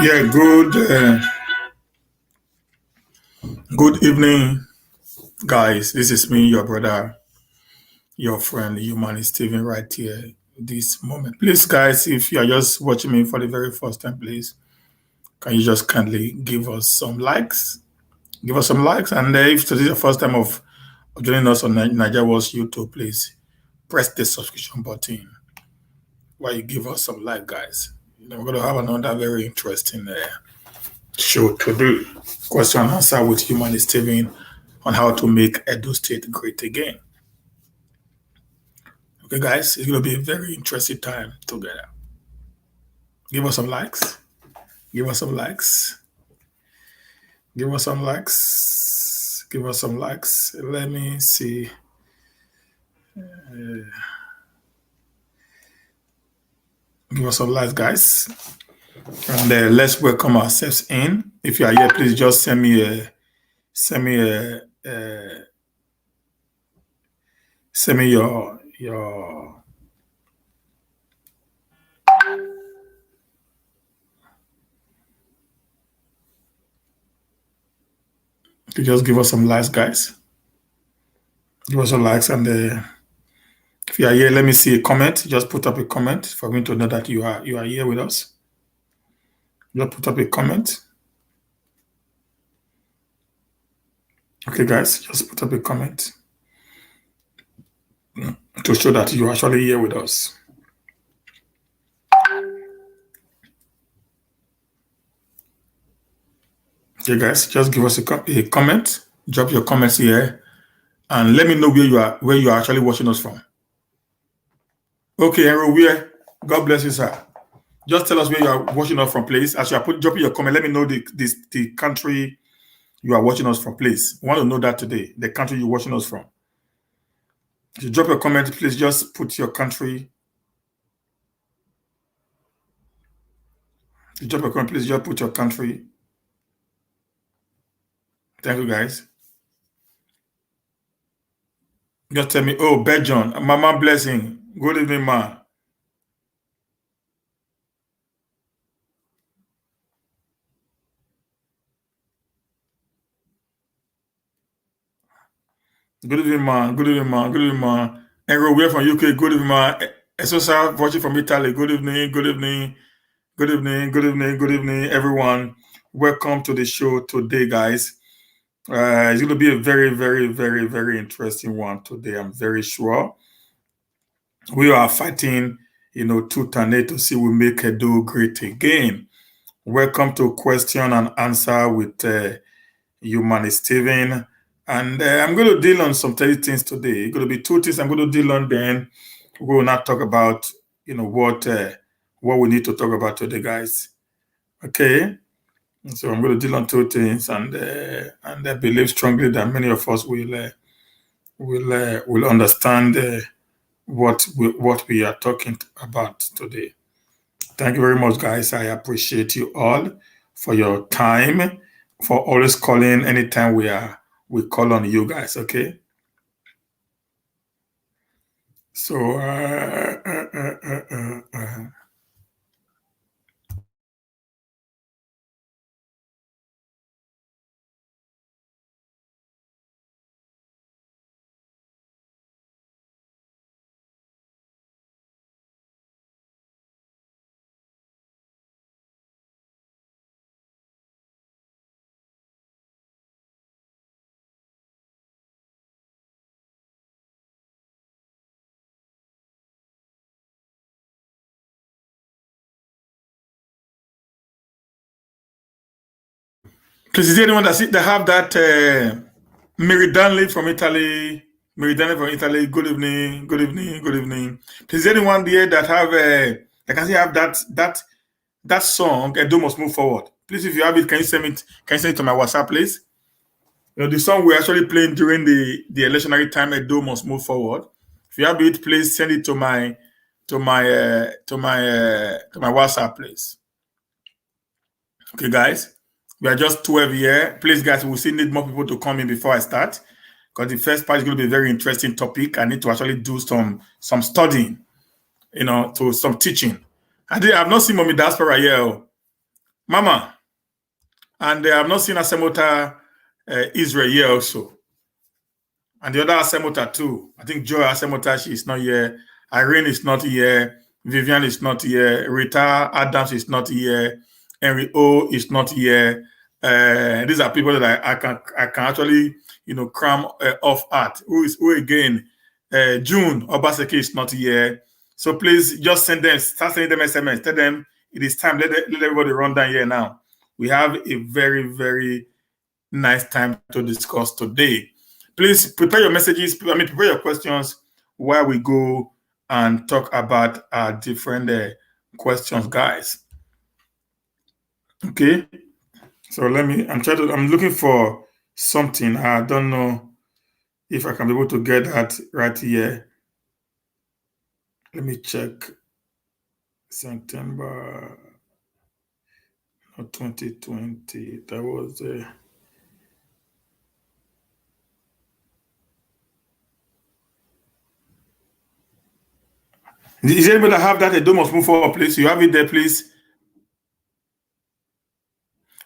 Yeah, good evening, guys. This is me, your brother, your friend, humanist Steven, right here. This moment, please, guys. If you are just watching me for the very first time, please, can you just kindly give us some likes? Give us some likes, and if this is the first time of joining us on Nigeria Wars YouTube, please press the subscription button while you give us some like, guys. We're going to have another very interesting show today. Question and answer with humanist Steven on how to make Edo State great again. Okay, guys, it's going to be a very interesting time together. Give us some likes. Give us some likes. Give us some likes. Give us some likes. Let me see. Give us some likes, guys. And let's welcome ourselves in. If you are here, please just send me a send me a, send me your you just give us some likes, guys. Give us some likes, and if you are here, let me see a comment. Just put up a comment for me to know that you are here with us. Just put up a comment. Okay, guys, just put up a comment to show that you're actually here with us. Okay, guys, just give us a comment. Drop your comments here, and let me know where you are actually watching us from. Okay, Henry, where? God bless you, sir. Just tell us where you are watching us from, please. As you are dropping your comment, let me know the country you are watching us from, please. I want to know that today, the country you're watching us from. If you drop your comment, please just put your country. If you drop your comment, please just put your country. Thank you, guys. Just tell me, oh, Belgium, Mama Blessing. Good evening, ma. Good evening, ma. Good evening, ma. Good evening, ma. And we're from UK. Good evening, ma. Esosa watching from Italy. Good evening. Good evening. Good evening. Good evening. Good evening, everyone. Welcome to the show today, guys. It's going to be a very, very, very, very interesting one today. I'm very sure. We are fighting, tooth and nail to see we make Edo great again. Welcome to question and answer with humanist Steven. And I'm going to deal on some 30 things today. It's going to be two things I'm going to deal on. Then we will not talk about, what we need to talk about today, guys. Okay. So I'm going to deal on two things, and I believe strongly that many of us will understand what we are talking about today. Thank you very much, guys. I appreciate you all for your time, for always calling anytime we call on you guys. Okay. So please, is there anyone that have that Mary Danley from Italy? Mary Danley from Italy. Good evening. Good evening. Good evening. Please, is there anyone there that have I can see have that song, Edo Must Move Forward? Please, if you have it, can you send it? Can you send it to my WhatsApp, please? The song we're actually playing during the electionary time, Edo Must Move Forward. If you have it, please send it to my WhatsApp, please. Okay, guys, we are just 12 here. Please, guys, we still need more people to come in before I start, because the first part is going to be a very interesting topic. I need to actually do some studying, to some teaching. I've not seen Mommy Diaspora here. Mama. And I've not seen Asemota Israel here also. And the other Asemota too. I think Joy Asemota, she is not here. Irene is not here. Vivian is not here. Rita Adams is not here. Henry O is not here. These are people that I can actually, cram off at. Who again? June Obaseki is not here. So please just start sending them SMS. Tell them it is time. Let everybody run down here now. We have a very, very nice time to discuss today. Please prepare your messages. Prepare your questions while we go and talk about our different questions, guys. Okay. So I'm looking for something. I don't know if I can be able to get that right here. Let me check. September 2020. That was Is anybody that have that? A must move forward, please. You have it there, please.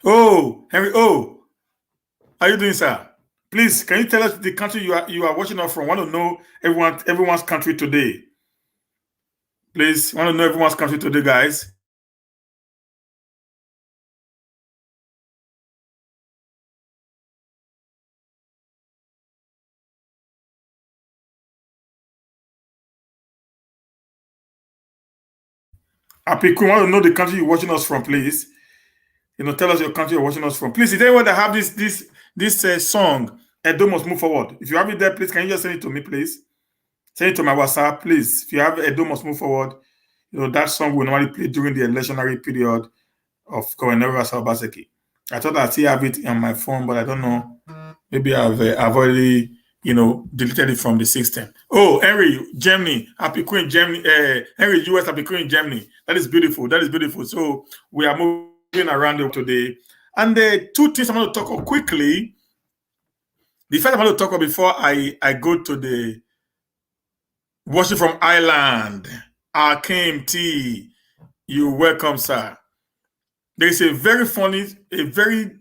Oh, Henry. Oh, how are you doing, sir? Please, can you tell us the country you are watching us from? I want to know everyone's country today. Please, I want to know everyone's country today, guys. Happy Queen, I want to know the country you're watching us from, please. Tell us your country you're watching us from. Please, is there anyone that have this song, Edo Must Move Forward? If you have it there, please, can you just send it to me, please? Send it to my WhatsApp, please. If you have Edo Must Move Forward, that song will normally play during the electionary period of Governor Obaseki. I thought I still have it on my phone, but I don't know. Maybe I've already, deleted it from the system. Oh, Henry, Germany, Happy Queen, Germany, Henry, US, Happy Queen, Germany. That is beautiful. That is beautiful. So we are moving around today. And the two things I'm going to talk about quickly. The first I'm going to talk about before I go to the watching from Ireland, Akim T. You're welcome, sir. There is a very funny, a very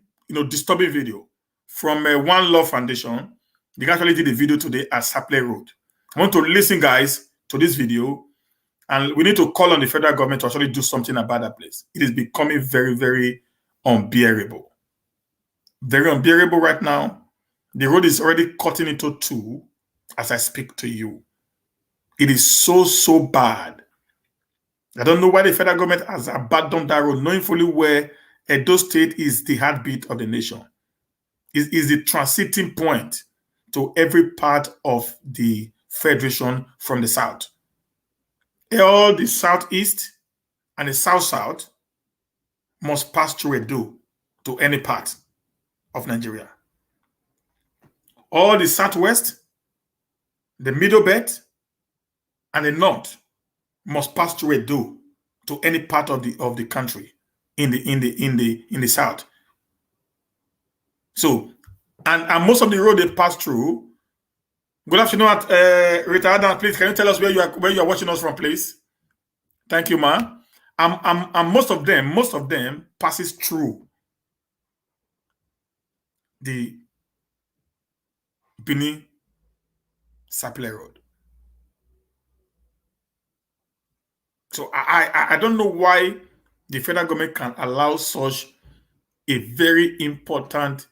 disturbing video from One Love Foundation. They actually did a video today at Sapley Road. I want to listen, guys, to this video, and we need to call on the federal government to actually do something about that place. It is becoming very, very unbearable. Very unbearable right now. The road is already cutting into two as I speak to you. It is so, so bad. I don't know why the federal government has abandoned that road, knowing fully where Edo State is the heartbeat of the nation. It is the transiting point to every part of the federation from the south. All the southeast and the south-south must pass through Edo to any part of Nigeria. All the southwest, the middle belt, and the north must pass through Edo to any part of the country in the south. So, and most of the road they pass through. Good afternoon, Rita Adam. Please, can you tell us where you are watching us from, please? Thank you, ma. And most of them passes through the Benin Sapley Road. So I don't know why the federal government can allow such a very important,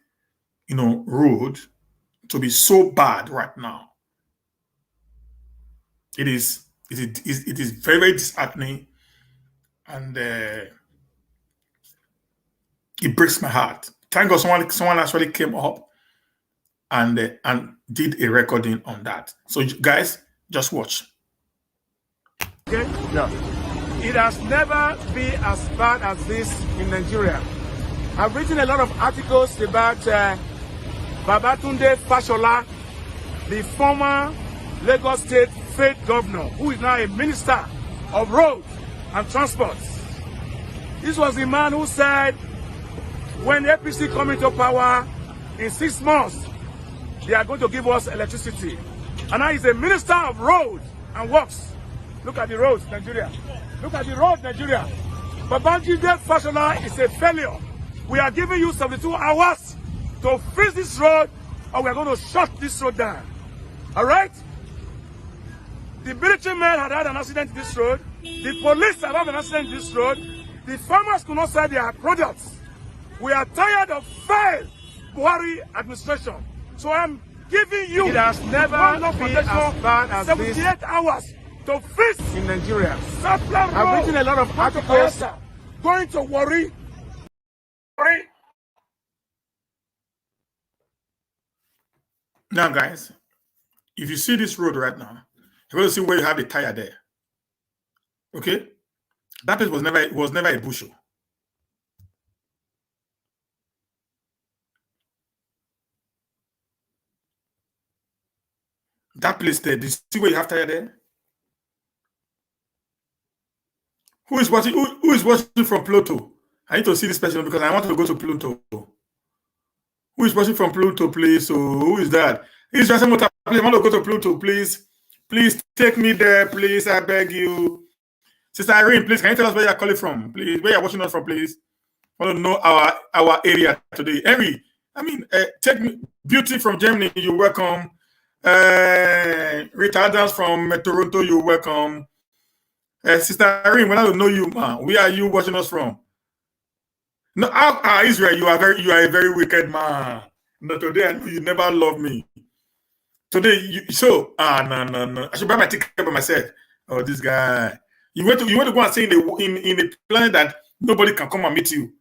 road to be so bad right now. It is very, very disheartening, and it breaks my heart. Thank God someone actually came up and did a recording on that. So guys, just watch. Okay? Yeah. It has never been as bad as this in Nigeria. I've written a lot of articles about Babatunde Fashola, the former Lagos State governor, who is now a minister of roads and transport. This was the man who said, when APC come into power in 6 months, they are going to give us electricity. And now he's a minister of roads and works. Look at the roads, Nigeria. Look at the roads, Nigeria. Babangida Fashola is a failure. We are giving you 72 hours to fix this road, or we are going to shut this road down. All right? The military men had an accident in this road. The police have had an accident in this road. The farmers could not sell their products. We are tired of failed Buhari administration. So I'm giving you, it has never been as bad as 78 hours to fix in Nigeria. I've written a lot of articles going to worry. Now, guys, if you see this road right now, you're going to see where you have the tire there. Okay? That place was never a bushel. That place there, do you see where you have tire there? Who is watching? Who is watching from Pluto? I need to see this person because I want to go to Pluto. Who is watching from Pluto, please? So who is that? Is just please, I want to go to Pluto, please. Please take me there, please. I beg you. Sister Irene, please, can you tell us where you're calling from? Please, where you're watching us from, please? I want to know our area today. Henry, I mean, take me. Beauty from Germany, you're welcome. Rita Adams from Toronto, you're welcome. Sister Irene, when I don't know you, man, where are you watching us from? No, Israel, you are a very wicked man. No, today I know you never loved me. Today, no. I should buy my ticket by myself. Oh, this guy. You want to go and say in a planet that nobody can come and meet you.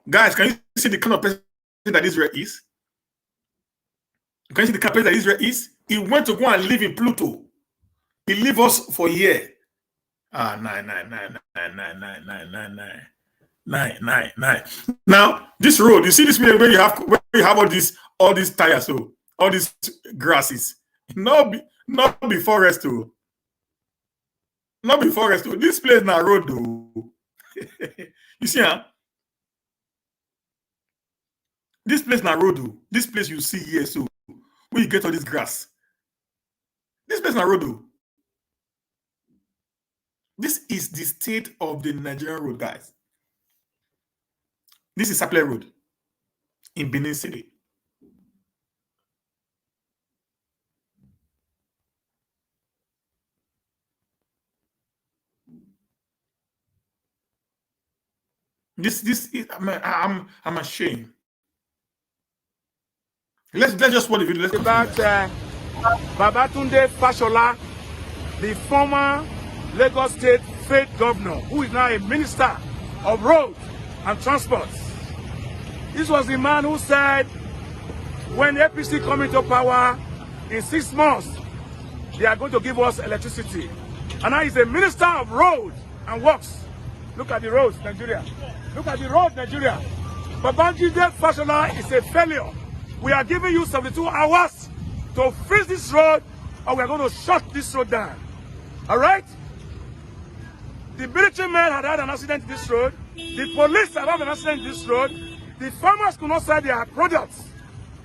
Guys, can you see the kind of person that Israel is? Can you see the kind of person that Israel is? He went to go and live in Pluto. He leave us for a year. Nine. Now, this road, you see this way where you have all these tires, so all these grasses. Not be forest too. Not be forest too. This place na road though. You see, huh? This place na road though. This place you see here, so where you get all this grass. This place na road though. This is the state of the Nigerian road, guys. This is Sapele Road in Benin City. This is, I'm ashamed. Let's just watch the video. Let's about Babatunde Fashola, the former Lagos State State Governor, who is now a Minister of Roads and Transport. This was the man who said, when APC come into power in 6 months, they are going to give us electricity. And now he's a Minister of Roads and Works. Look at the roads, Nigeria. Look at the road, Nigeria. Babangida Fashola is a failure. We are giving you 72 hours to fix this road, or we are going to shut this road down. All right? The military men had an accident in this road. The police have had an accident in this road. The farmers could not sell their products.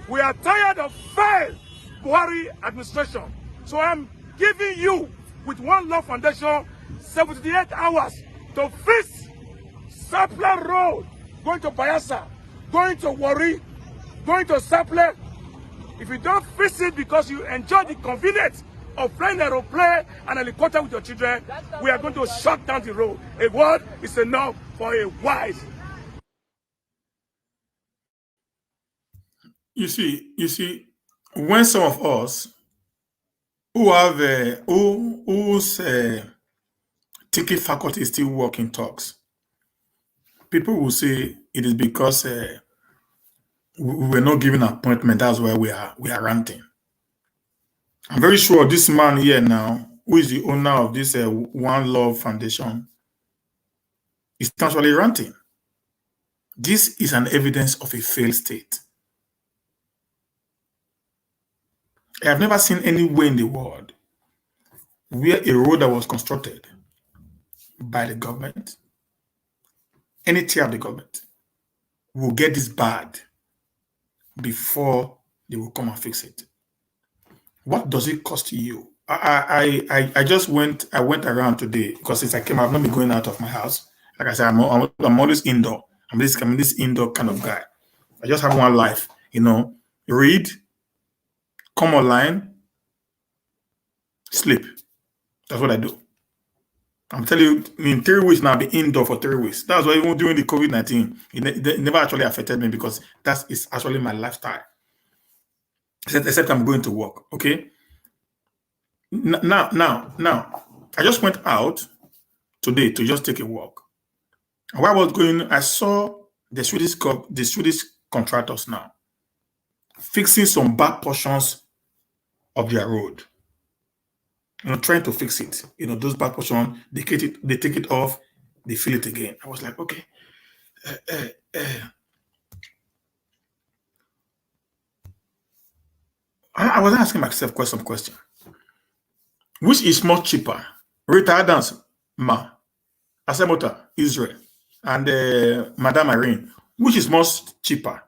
We are tired of failed Buhari administration. So I'm giving you, with One Love Foundation, 78 hours to fix Sapele Road, going to Bayelsa, going to Warri, going to Sapele. If you don't fix it because you enjoy the convenience of flying an aeroplane and helicopter with your children, we are going to shut down the road. A word is enough for a wise. You see, when some of us who have whose thinking faculty is still working talks, people will say it is because we were not given an appointment. That's why we are ranting. I'm very sure this man here now, who is the owner of this One Love Foundation, is actually ranting. This is an evidence of a failed state. I have never seen anywhere in the world where a road that was constructed by the government, any tier of the government, will get this bad before they will come and fix it. What does it cost you? I just went around today because since I came, I've not been going out of my house. Like I said, I'm always indoor. I'm this indoor kind of guy. I just have one life, read, come online, sleep. That's what I do. I'm telling you, in 3 weeks now, I've been indoor for 3 weeks. That's why even during the COVID-19, it never actually affected me because that is actually my lifestyle. Except I'm going to work. Okay. Now, I just went out today to just take a walk. And while I was going, I saw the Swedish contractors now fixing some bad portions of their road. Trying to fix it. Those bad portions, they take it off, they fill it again. I was like, okay. I was asking myself some question. Which is more cheaper? Rita Adams, Asemota, Israel, and Madame Irene. Which is most cheaper?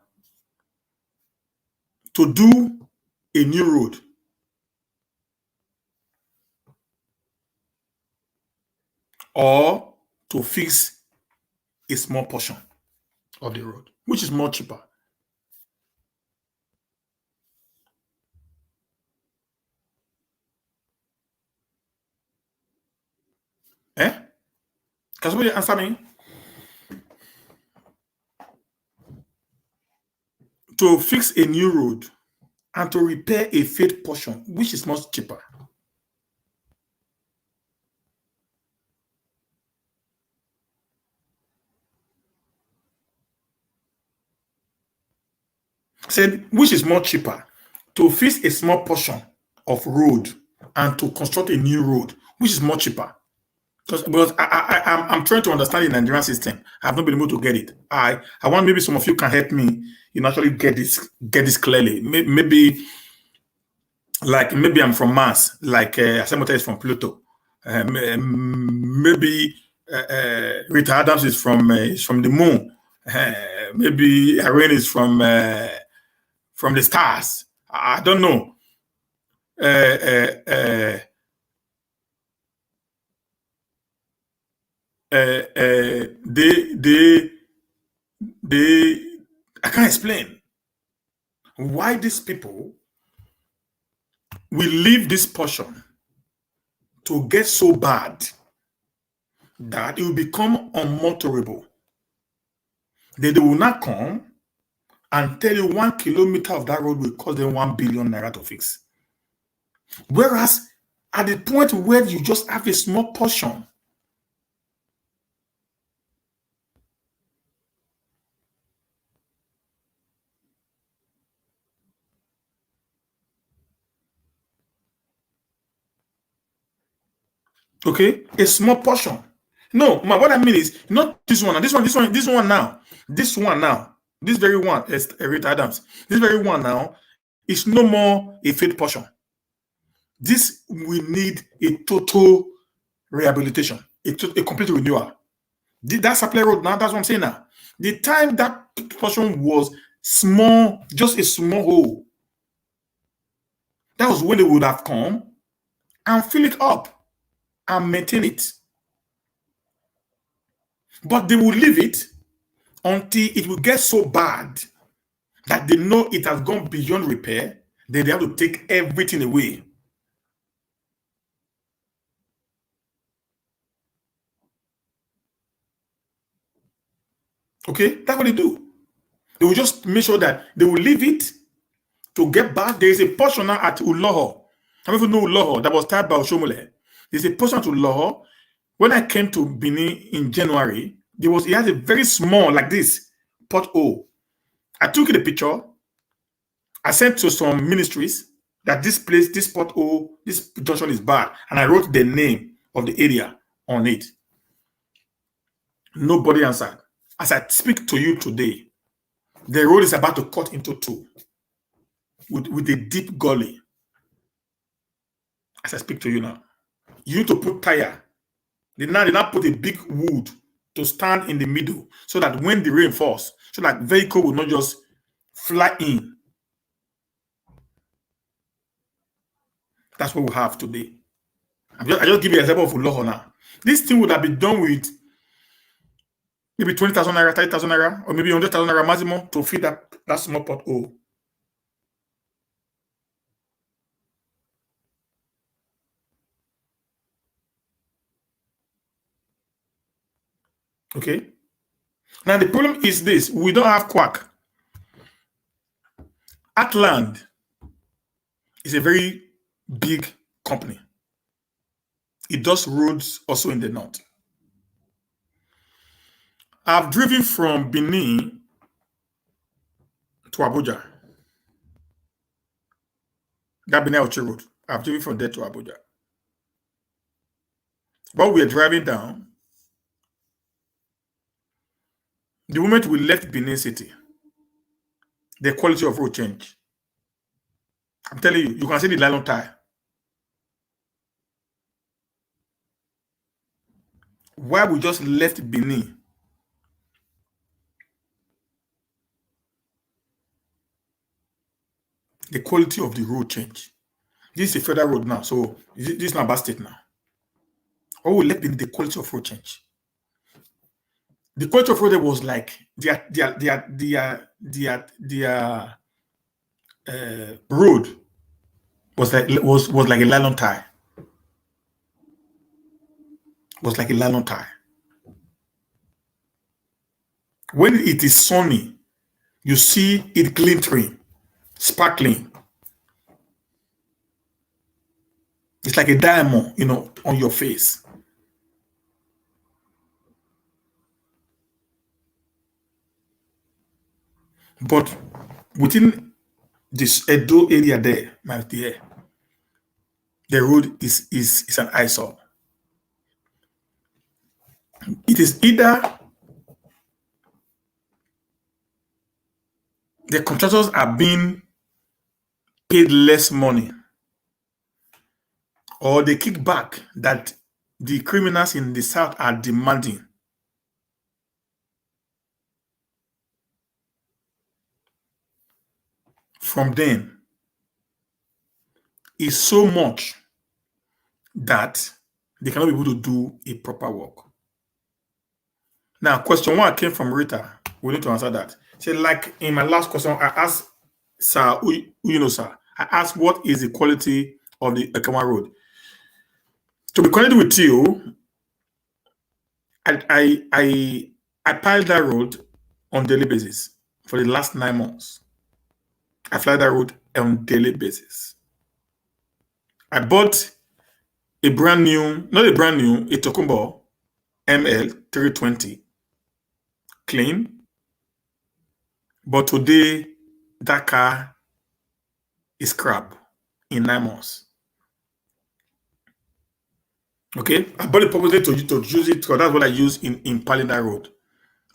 To do a new road or to fix a small portion of the road? Which is more cheaper? Eh? Can somebody answer me? To fix a new road and to repair a failed portion, which is much cheaper? Said, which is more cheaper? To fix a small portion of road and to construct a new road, which is more cheaper? Because I'm trying to understand the Nigerian system. I've not been able to get it. I want maybe some of you can help me, actually get this clearly. Maybe I'm from Mars, like Asemota is from Pluto. Maybe Rita Adams is from the moon. Maybe Irene is from the stars. I don't know. They I can't explain why these people will leave this portion to get so bad that it will become unmotorable. Then they will not come and tell you 1 kilometer of that road will cost them 1 billion naira to fix. Whereas at the point where you just have a small portion, okay, a small portion. No, what I mean is not this one, this one now, this very one is Rita Adams. This very one now is no more a failed portion. This we need a total rehabilitation, a complete renewal. That supply road now, that's what I'm saying now. The time that portion was small, just a small hole, that was when they would have come and fill it up and maintain it. But they will leave it until it will get so bad that they know it has gone beyond repair, then they have to take everything away. Okay, that's what they do. They will just make sure that they will leave it to get back. There is a portion now at Uloho. I don't even know Uloho that was tied by Oshomole. There's a portion to Uloho. When I came to Benin in January, it had a very small, like this, pothole. I took the picture. I sent to some ministries that this place, this pothole, this junction is bad. And I wrote the name of the area on it. Nobody answered. As I speak to you today, the road is about to cut into two with a deep gully. As I speak to you now, you need to put tire. They now put a big wood to stand in the middle so that when the rain falls, so that vehicle will not just fly in. That's what we have today. I just give you an example of Uloho now. This thing would have been done with maybe 20,000 naira, 30,000 naira, or maybe 100,000 naira maximum to feed that small pothole. Okay. Now the problem is this: we don't have quack. Atland is a very big company. It does roads also in the north. I've driven from Benin to Abuja. That Benin Ochi Road. I've driven from there to Abuja. While we were driving down, the moment we left Benin City, the quality of road changed. I'm telling you, you can see the nylon tire. While we just left Benin, the quality of the road changed. This is a federal road now, so this is not Aba State now. Or we left Benin, the quality of road changed. The quality of road there was like their road was like a nylon tire. Was like a nylon tire. When it is sunny, you see it glittering, sparkling. It's like a diamond, on your face. But within this Edo area there, my dear, the road is an eyesore. It is either the contractors are being paid less money, or the kickback that the criminals in the south are demanding. From them is so much that they cannot be able to do a proper work. Now, question one came from Rita. We need to answer that. She like in my last question, I asked Sir, sir, I asked what is the quality of the Ekama Road. To be connected with you, I piled that road on daily basis for the last 9 months. I fly that road on daily basis. I bought a brand new, not a brand new, a Tokumbo ML 320 clean. But today, that car is crap in 9 months. Okay, I bought it purposely to use it because that's what I use in Palina Road.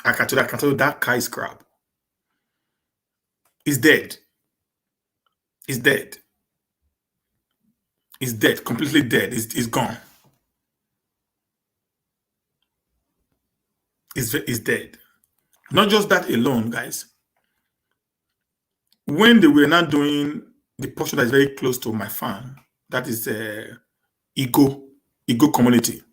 I can tell you that car is crap. It's dead. It's dead. It's dead. Completely dead. It's gone. It's dead. Not just that alone, guys. When they were not doing the portion that is very close to my farm, that is Igbo community.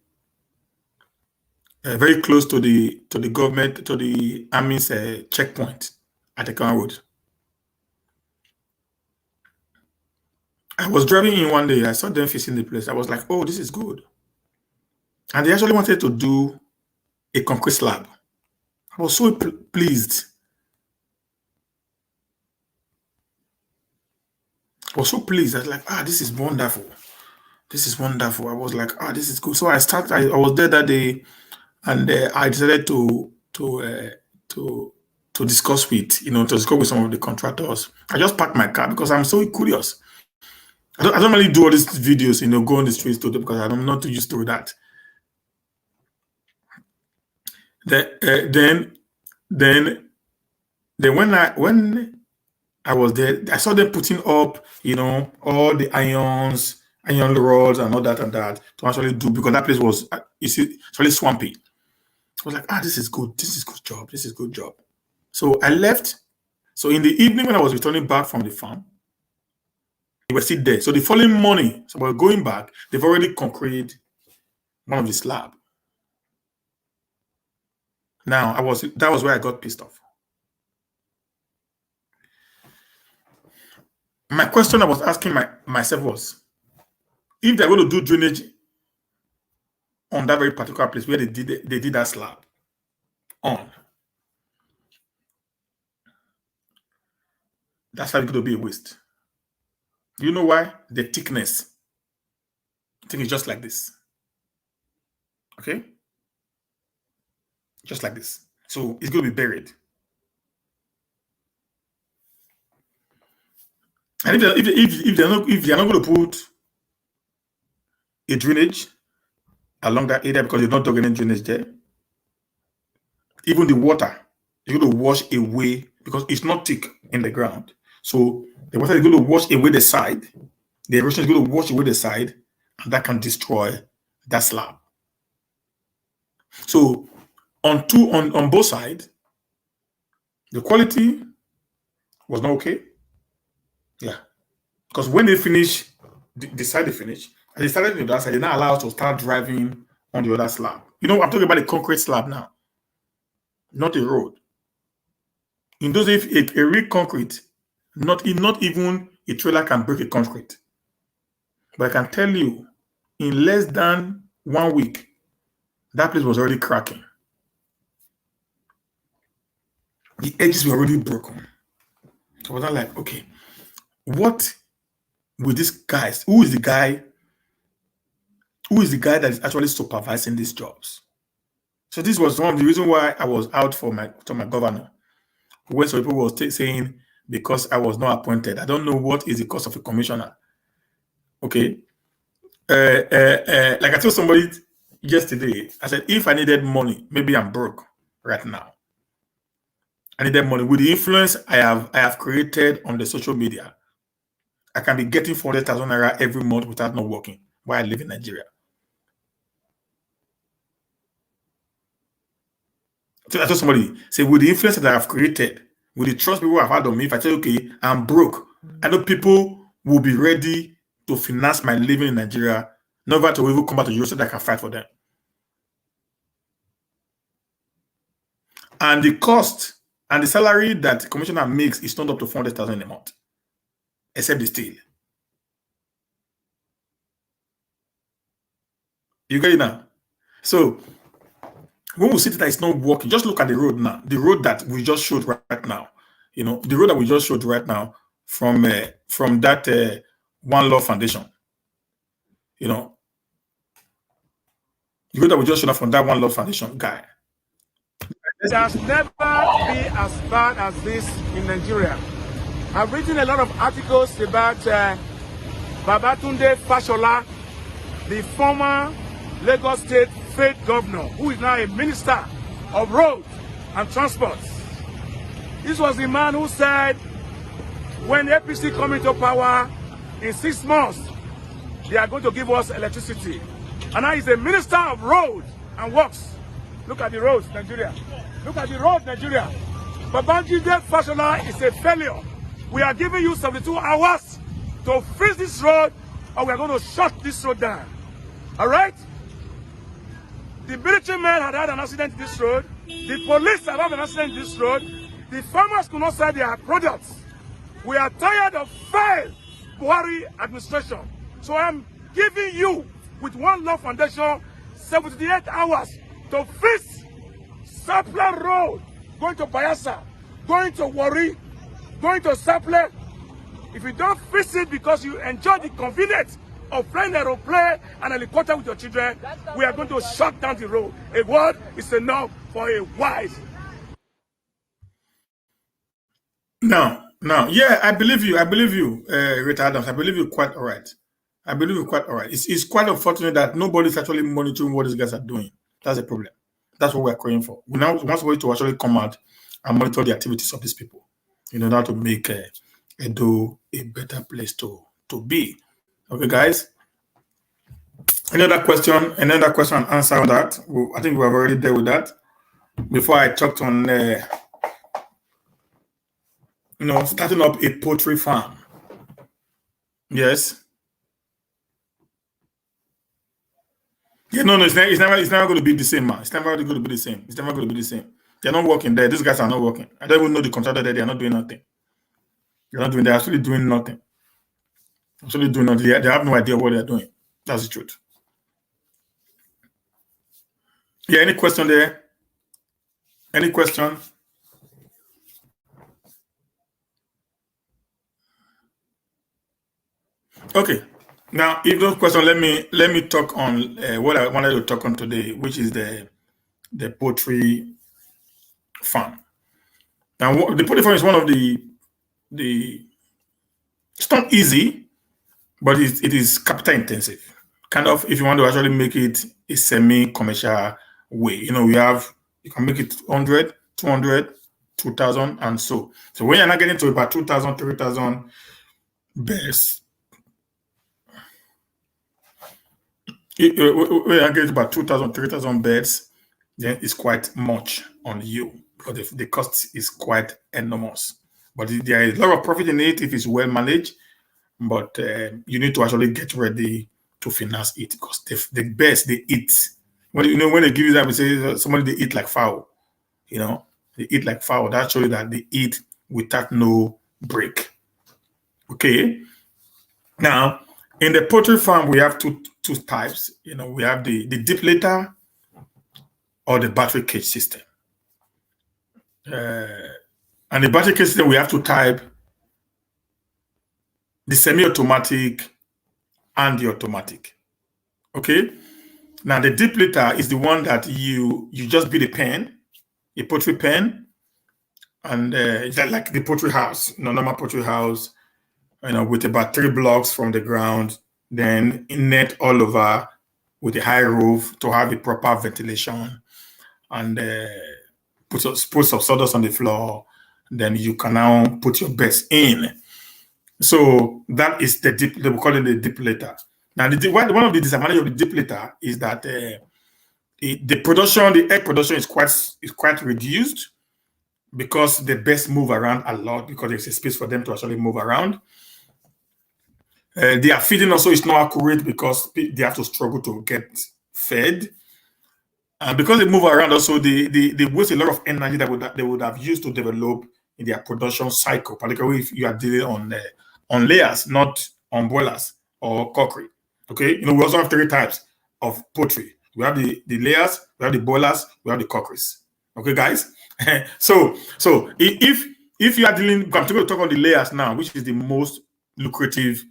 Very close to the government, to the army's checkpoint at the Ekama Road. I was driving in one day. I saw them facing the place. I was like, oh, this is good. And they actually wanted to do a concrete slab. I was so pleased. I was so pleased. I was like, this is wonderful. This is wonderful. I was like, this is good. So I was there that day, and I decided to discuss with, some of the contractors. I just parked my car because I'm so curious. I don't really do all these videos, go on the streets to do because I'm not too used to that. Then when I was there, I saw them putting up, all the iron rods and all that to actually do, because that place was, actually swampy. I was like, this is good. This is good job. This is good job. So I left. So in the evening when I was returning back from the farm, they were still there. So the following morning, so we're going back, they've already concreted one of the slab. Now, that was where I got pissed off. My question I was asking myself was, if they're going to do drainage on that very particular place where they did that slab on, that's how it's going to be a waste. Do you know why? The thickness. I think it's just like this. Okay? Just like this. So it's going to be buried. And if they're not going to put a drainage along that area because they're not dug any drainage there, even the water is going to wash away because it's not thick in the ground. So the water is going to wash away the side. The erosion is going to wash away the side, and that can destroy that slab. So on both sides, the quality was not okay. Yeah. Because when they finish, the side they finish, and they started on the other side, they now allow us to start driving on the other slab. You know, I'm talking about a concrete slab now, not a road. In those days, a real concrete, not even a trailer can break a concrete. But I can tell you, in less than 1 week, that place was already cracking. The edges were already broken. So I was not like, okay, what with these guys? Who is the guy that is actually supervising these jobs? So this was one of the reasons why I was out to my governor. When some people were saying because I was not appointed, I don't know what is the cost of a commissioner. Okay, like I told somebody yesterday, I said if I needed money, maybe I'm broke right now. I needed money with the influence I have created on the social media. I can be getting 40,000 naira every month without not working while I live in Nigeria. So I told somebody, say, with the influence that I have created, with the trust people have had on me, if I say, okay, I'm broke, I know people will be ready to finance my living in Nigeria, never to even come back to Europe so that I can fight for them. And the cost and the salary that the commissioner makes is not up to 400,000 a month, except the steel. You get it now? So when we see that it's not working, just look at the road now. The road that we just showed right now. You know, the road that we just showed right now from that One Love Foundation. You know, the road that we just showed from that One Love Foundation guy. It has never been as bad as this in Nigeria. I've written a lot of articles about Babatunde Fashola, the former Lagos State State Governor, who is now a Minister of Roads and Transport. This was the man who said, when APC come into power in 6 months, they are going to give us electricity. And now he's a Minister of Roads and Works. Look at the roads, Nigeria. Look at the roads, Nigeria. Babatunde Fashola is a failure. We are giving you 72 hours to fix this road, or we are going to shut this road down. All right? The military men had an accident in this road. The police have had an accident in this road. The farmers could not sell their products. We are tired of failed Buhari administration. So I'm giving you, with One Love Foundation, 78 hours to fix Sapler Road, going to Bayelsa, going to Warri, going to Sapler. If you don't fix it because you enjoy the convenience of flying an aeroplane and helicopter with your children, we are going to shut down the road. A word is enough for a wise. Now, yeah, I believe you, Rita Adams. I believe you quite all right. I believe you quite all right. It's quite unfortunate that nobody's actually monitoring what these guys are doing. That's a problem. That's what we're calling for. We now want somebody to actually come out and monitor the activities of these people in order to make Edo a better place to be. Okay, guys. Another question and answer on that. I think we have already dealt with that. Before I talked on, starting up a poultry farm. Yes. Yeah, no, it's never going to be the same, man. It's never going to be the same. It's never going to be the same. They're not working there. These guys are not working. I don't even know the contractor there. They are not doing nothing. They're not doing. They're actually doing nothing. Absolutely doing nothing. They have no idea what they're doing. That's the truth. Yeah. Any question there? Any question? Okay. Now, if those questions, let me talk on what I wanted to talk on today, which is the poultry farm. Now, the poultry farm is one of the. It's not easy, but it is capital intensive. Kind of, if you want to actually make it a semi-commercial way, you can make it 100, 200, 2,000, and so. So when you're not getting to about 2,000, 3,000 beds, when you're getting about 2,000, 3,000 beds, then it's quite much on you because the cost is quite enormous. But there is a lot of profit in it if it's well managed. But you need to actually get ready to finance it because the best they eat. When they give you that, we say somebody they eat like fowl. They eat like fowl. That shows you that they eat without no break. Okay. Now, in the poultry farm, we have two types. We have the deep litter or the battery cage system. And the battery cage system, we have to type the semi-automatic and the automatic. Okay. Now the deep litter is the one that you just build a poultry pen, and it's like the poultry house, normal poultry house, with about 3 blocks from the ground, then net all over with a high roof to have a proper ventilation, and put some sawdust on the floor. Then you can now put your beds in. So that is the deep. They will call it the deep litter. Now, one of the disadvantages of the deep litter is that the egg production is quite reduced because the birds move around a lot because there's a space for them to actually move around. Their feeding also is not accurate because they have to struggle to get fed. And because they move around, also they waste a lot of energy that they would have used to develop in their production cycle, particularly if you are dealing on layers, not on boilers or cockery. Okay, we also have 3 types of poultry. We have the layers, we have the boilers, we have the cockeries. Okay, guys. so if you are dealing, I'm going to talk on the layers now, which is the most lucrative,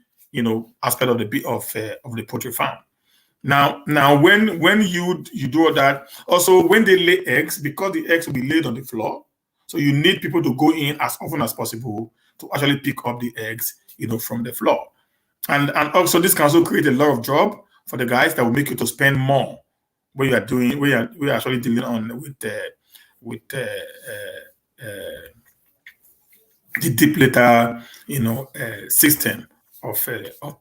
aspect of the poultry farm. Now when you do all that, also when they lay eggs, because the eggs will be laid on the floor, so you need people to go in as often as possible to actually pick up the eggs, from the floor. And also this can also create a lot of job for the guys that will make you to spend more when we are actually dealing with the deep litter system of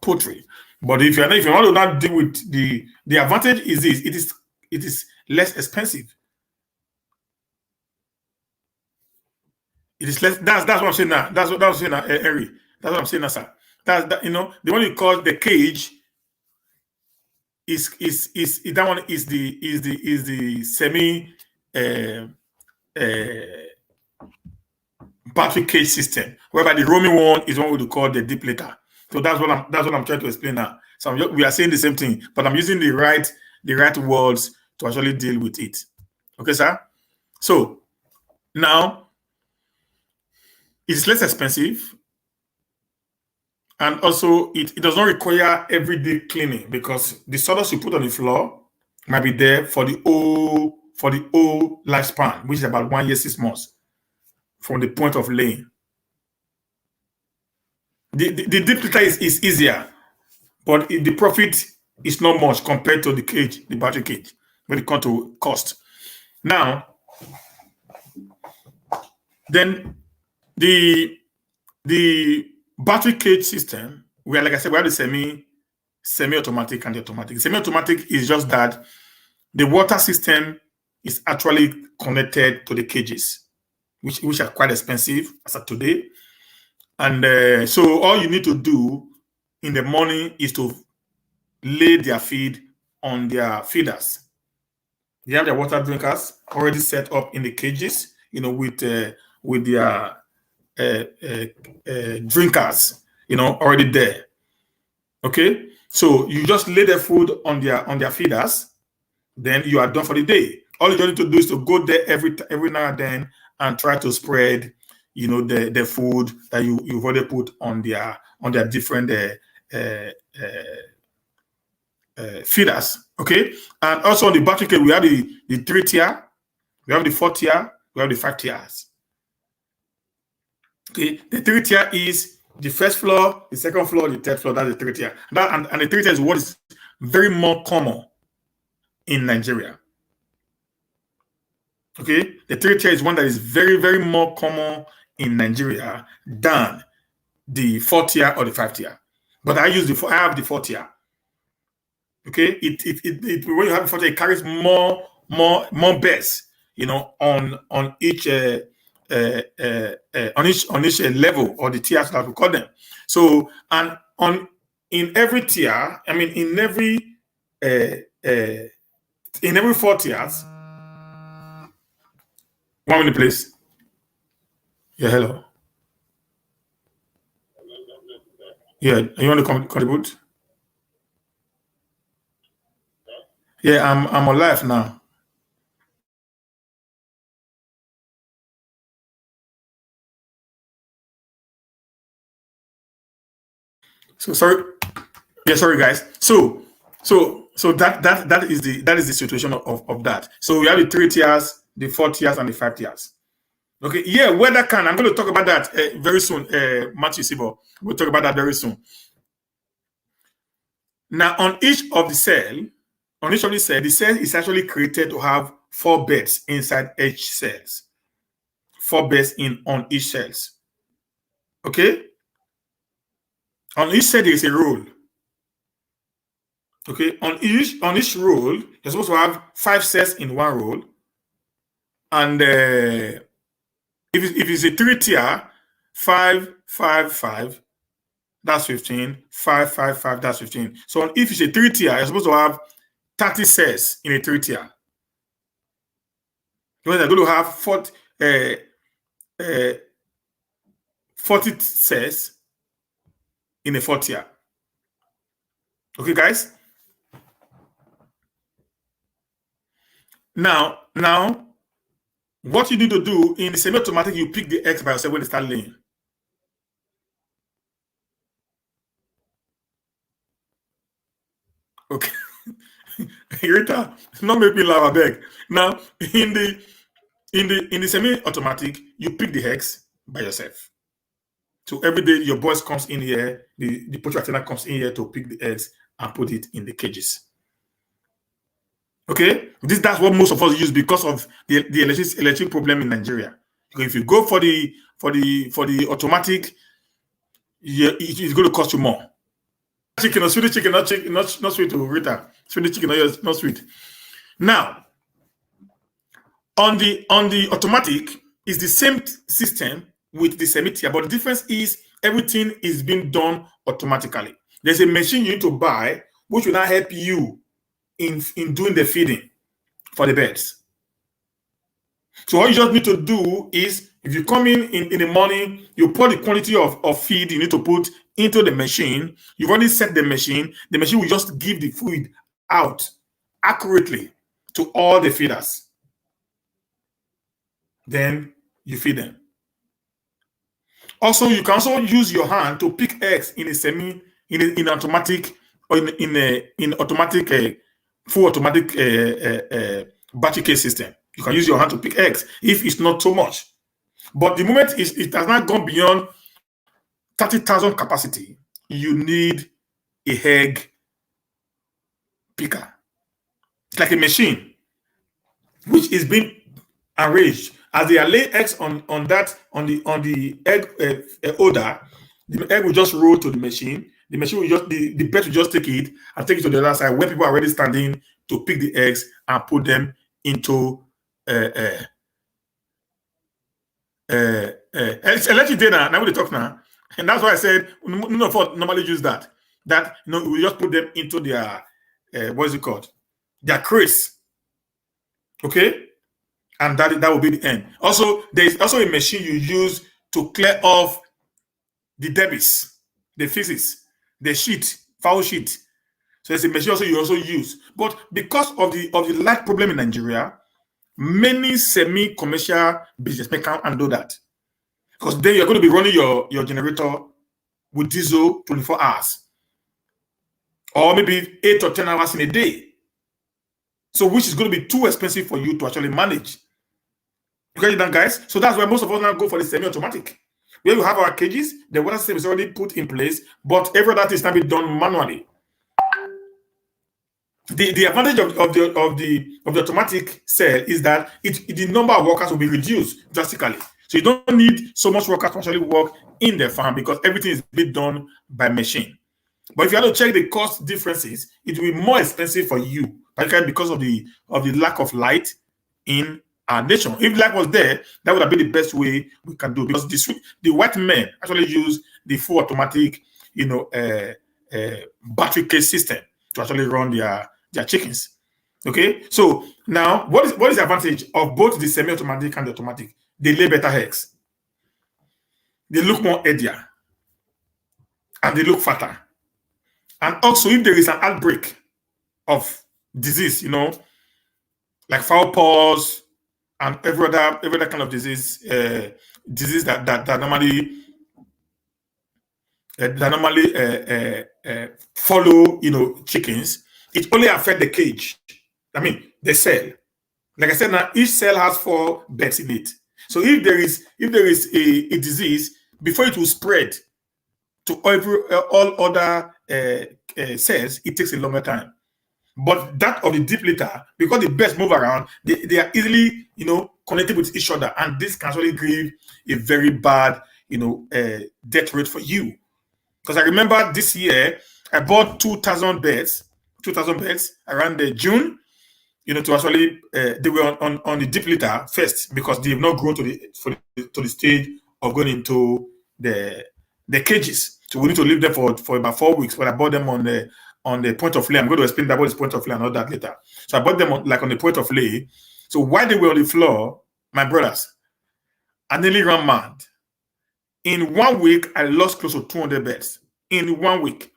poultry. But if you want to not deal with the advantage is this, it is less expensive. It is less. That's what I'm saying now. That's what I'm saying now, Henry. That's what I'm saying now, sir. The one you call the cage is that one is the semi battery cage system, whereby the roaming one is what we would call the deep litter. So that's what I'm trying to explain now. So we are saying the same thing, but I'm using the right words to actually deal with it. Okay, sir. So now it's less expensive, and also it does not require everyday cleaning because the sawdust you put on the floor might be there for the whole lifespan, which is about 1 year 6 months from the point of laying. The deep litter is easier, but the profit is not much compared to the battery cage, when it comes to cost. Now, then the battery cage system, like I said, we have the semi-automatic and the automatic. The semi-automatic is just that the water system is actually connected to the cages, which are quite expensive as of today. And so all you need to do in the morning is to lay their feed on their feeders. They have their water drinkers already set up in the cages, with their drinkers, already there. Okay, so you just lay their food on their feeders, then you are done for the day. All you need to do is to go there every now and then and try to spread, the food that you've already put on their different feeders. Okay, and also on the battery cage we have the 3 tier, we have the 4 tier, we have the 5 tiers. Okay, the 3 tier is the first floor, the second floor, the third floor. That's the 3 tier. And the 3 tier is what is very more common in Nigeria. Okay, the 3 tier is one that is very, very more common in Nigeria than the 4 tier or the 5 tier. But I have the 4 tier. Okay, when you have the 4 tier, it carries more beds, on each level, or the tiers that we call them. So, and in every tier, in every 4 tiers. 1 minute, please. Yeah, hello. Yeah, you want to contribute? Yeah, I'm on live now. So sorry. Yeah, sorry guys. So that is the situation of that. So we have the 3 tiers, the 4 tiers, and the 5 tiers. Okay, yeah, weather can. I'm going to talk about that very soon. Matthew Sibo, we'll talk about that very soon. Now, on each of the cell, the cell is actually created to have 4 beds inside each cells. 4 beds on each cells. Okay? On each cell, there is a role. Okay? On each role, you're supposed to have 5 cells in one role. And if it's a 3-tier, 5, 5, 5, that's 15. 5, 5, 5, that's 15. So if it's a 3-tier, you're supposed to have 30 cells in a 3-tier. You're going to have 40 cells in a 4-tier. Okay, guys? Now, what you need to do in the semi-automatic, you pick the eggs by yourself when they start laying. Okay. Rita, not make me laugh, I beg. Now, in the semi-automatic, you pick the eggs by yourself. So every day your boys comes in here, the poultry attendant comes in here to pick the eggs and put it in the cages. Okay, that's what most of us use because of the electric problem in Nigeria. If you go for the automatic, it's going to cost you more. Chicken or sweet chicken, not sweet to Rita. Sweet chicken, not sweet. Now, on the automatic, is the same system with the semi-tier, but the difference is everything is being done automatically. There's a machine you need to buy which will now help you in doing the feeding for the birds. So all you just need to do is, if you come in the morning, you put the quantity of feed you need to put into the machine. You've already set the machine. The machine will just give the food out accurately to all the feeders. Then you feed them. Also, you can also use your hand to pick eggs in a automatic, or in automatic full automatic battery cage system. You can use your hand to pick eggs if it's not too much. But the moment it has not gone beyond 30,000 capacity, you need a egg picker. It's like a machine which is being arranged. As they are laying eggs on the egg holder, the egg will just roll to the machine. The machine will the bird will just take it and take it to the other side where people are already standing to pick the eggs and put them into electric data. Now we talk now, and that's why I said none of us normally use that. We just put them into their what is it called? Their crates. Okay, and that will be the end. Also, there is also a machine you use to clear off the debris, the feces, the sheet, foul sheet. So it's a machine also you also use. But because of the light problem in Nigeria, many semi-commercial businessmen can't handle that. Because then you're going to be running your generator with diesel 24 hours. Or maybe 8 or 10 hours in a day. So which is going to be too expensive for you to actually manage. You get it done, guys? So that's why most of us now go for the semi-automatic. Where you have our cages, the water system is already put in place, but every other thing is now be done manually. The advantage of the automatic cell is that the number of workers will be reduced drastically. So you don't need so much workers to actually work in the farm because everything is being done by machine. But if you have to check the cost differences, it will be more expensive for you, particularly because of the lack of light in our nation. If light was there, that would have been the best way we can do. Because the white men actually use the full automatic, battery case system to actually run their chickens. Okay, so now what is the advantage of both the semi-automatic and the automatic? They lay better eggs. They look more headier, and they look fatter. And also, if there is an outbreak of disease, like foul pox and every other kind of disease, that normally follow chickens, it only affects the cage. I mean the cell. Like I said, now each cell has 4 beds in it. So if there is a disease, before it will spread to all other cells, it takes a longer time. But that of the deep litter, because the beds move around, they are easily, connected with each other, and this can actually give a very bad, death rate for you. Because I remember this year, I bought 2,000 beds around June, to actually they were on the deep litter first because they have not grown to the stage of going into the cages. So we need to leave them for about 4 weeks. But I bought them on the point of lay. I'm going to explain about this point of lay and all that later. So I bought them on the point of lay. So while they were on the floor, my brothers, I nearly ran mad. In 1 week, I lost close to 200 beds. In 1 week.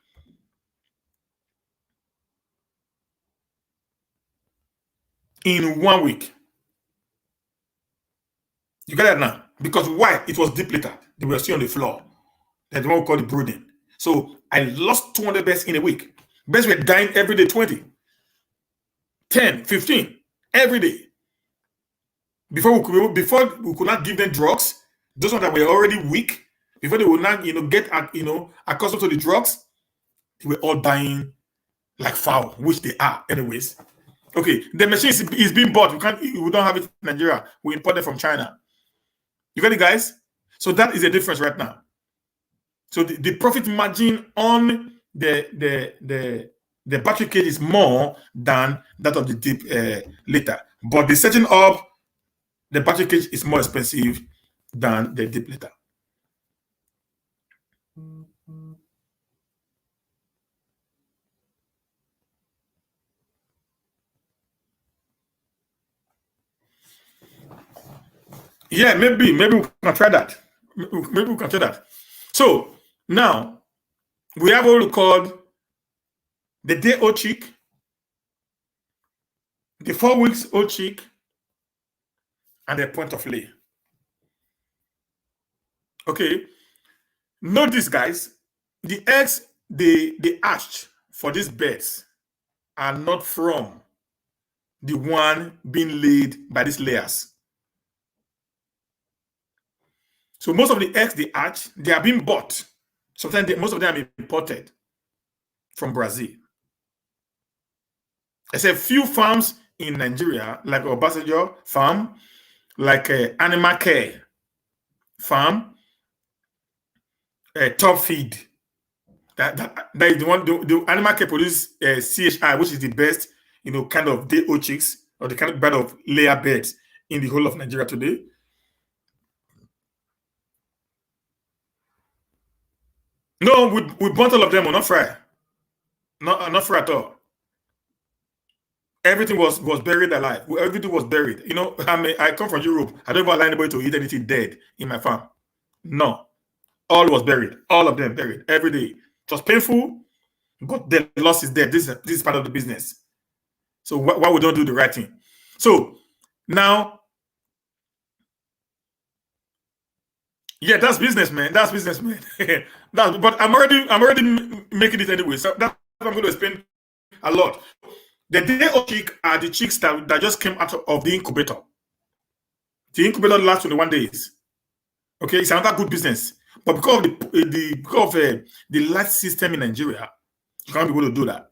In 1 week. You get that now? Because why? It was deep litter. They were still on the floor. That's what we call the brooding. So I lost 200 beds in a week. Beds were dying every day, 20, 10, 15, every day. Before we could not give them drugs, those ones that were already weak, before they would not, get accustomed to the drugs, they were all dying like fowl, which they are anyways. Okay, the machine is being bought. We don't have it in Nigeria. We import it from China. You got it, guys? So that is the difference right now. So the profit margin on the battery cage is more than that of the deep litter. But the setting up the battery cage is more expensive than the deep litter. Yeah, maybe we can try that. Maybe we can try that. So now we have what we call the day-old chick, the 4 weeks old chick, and the point of lay. Okay, note this, guys. The eggs they hatched for these birds are not from the one being laid by these layers. So most of the eggs they hatch, they are being bought. Sometimes most of them are imported from Brazil. There's a few farms in Nigeria, like Obasanjo farm, like Animal Care farm, Top Feed. That is the one. The Animal Care produce CHI, which is the best, kind of day-old chicks or the kind of breed of layer beds in the whole of Nigeria today. No, we bought all of them. We're not fry. Not fry at all. Everything was buried alive. Everything was buried. You know, I come from Europe. I don't even allow anybody to eat anything dead in my farm. No, all was buried. All of them buried every day. It was painful, but the loss is there. This is part of the business. So why we don't do the right thing? So now, yeah, that's business, man. That's business, man. But I'm already making it anyway. So that's what I'm going to explain a lot. The day old chick are the chicks that just came out of the incubator. The incubator lasts 21 days. Okay, it's another good business. But because of the light system in Nigeria, you can't be able to do that.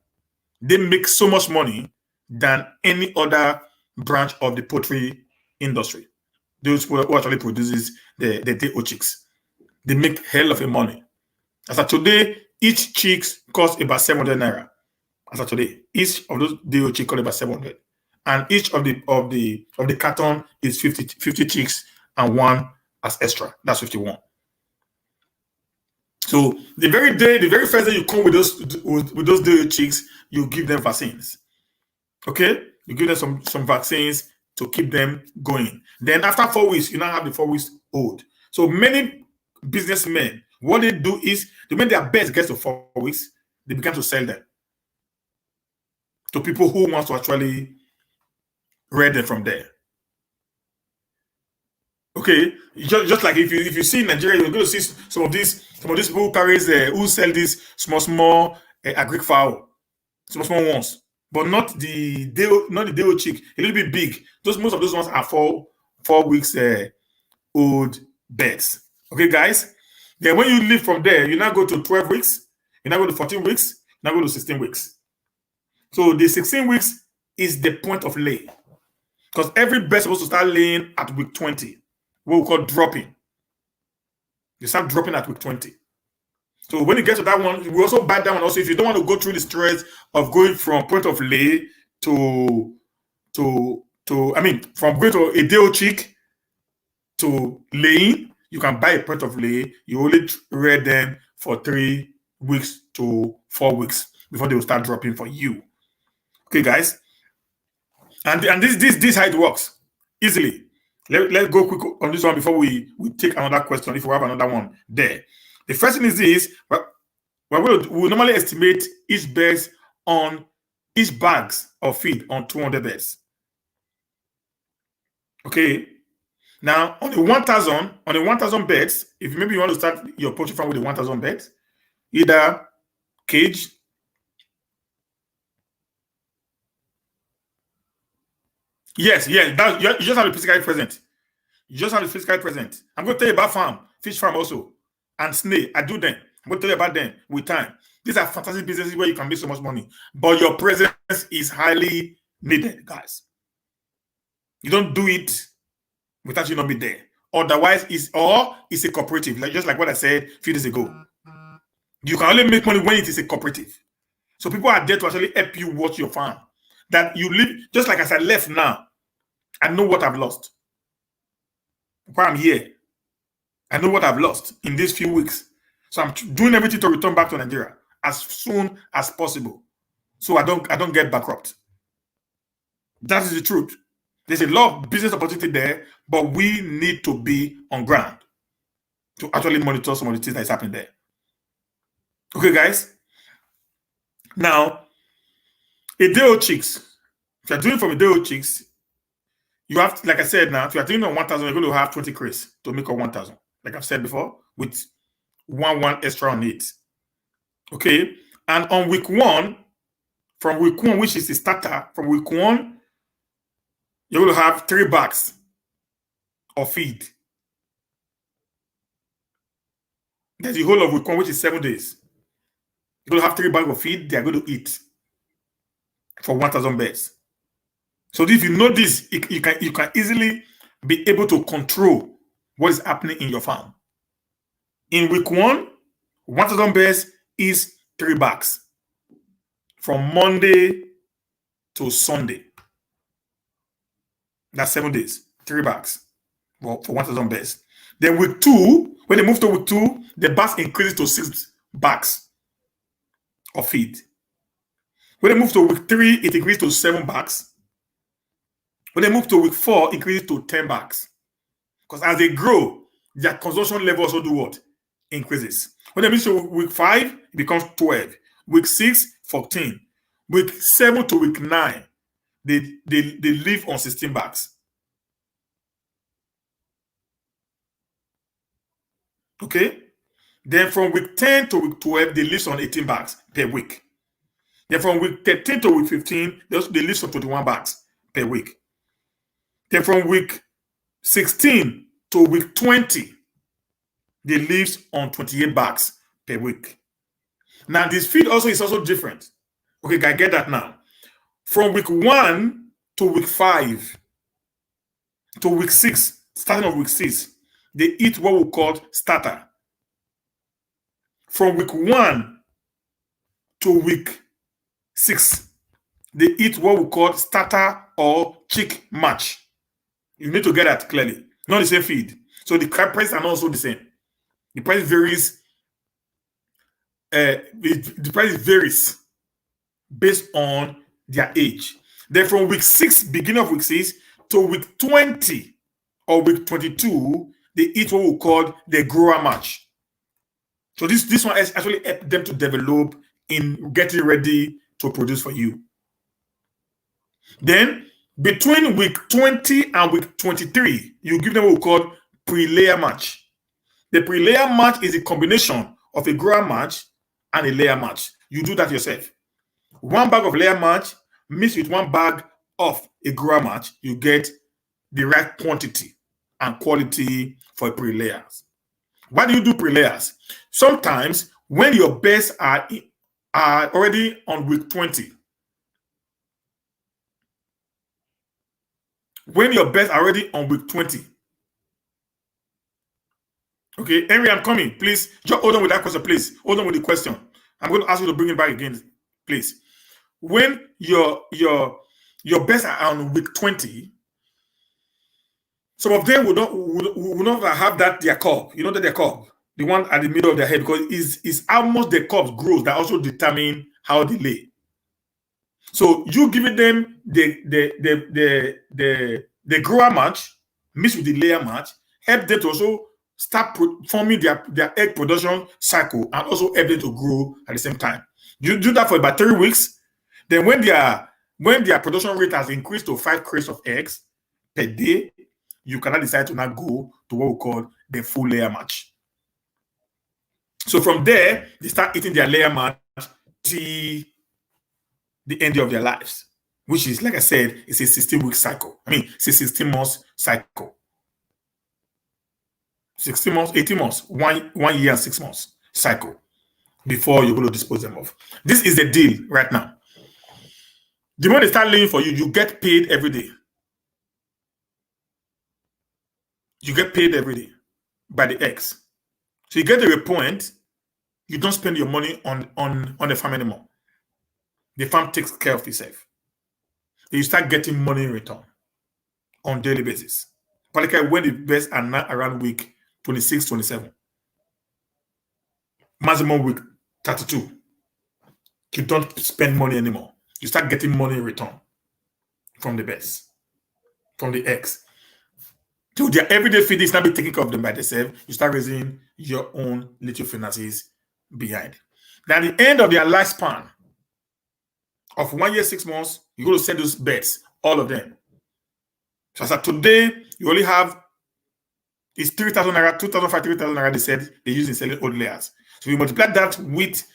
They make so much money than any other branch of the poultry industry. Those who actually produces the day old chicks, they make hell of a money. As of today, each chicks costs about 700 naira. As of today, each of those day old chicks cost about 700, and each of the carton is 50 chicks and one as extra. That's 51. So the very first day you come with those day old chicks, you give them vaccines. Okay, you give them some vaccines to keep them going. Then after 4 weeks, you now have the 4 weeks old. So many businessmen, what they do is, when their best gets to 4 weeks, they begin to sell them to people who want to actually read them from there. Okay, just like if you see in Nigeria, you're going to see some of these people who sell these small agric fowl, small ones, but not the day chick, a little bit big. Most of those ones are 4 weeks old birds. Okay, guys. Then when you leave from there, you now go to 12 weeks, you now go to 14 weeks, you now go to 16 weeks. So the 16 weeks is the point of lay, because every bird is supposed to start laying at week 20, what we call dropping. They start dropping at week 20. So when you get to that one, we also buy that one also. If you don't want to go through the stress of going from point of lay from going to a day old chick to laying, you can buy a point of lay. You only rear them for 3 weeks to 4 weeks before they will start dropping for you. Okay, guys. And this is how it works easily. Let's go quick on this one before we take another question, if we have another one there. The first thing is this: we normally estimate each bags of feed on 200 birds. Okay. Now on the 1,000 birds, if maybe you want to start your poultry farm with the 1,000 birds, either cage. Yes, you just have to be physically present. I'm going to tell you about fish farm also, and snail. I do them. I'm going to tell you about them with time. These are fantastic businesses where you can make so much money, but your presence is highly needed, guys. You don't do it without you not be there. Otherwise, it's a cooperative, just like what I said a few days ago. You can only make money when it is a cooperative. So people are there to actually help you watch your farm. That you live, just like as I left now, I know what I've lost. While I'm here, I know what I've lost in these few weeks. So I'm doing everything to return back to Nigeria as soon as possible, so I don't get bankrupt. That is the truth. There's a lot of business opportunity there, but we need to be on ground to actually monitor some of the things that is happening there. Okay, guys. Now, a day old chicks. If you're doing from a day old chicks, you have, like I said, now if you're doing on 1,000, you're going to have 20 crates to make a 1,000. Like I've said before, with one extra on it. Okay, and on week one, which is the starter, from week one, you're going to have 3 bags of feed. That's the whole of week one, which is 7 days. You're going to have 3 bags of feed they're going to eat for 1,000 birds. So if you know this, you can easily be able to control what is happening in your farm. In week one, 1,000 birds is 3 bags from Monday to Sunday. That's 7 days, 3 bags for 1,000 birds. Then week 2, when they move to week 2, the bags increases to 6 bags of feed. When they move to week 3, it increases to 7 bags. When they move to week 4, it increases to 10 bags. Because as they grow, their consumption level also do what? Increases. When they move to week 5, it becomes 12. Week 6, 14. Week 7 to week 9, they live on 16 bags. Okay? Then from week 10 to week 12, they live on 18 bags per week. Then from week 13 to week 15, they live on 21 bags per week. Then from week 16 to week 20, they live on 28 bags per week. Now, this feed also is also different. Okay, I get that now. From week 1 to week 5 to week 6, starting of week 6, they eat what we call starter. From week 1 to week 6, they eat what we call starter or chick match. You need to get that clearly. Not the same feed. So the prices are not also the same. The price varies. The price varies based on their age. Then from week 6, beginning of week 6 to week 20 or week 22, they eat what we call the grower match. So this one has actually helped them to develop in getting ready to produce for you. Then between week 20 and week 23, you give them what we call pre-layer match. The pre-layer match is a combination of a grower match and a layer match. You do that yourself. 1 bag of layer match mixed with 1 bag of a grower match, you get the right quantity and quality for pre-layers. Why do you do pre-layers? Sometimes when your birds are already on week 20, when your birds are already on week 20, okay, Henry, I'm coming. Please, just hold on with that question, please. Hold on with the question. I'm going to ask you to bring it back again, please. When your birds are on week 20, some of them will not have that their curve. You know that their curve, the one at the middle of their head, because it's how much the curve grows that also determine how they lay. So you giving them the grower match mixed with the layer match help them to also start forming their egg production cycle and also help them to grow at the same time. You do that for about 3 weeks. Then when their production rate has increased to 5 crates of eggs per day, you cannot decide to now go to what we call the full layer match. So from there, they start eating their layer match till the end of their lives, which is, like I said, it's a 16-week cycle. I mean, it's a 16 months cycle. 16 months, 18 months, 1 year and 6 months cycle before you're going to dispose them of. This is the deal right now. The moment they start laying for you, you get paid every day. You get paid every day by the eggs. So you get to a point, you don't spend your money on the farm anymore. The farm takes care of itself. You start getting money in return on daily basis. Particularly when the birds are not around week 26, 27. Maximum week 32. You don't spend money anymore. You start getting money in return from the birds, from the eggs. So their everyday feeding is not be taking care of them by themselves. You start raising your own little finances behind. Then at the end of their lifespan of 1 year, 6 months, you're going to sell those birds, all of them. So as of today, you only have, it's 3,000 naira, 2,500, 3,000 naira, they said they use in selling old layers. So you multiply that with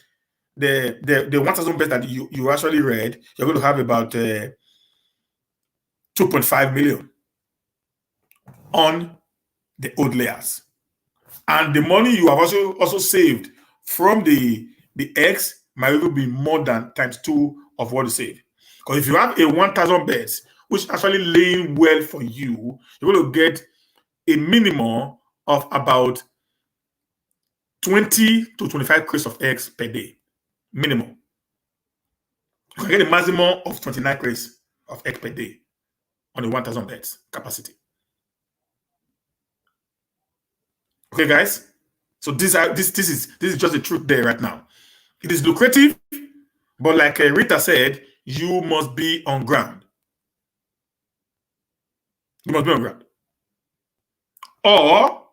the 1,000 birds that you actually read, you're going to have about 2.5 million on the old layers. And the money you have also saved from the eggs might even be more than ×2 of what you saved. Because if you have a 1,000 birds, which actually laying well for you, you're going to get a minimum of about 20 to 25 crates of eggs per day. Minimum. You can get a maximum of 29 crates of eggs per day on a 1,000 birds capacity. Okay, guys. So this is just the truth there right now. It is lucrative, But like Rita said, you must be on ground. You must be on ground. Or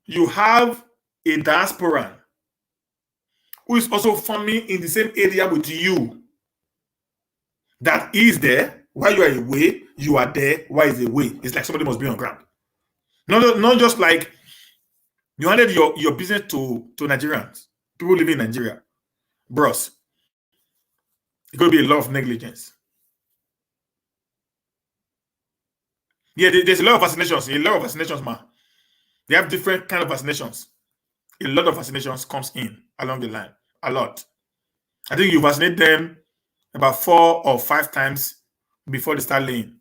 you have a diasporan who is also farming in the same area with you. That is there while you are away, you are there while he's away. It's like somebody must be on ground. Not just like you handed your business to Nigerians, people living in Nigeria. Bros, it's going to be a lot of negligence. Yeah, there's a lot of vaccinations, man. They have different kind of vaccinations. A lot of vaccinations comes in along the line. A lot. I think you vaccinate them about 4 or 5 times before they start laying.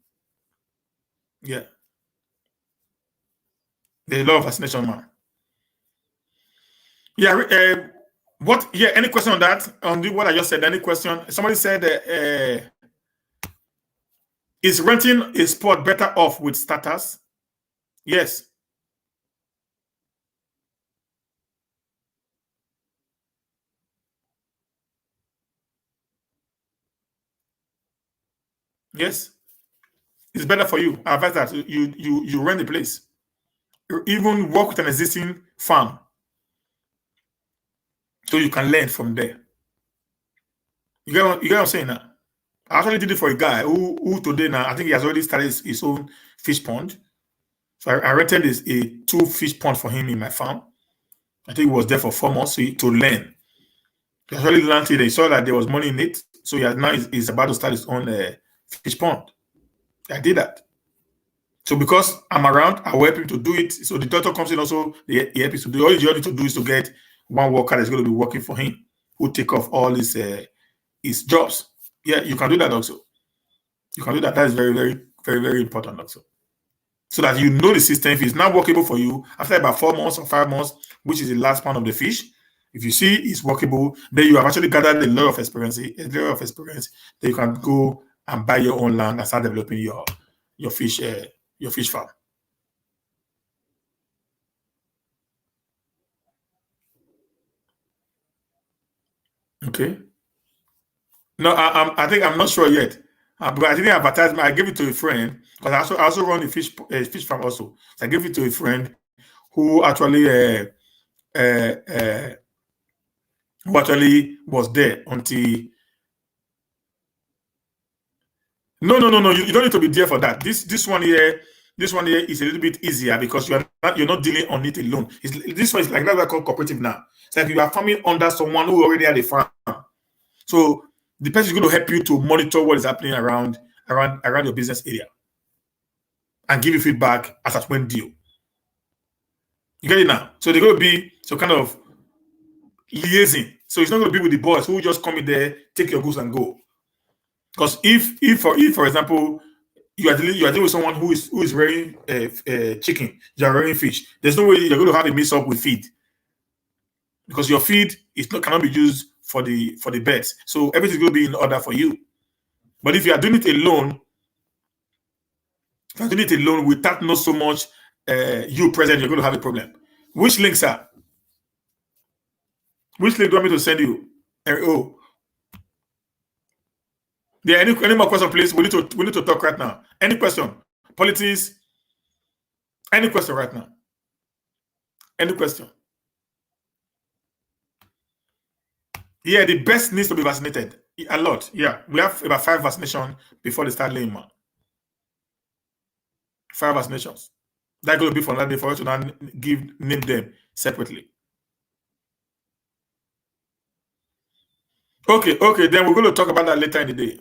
Yeah. There's a lot of vaccination, man. Yeah. Any question on that? On what I just said? Any question? Somebody said, is renting a spot better off with starters? Yes. Yes. It's better for you. I advise that you rent the place. You even work with an existing farm so you can learn from there. You get what I'm saying now? I actually did it for a guy who today now, I think he has already started his own fish pond. So I rented a 2 fish pond for him in my farm. I think he was there for 4 months to learn. He actually learned it. He saw that there was money in it. So he's about to start his own fish pond. I did that. So because I'm around, I will help him to do it. So the doctor comes in also, he helps to do. All you need to do is to get one worker that's going to be working for him, who take off all his jobs. Yeah, you can do that also. You can do that. That is very, very, very, very important also. So that you know the system. If it's not workable for you, after about 4 months or 5 months, which is the last part of the fish, if you see it's workable, then you have actually gathered a lot of experience, that you can go and buy your own land and start developing your fish farm. Okay. No, I think I'm not sure yet. But I didn't advertise. I gave it to a friend because I also run a fish farm also. So I gave it to a friend who actually was there until. No. You don't need to be there for that. This one here is a little bit easier because you're not dealing on it alone. This one is like that called cooperative now. It's like you are farming under someone who already had a farm. So the person is going to help you to monitor what is happening around your business area and give you feedback as at when due. You get it now? So they're going to be some kind of liaising. So it's not going to be with the boys who just come in there, take your goods and go. Because if for example, you are dealing with someone who is rearing chicken, you are rearing fish, there's no way you're going to have a mix up with feed. Because your feed cannot be used for the birds. So everything's going to be in order for you. But if you are doing it alone, without not so much you present, you're going to have a problem. Which link, sir? Which link do you want me to send you? Oh. Yeah, any more question, please? We need to talk right now. Any question? Politics? Any question right now? Any question? Yeah, the best needs to be vaccinated. A lot. Yeah, we have about 5 vaccinations before they start laying, man. 5 vaccinations. That's going to be for that day for us to now name them separately. Okay. Then we're going to talk about that later in the day.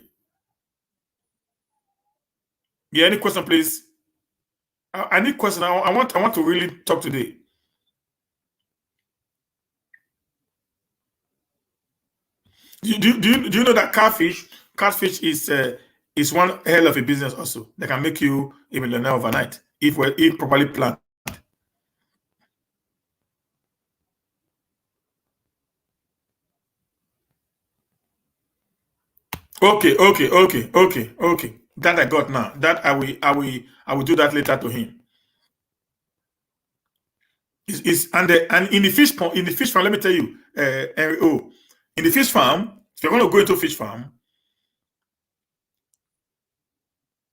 Yeah, any question, please? I need question. I want to really talk today. Do you know that catfish is one hell of a business also that can make you a millionaire overnight if properly planned. Okay. That I got now. That I will do that later to him. And in the fish farm, let me tell you, in the fish farm, If you're going to go into fish farm,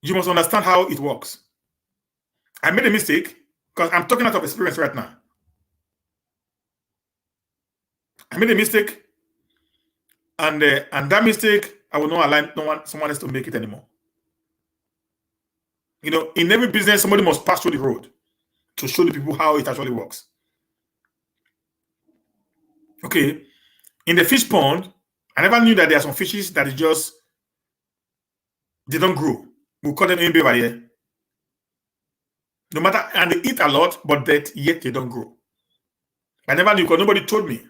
you must understand how it works. I made a mistake because I'm talking out of experience right now. I made a mistake, and that mistake, I will not allow someone else to make it anymore. In every business, somebody must pass through the road to show the people how it actually works. Okay, in the fish pond, I never knew that there are some fishes that they don't grow. We call them imbe barrier. No matter, and they eat a lot, but yet they don't grow. I never knew because nobody told me.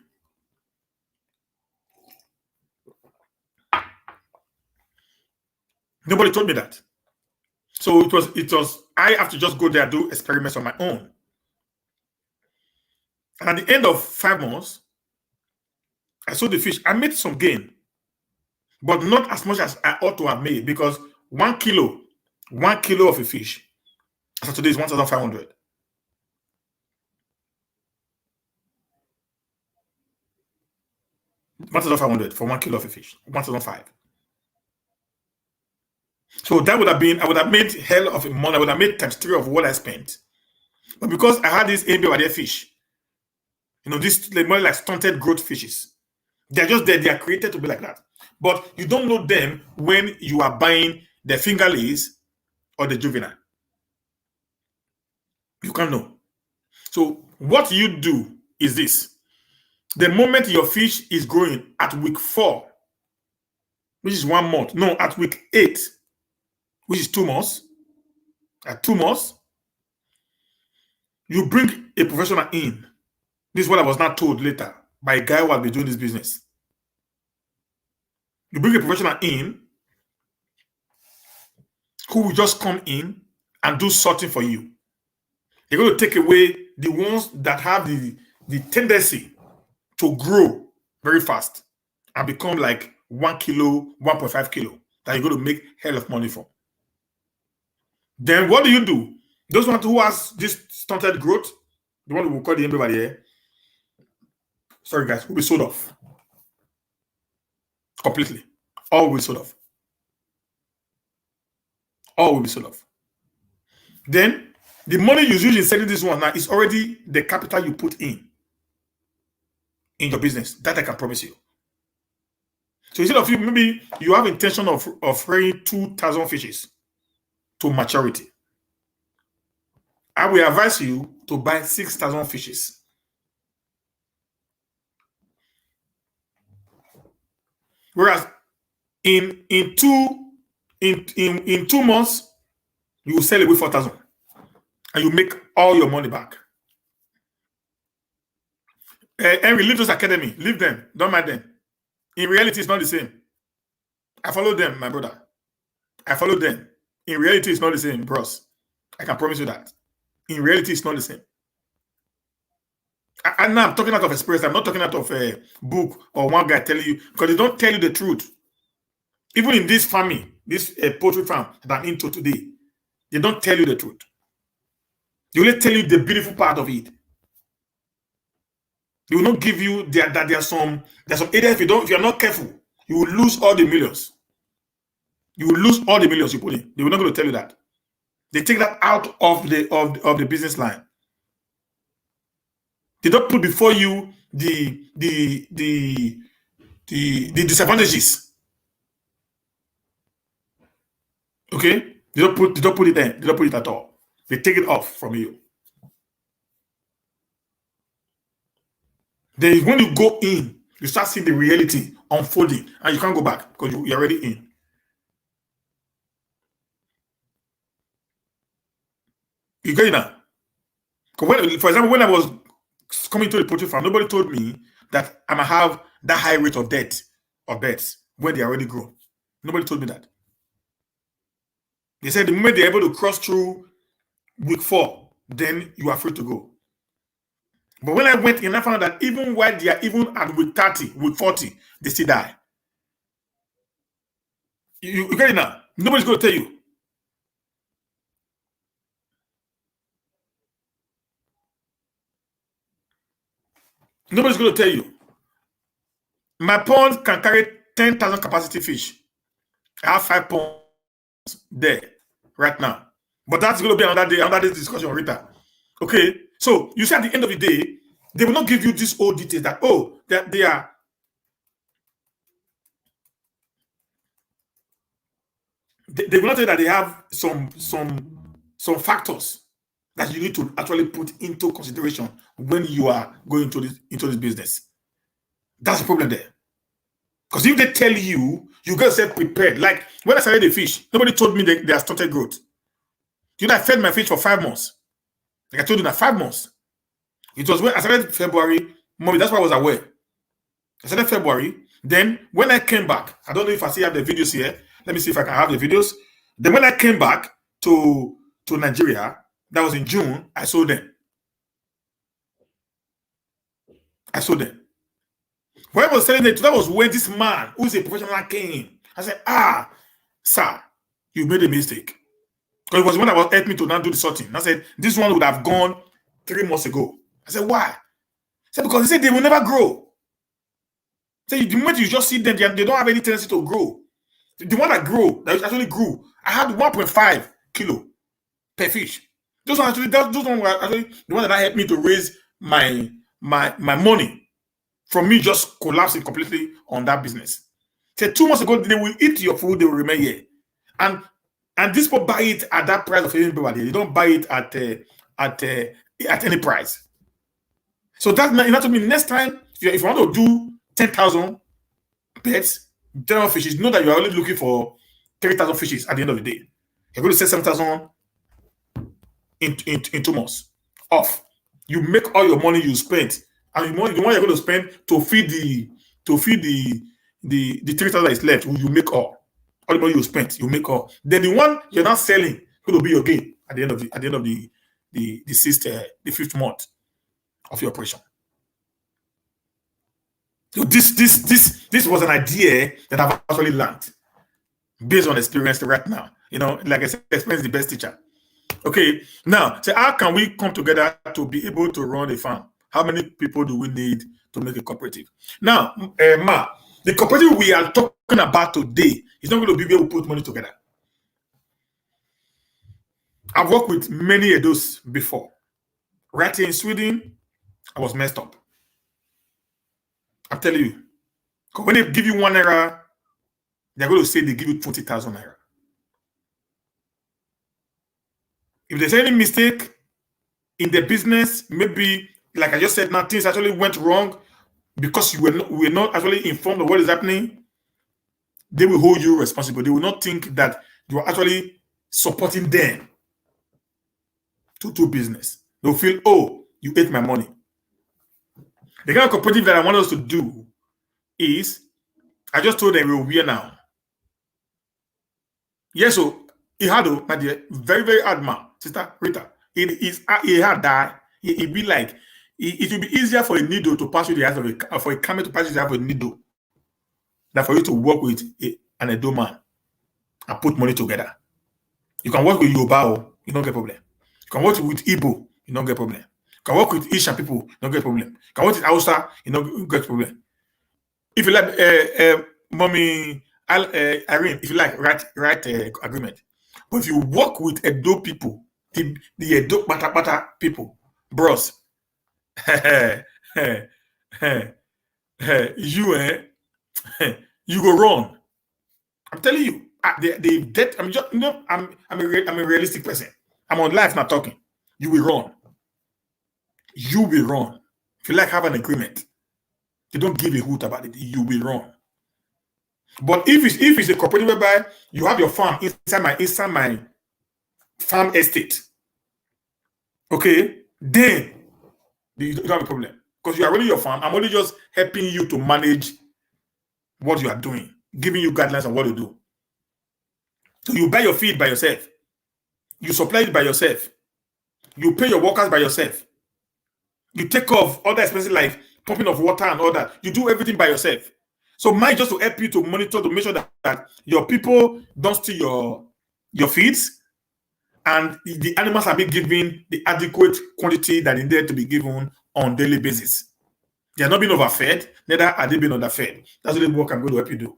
Nobody told me that. So it was I have to just go there and do experiments on my own. And at the end of 5 months, I sold the fish. I made some gain, but not as much as I ought to have made because 1 kilo of a fish, so today is 1,500. 1,500 for 1 kilo of a fish, 1,500. So that would have been, I would have made hell of a money. I would have made times 3 of what I spent. But because I had this ABO fish, this more like stunted growth fishes. They're just there. They are created to be like that. But you don't know them when you are buying the fingerlings or the juvenile. You can't know. So what you do is this. The moment your fish is growing at week 4, which is 1 month, no, at week 8, which is 2 months, at 2 months, you bring a professional in. This is what I was not told later by a guy who has been doing this business. You bring a professional in who will just come in and do sorting for you. They're going to take away the ones that have the tendency to grow very fast and become like 1 kilo, 1.5 kilo that you're going to make hell of money from. Then what do? Those ones who has this stunted growth, the one we will call the everybody here, sorry guys, will be sold off. Completely. All will be sold off. All will be sold off. Then the money you use in selling this one now is already the capital you put in your business. That I can promise you. So instead of maybe you have intention of rearing 2,000 fishes to maturity, I will advise you to buy 6,000 fishes. Whereas in 2 months, you will sell away 4,000 and you make all your money back. Henry, leave those academy. Leave them. Don't mind them. In reality, it's not the same. I follow them, my brother. I follow them. In reality, it's not the same, bros. I can promise you that. In reality, it's not the same. And now I'm talking out of experience. I'm not talking out of a book or one guy telling you, because they don't tell you the truth. Even in this farming, this poultry farm that I'm into today, they don't tell you the truth. They only tell you the beautiful part of it. They will not give you that there's some areas if you're not careful, you will lose all the millions. You will lose all the millions you put in. They will not going to tell you that. They take that out of the business line. They don't put before you the disadvantages. Okay? They don't put it there. They don't put it at all. They take it off from you. Then when you go in, you start seeing the reality unfolding, and you can't go back because you're already in. You get it now? For example, when I was coming to the poultry farm, nobody told me that I might have that high rate of death or births when they already grown. Nobody told me that. They said the moment they're able to cross through week 4, then you are free to go. But when I went in, I found that even while they are even at week 30, week 40, they still die. You get it now? Nobody's going to tell you. Nobody's going to tell you. My pond can carry 10,000 capacity fish. I have 5 ponds there right now. But that's going to be another day, another day's discussion, Rita. Okay, so you see at the end of the day, they will not give you this old details that, oh, that they are. They will not tell you that they have some factors that you need to actually put into consideration when you are going into this business. That's the problem there. Because if they tell you, you got to say prepared. Like when I started the fish, nobody told me they are started growth. You know, I fed my fish for 5 months. Like I told you, that 5 months. It was when I started February, mommy. That's why I was aware. I started February. Then when I came back, I don't know if I still have the videos here. Let me see if I can have the videos. Then when I came back to Nigeria, that was in June, I sold them. When I was selling it, that was when this man, who is a professional, came. I said, sir, you made a mistake. Because it was when I was helped me to now do the sorting. I said, this one would have gone 3 months ago. I said, why? I said, because they said they will never grow. I said, the moment you just see them, they don't have any tendency to grow. The one that actually grew, I had 1.5 kilo per fish. Those ones were actually the one that helped me to raise my money from me just collapsing completely on that business. Said 2 months ago, they will eat your food, they will remain here. And these people buy it at that price of anybody. They don't buy it at any price. So that to me, next time, if you want to do 10,000 pets, 10,000 fishes, know that you are only looking for 3,000 fishes at the end of the day. You're going to sell 7,000 in 2 months off. You make all your money you spent, and the money you're going to spend to feed the 3,000 that is left, you make all. All the money you spent, you make all. Then the one you're not selling going to be your gain at the end of the 5th month of your operation. So this was an idea that I've actually learned based on experience right now. You know, like I said, experience is the best teacher. Okay, now, so how can we come together to be able to run a farm? How many people do we need to make a cooperative? Now, Ma, the cooperative we are talking about today is not going to be where we put money together. I've worked with many of those before. Right here in Sweden, I was messed up. I'm telling you. Because when they give you 1 naira, they're going to say they give you 20,000 naira. If there's any mistake in the business, maybe, like I just said now, things actually went wrong because you were not actually informed of what is happening, they will hold you responsible. They will not think that you are actually supporting them to do business. They'll feel, oh, you ate my money. The kind of cooperative that I want us to do is, I just told them we're here now. Yes, so he had, my dear, very, very hard man, Sister Rita. He had that. It'd be like, it would be easier for a needle to pass through the eyes of for a camel to pass through the eyes of a needle than for you to work with an Edo man and put money together. You can work with Yoruba, you don't get problem. You can work with Igbo, you don't get problem. You can work with Asian people, you don't get problem. You can work with Hausa, you don't get problem. If you like, Mommy Irene, if you like, write agreement. But if you work with Edo people, the Edo Bata people, bros, you go wrong. I'm telling you, I'm just, I'm a realistic person. I'm on life not talking. You will run. You will run. If you like have an agreement, they don't give a hoot about it. You will run. But if it's a cooperative whereby you have your farm inside my farm estate, okay, then you don't have a problem because you are running your farm. I'm only just helping you to manage what you are doing, giving you guidelines on what to do. So you buy your feed by yourself, you supply it by yourself, you pay your workers by yourself, you take off other expenses like pumping of water and all that. You do everything by yourself. So mine just to help you to monitor, to make sure that your people don't steal your feeds and the animals are being given the adequate quantity that is there to be given on daily basis. They are not being overfed, neither are they being underfed. That's what the work I'm going to help you do.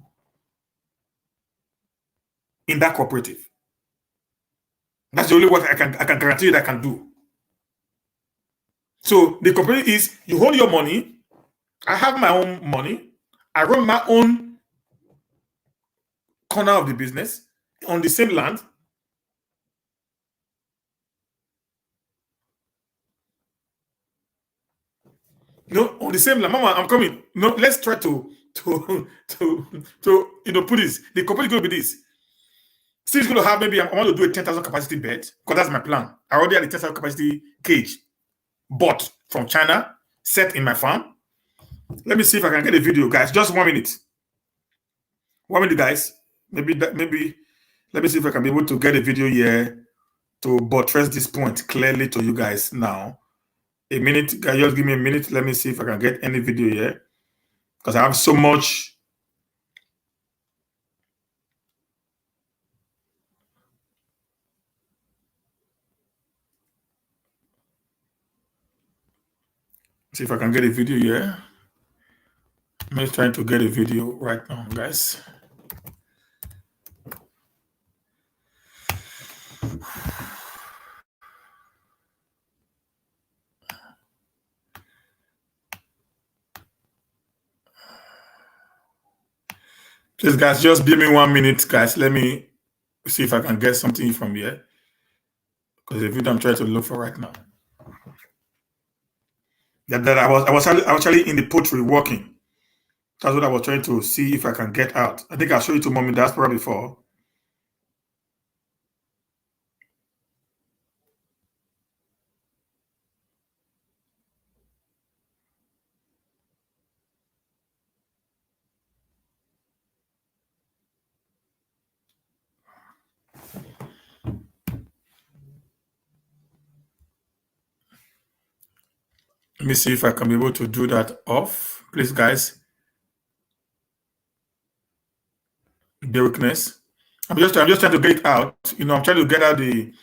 in that cooperative. That's the only work I can guarantee that I can do. So the cooperative is you hold your money. I have my own money. I run my own corner of the business on the same land. No, on the same land. Mama, I'm coming. No, let's try to put this. The cooperative is going to be this. Still, it's going to have maybe I want to do a 10,000 capacity bed because that's my plan. I already had a 10,000 capacity cage bought from China, set in my farm. Let me see if I can get a video, guys. Just 1 minute. 1 minute, guys. Maybe let me see if I can be able to get a video here to buttress this point clearly to you guys now. A minute, guys, just give me a minute. Let me see if I can get any video here because I have so much. See if I can get a video here. I'm just trying to get a video right now, guys. Please, guys, just give me 1 minute, guys. Let me see if I can get something from here. Because the video I'm trying to look for right now. That I was actually in the poultry working. That's what I was trying to see if I can get out. I think I'll show you to Mommy Diaspora before. Let me see if I can be able to do that off. Please, guys. Bear witness. I'm just trying to get it out. I'm trying to get out the.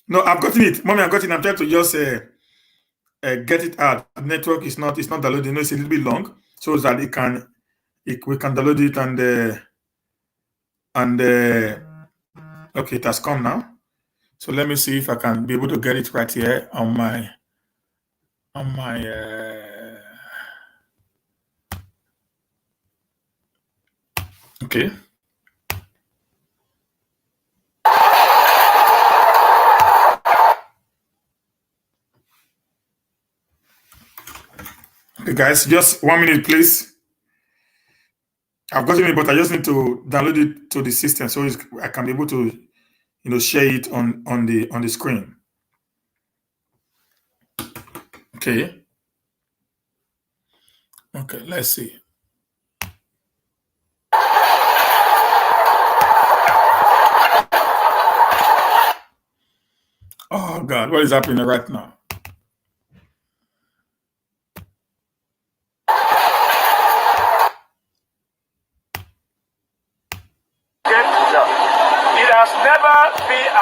No, I've gotten it, Mommy. I've gotten it. I'm trying to just get it out. The network is not downloading. It's a little bit long, so that we can download it and okay, it has come now. So let me see if I can be able to get it right here on my okay. Okay, guys, just 1 minute, please. I've gotten it, but I just need to download it to the system so I can be able to, share it on the screen. Okay. Okay, let's see. Oh God, what is happening right now? It has never been.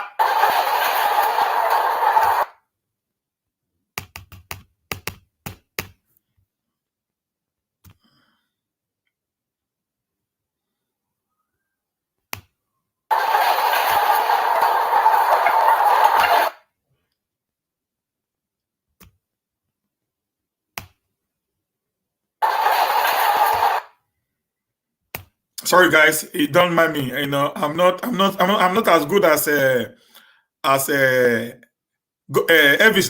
Sorry, guys, don't mind me. I'm not as good as Elvis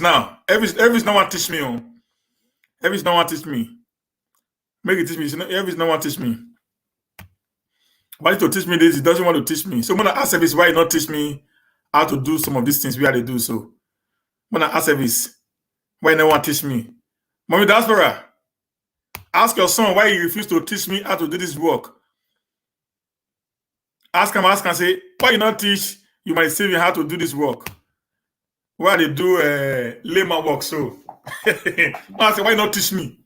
now. Elvis no one teach me. Elvis no one teach me. Make it teach me. Elvis no one teach me. Why to teach me this? He doesn't want to teach me. So when I ask Elvis why he not teach me how to do some of these things we had to do. So when I ask Elvis why he no want teach me, Mommy Diaspora, ask your son why he refused to teach me how to do this work. Ask him, say, why you not teach you might save me how to do this work? Why they do layman work so? I say, why not teach me?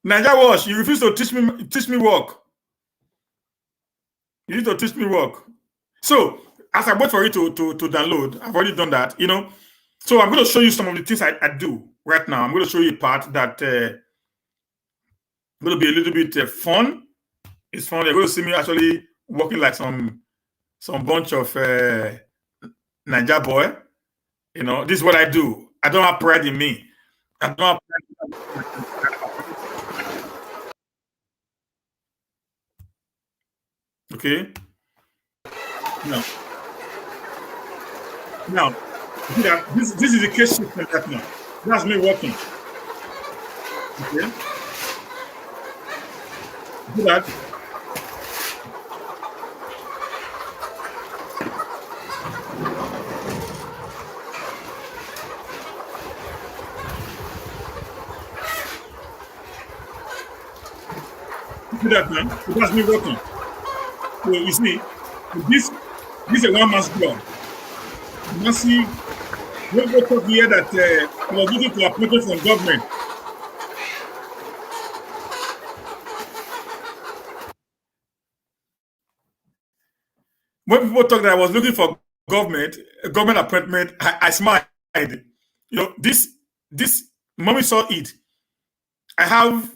Niger Wash, you refuse to teach me work. You need to teach me work. So as I wait for it to download, I've already done that, So I'm going to show you some of the things I do right now. I'm going to show you a part that going to be a little bit fun. It's fun. They're going to see me actually working like some bunch of Niger boy. You know, this is what I do. I don't have pride in me. I don't have okay. Now, now, yeah, this is the case system right now. That's me working. Okay, do that. Do that now. So that's me working. So you see, this is a one man's job. Massive. When we talk here that I was looking for appointment from government. When people talk that I was looking for government appointment, I smiled. You know, this mommy saw it. I have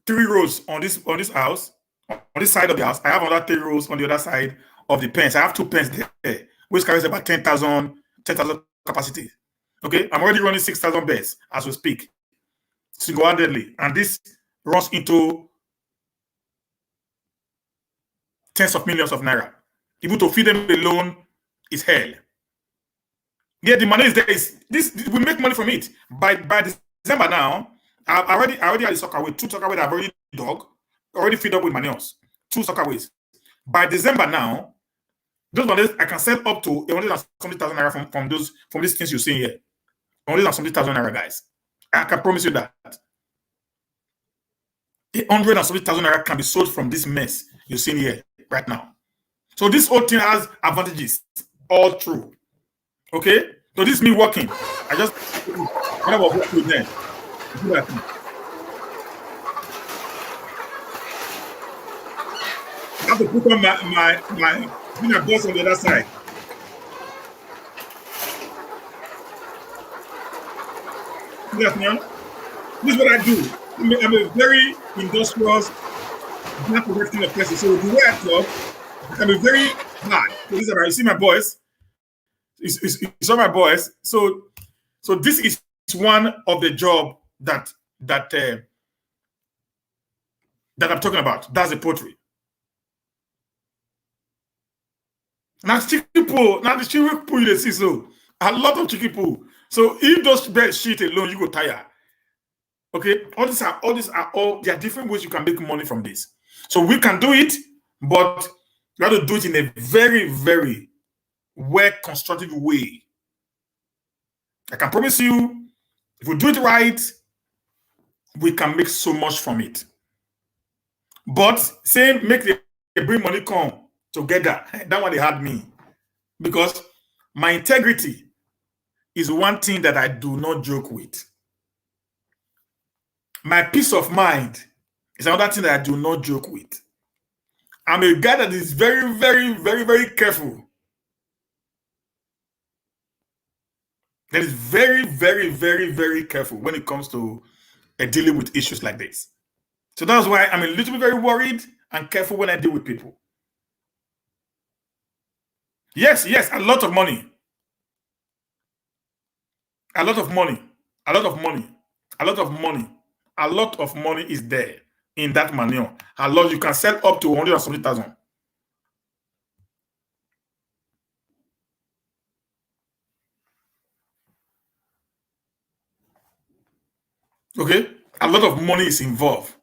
3 rows on this house, on this side of the house. I have another 3 rows on the other side of the pens. I have 2 pens there, which carries about 10,000 capacity. Okay, I'm already running 6,000 beds as we speak, single-handedly, and this runs into tens of millions of naira. Even to feed them alone is hell. Yeah, the money is there. We make money from it. By December now, I already had the soccer way, 2 soccer ways I've already dug, already filled up with manures. 2 soccer ways. By December now, those manures I can sell up to 170,000 naira from these things you see here. 170,000 naira, guys. I can promise you that 170,000 naira can be sold from this mess you're seeing here right now. So this whole thing has advantages all through. Okay? So this is me working. I just when I was working with them. Do that thing. I have to put on my boss on the other side. See that now? This is what I do. I'm a very industrious, not correcting a person. So the way I talk, I'm a very hard. So this is about, you see my voice. You saw my voice. So this is one of the job that I'm talking about. That's the poultry. Now chicken pool. Now the chicken pool you see so a lot of chicken pool. So if those birds shit alone, you go tire. Okay, all these are all there are different ways you can make money from this. So we can do it, but you have to do it in a very, very well constructed way. I can promise you, if we do it right, we can make so much from it. But saying make the bring money come together, that one they had me. Because my integrity is one thing that I do not joke with. My peace of mind is another thing that I do not joke with. I'm a guy that is very, very, very, very careful. That is very, very, very, very careful when it comes to dealing with issues like this. So that's why I'm a little bit very worried and careful when I deal with people. Yes, a lot of money. A lot of money. A lot of money. A lot of money. A lot of money is there in that manure. A lot you can sell up to 170,000. Okay? A lot of money is involved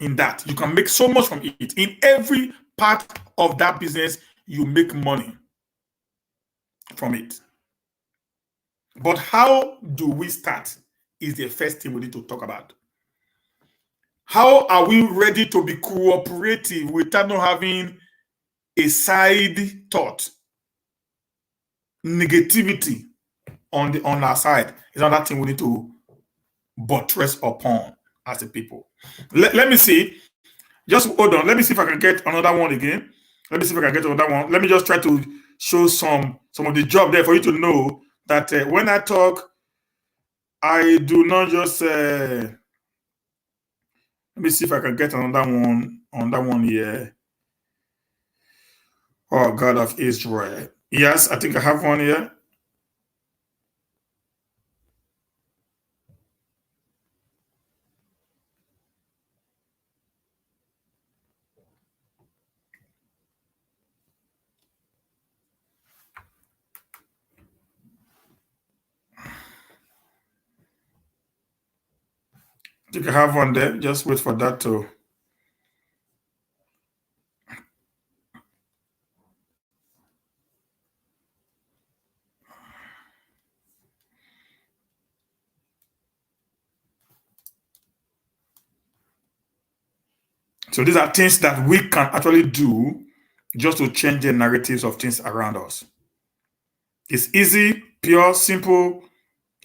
in that. You can make so much from it. In every part of that business, you make money from it. But how do we start is the first thing we need to talk about. How are we ready to be cooperative without not having a side thought? Negativity on our side is another thing we need to buttress upon as a people. Let me see. Just hold on. Let me see if I can get another one again. Let me see if I can get another one. Let me just try to show some of the job there for you to know that when I talk, I do not just Let me see if I can get another one on that one here. Oh, God of Israel. Yes, I think I have one here. I think I have one there. Just wait for that to. So these are things that we can actually do just to change the narratives of things around us. It's easy, pure, simple,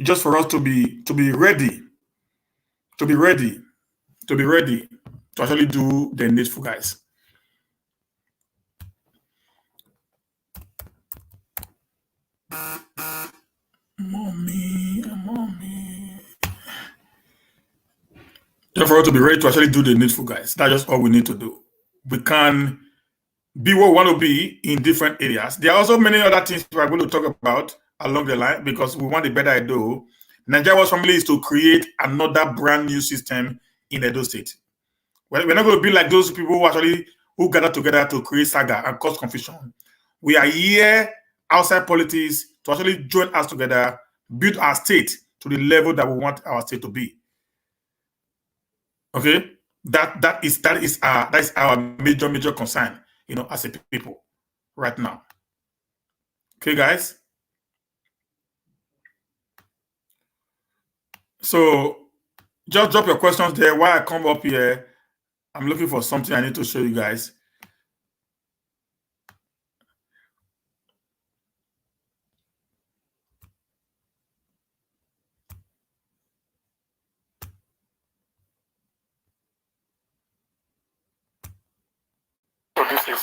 just for us to be ready, to be ready, to be ready to actually do the needful, guys. Mommy. Just for us to be ready to actually do the needful, guys. That's just all we need to do. We can be what we want to be in different areas. There are also many other things we are going to talk about along the line because we want a better Edo. Nigeria's family is to create another brand new system in Edo State. We're not going to be like those people who gather together to create saga and cause confusion. We are here outside politics to actually join us together, build our state to the level that we want our state to be. Okay, that is our major concern, as a people right now. Okay, guys. So just drop your questions there while I come up here. I'm looking for something I need to show you guys. So this is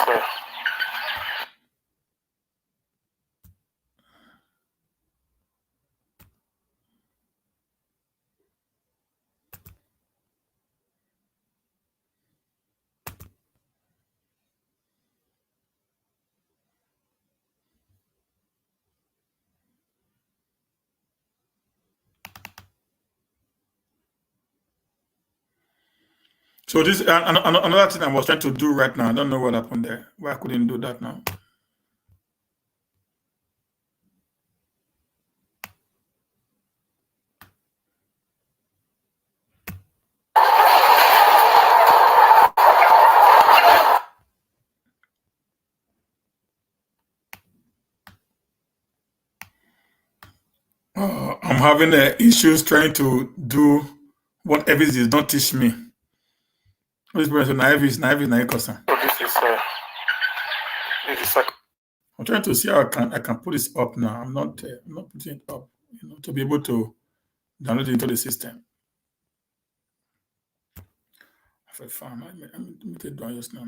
so this another thing I was trying to do right now. I don't know what happened there. Why I couldn't do that now. I'm having issues trying to do what Evis is. Don't teach me. This person, Evis, So this is I'm trying to see how I can put this up now. I'm not putting it up, to be able to download it into the system. Fine. Let me take down just now.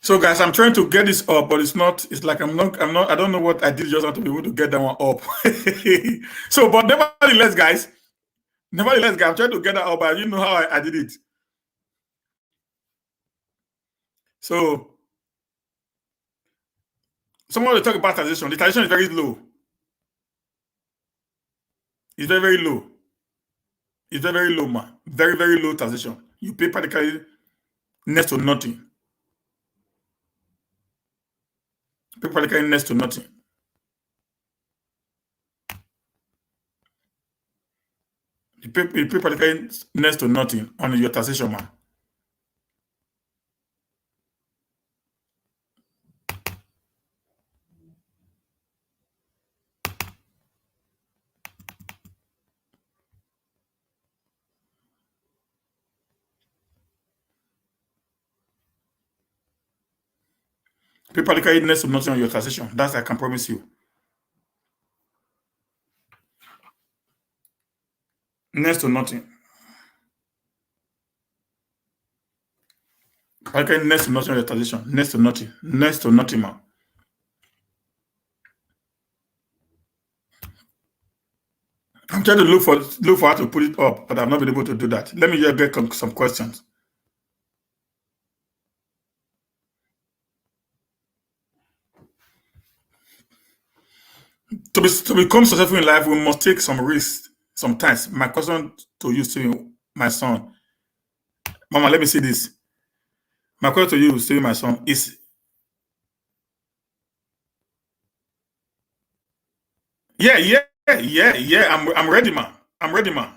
So guys, I'm trying to get this up, but it's not. It's like I'm not. I don't know what I did just not to be able to get that one up. So, but nevertheless, guys, I'm trying to get that up, but you know how I did it. So, someone will talk about taxation. The taxation is very low. It's very, very low. It's very, very low, man. Very, very low taxation. You pay practically next to nothing. You pay practically next to nothing. You pay practically next to nothing on your taxation, man. Pay practically next to nothing on your taxation. That I can promise you. Next to nothing. Practically next to nothing on your taxation. Next to nothing. Next to nothing, man. I'm trying to look for how to put it up, but I've not been able to do that. Let me just get some questions. To become successful in life, we must take some risks sometimes. My question to you, still, my son, Mama, let me see this. My question to you, still, my son, is yeah. I'm ready, man. I'm ready, man.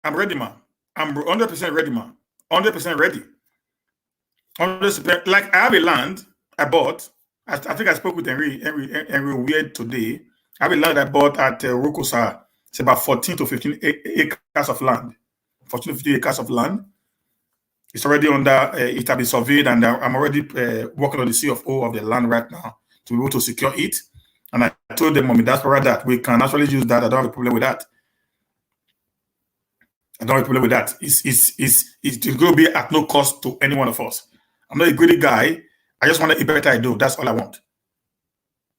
I'm ready, man. I'm 100% ready, man. 100% ready. 100%. Like I have a land I bought. I think I spoke with Henry Weird today. I have a land I bought at Rokosa. It's about 14 to 15 acres of land. 14 to 15 acres of land. It's already under, it has been surveyed, and I'm already working on the CFO of the land right now to be able to secure it. And I told them, Mommy, that's for that. We can actually use that. I don't have a problem with that. I don't have a problem with that. It's going to be at no cost to any one of us. I'm not a greedy guy. I just want a better I do. That's all I want.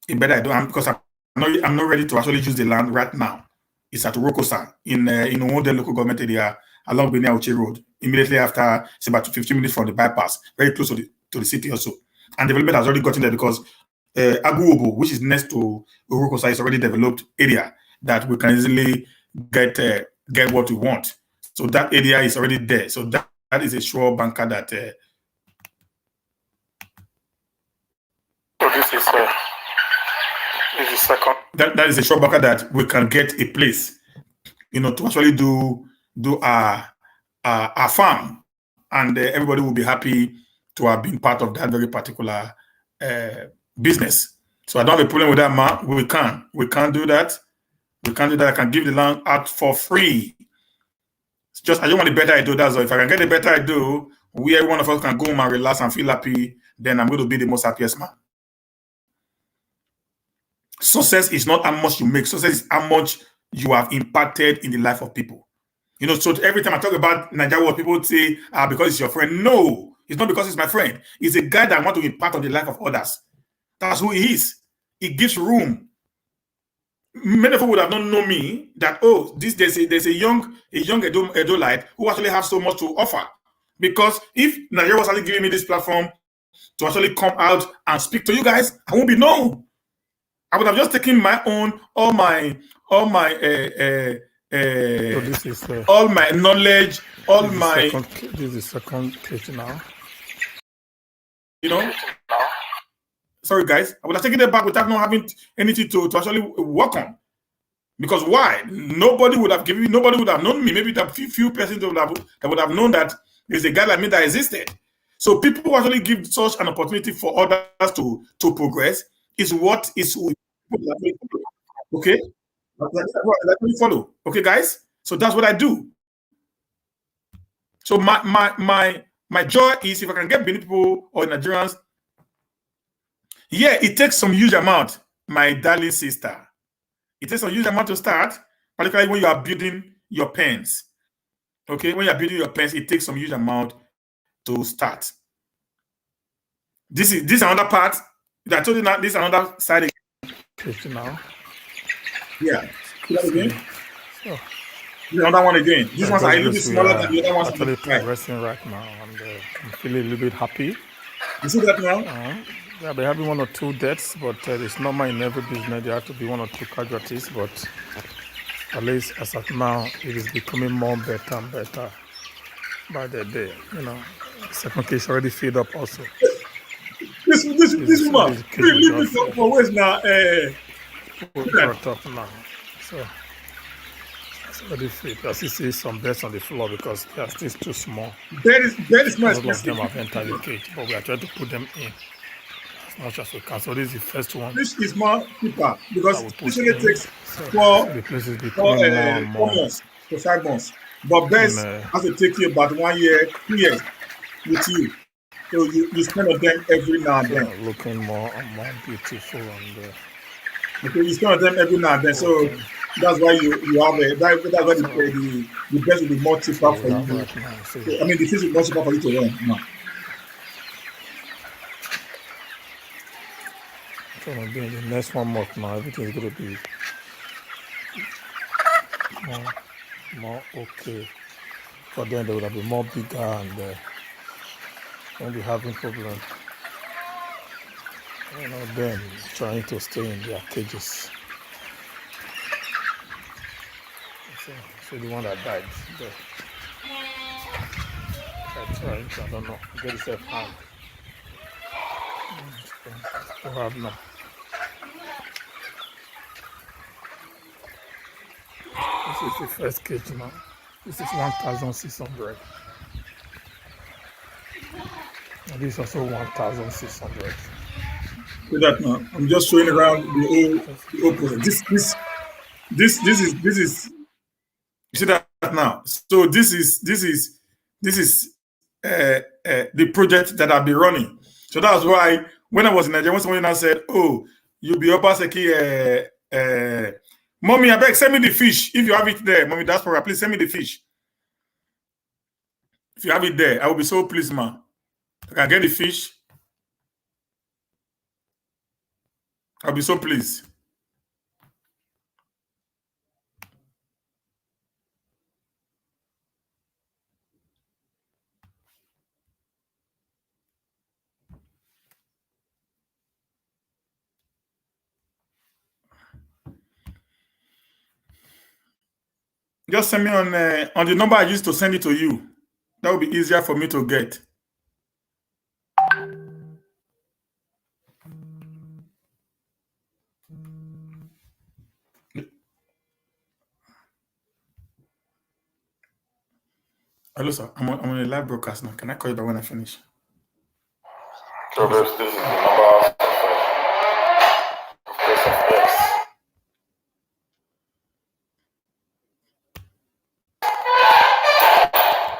A better I do. Because I'm not ready to actually use the land right now. It's at Rokosa in one local government area along Benin Auchi Road. Immediately after, it's about 15 minutes from the bypass, very close to the city also. And development has already gotten there because Aguobo, which is next to Rokosa, is already developed area that we can easily get what we want. So that area is already there. So that is a sure banker that. So this is second. That is a sure banker that we can get a place, to actually do our farm, and everybody will be happy to have been part of that very particular business. So I don't have a problem with that, man. We can do that. We can do that. I can give the land out for free. It's just I don't want a better I do. That's all. If I can get a better I do, where one of us can go home and relax and feel happy, then I'm going to be the most happiest man. Success is not how much you make. Success is how much you have impacted in the life of people. So every time I talk about Nigeria, people say, because it's your friend. No, it's not because it's my friend. It's a guy that wants to impact on the life of others. That's who he is. He gives room. Many people would have not known me that, there's a young Edolite who actually have so much to offer. Because if Nigeria was actually giving me this platform to actually come out and speak to you guys, I won't be known. I would have just taken all my knowledge, this is the second page now. Sorry guys, I would have taken it back without not having anything to actually work on. Because why? Nobody would have known me. Maybe the few persons that would have known that there's a guy like me that existed. So people who actually give such an opportunity for others to progress is what is okay. Let me follow. Okay, guys. So that's what I do. So my joy is if I can get Benin people or Nigerians. Yeah, it takes some huge amount, my darling sister. It takes a huge amount to start, particularly when you are building your pens. Okay, when you are building your pens, it takes some huge amount to start. This is another part. I told you now. This is another side again. Page now. Yeah. Again. So, this is another one again. This one's a little bit smaller than the other ones. Actually progressing right now, and I'm feeling a little bit happy. You see that now? Yeah, they're having 1 or 2 deaths, but it's normal in every business. There have to be 1 or 2 casualties, but at least as of now, it is becoming more better and better by the day. Second case already filled up also. This woman, leave me for ways now. Brought up now, so it's already filled. As you see, some beds on the floor because they are still too small. Bed is not expensive. Most of them have entered the cage, but we are trying to put them in as much as we can. So this is the first one. This is more cheaper because this only takes for the place is becoming more and more. 4 months to 5 months. But best has to take you about 1 year, 2 years with you. So you spend on them every now and then. Looking more and more beautiful and okay, you spend on them every now and then. So that's why you have that's why the best will be more cheaper for you. So, I mean the fees will be more cheaper for you to run now. So in the next 1 month now, everything is going to be more okay. For them, they would have been more bigger and won't be having problems. Them trying to stay in their cages. So the one that died there. I don't know, get himself hanged. No. This is the first cage now. This is 1,600. And this is also 1,600. See that now? I'm just showing around the whole process. This is. You see that now? So this is the project that I've been running. So that's why when I was in Nigeria, when someone now said, "Oh, you'll be Obaseki, mommy, I beg, send me the fish. If you have it there, mommy, that's for please send me the fish. If you have it there, I will be so pleased, man. I can get the fish. I'll be so pleased." Just send me on the number I used to send it to you. That would be easier for me to get. Hello, sir. I'm on a live broadcast now. Can I call you back when I finish? So this is the number of X.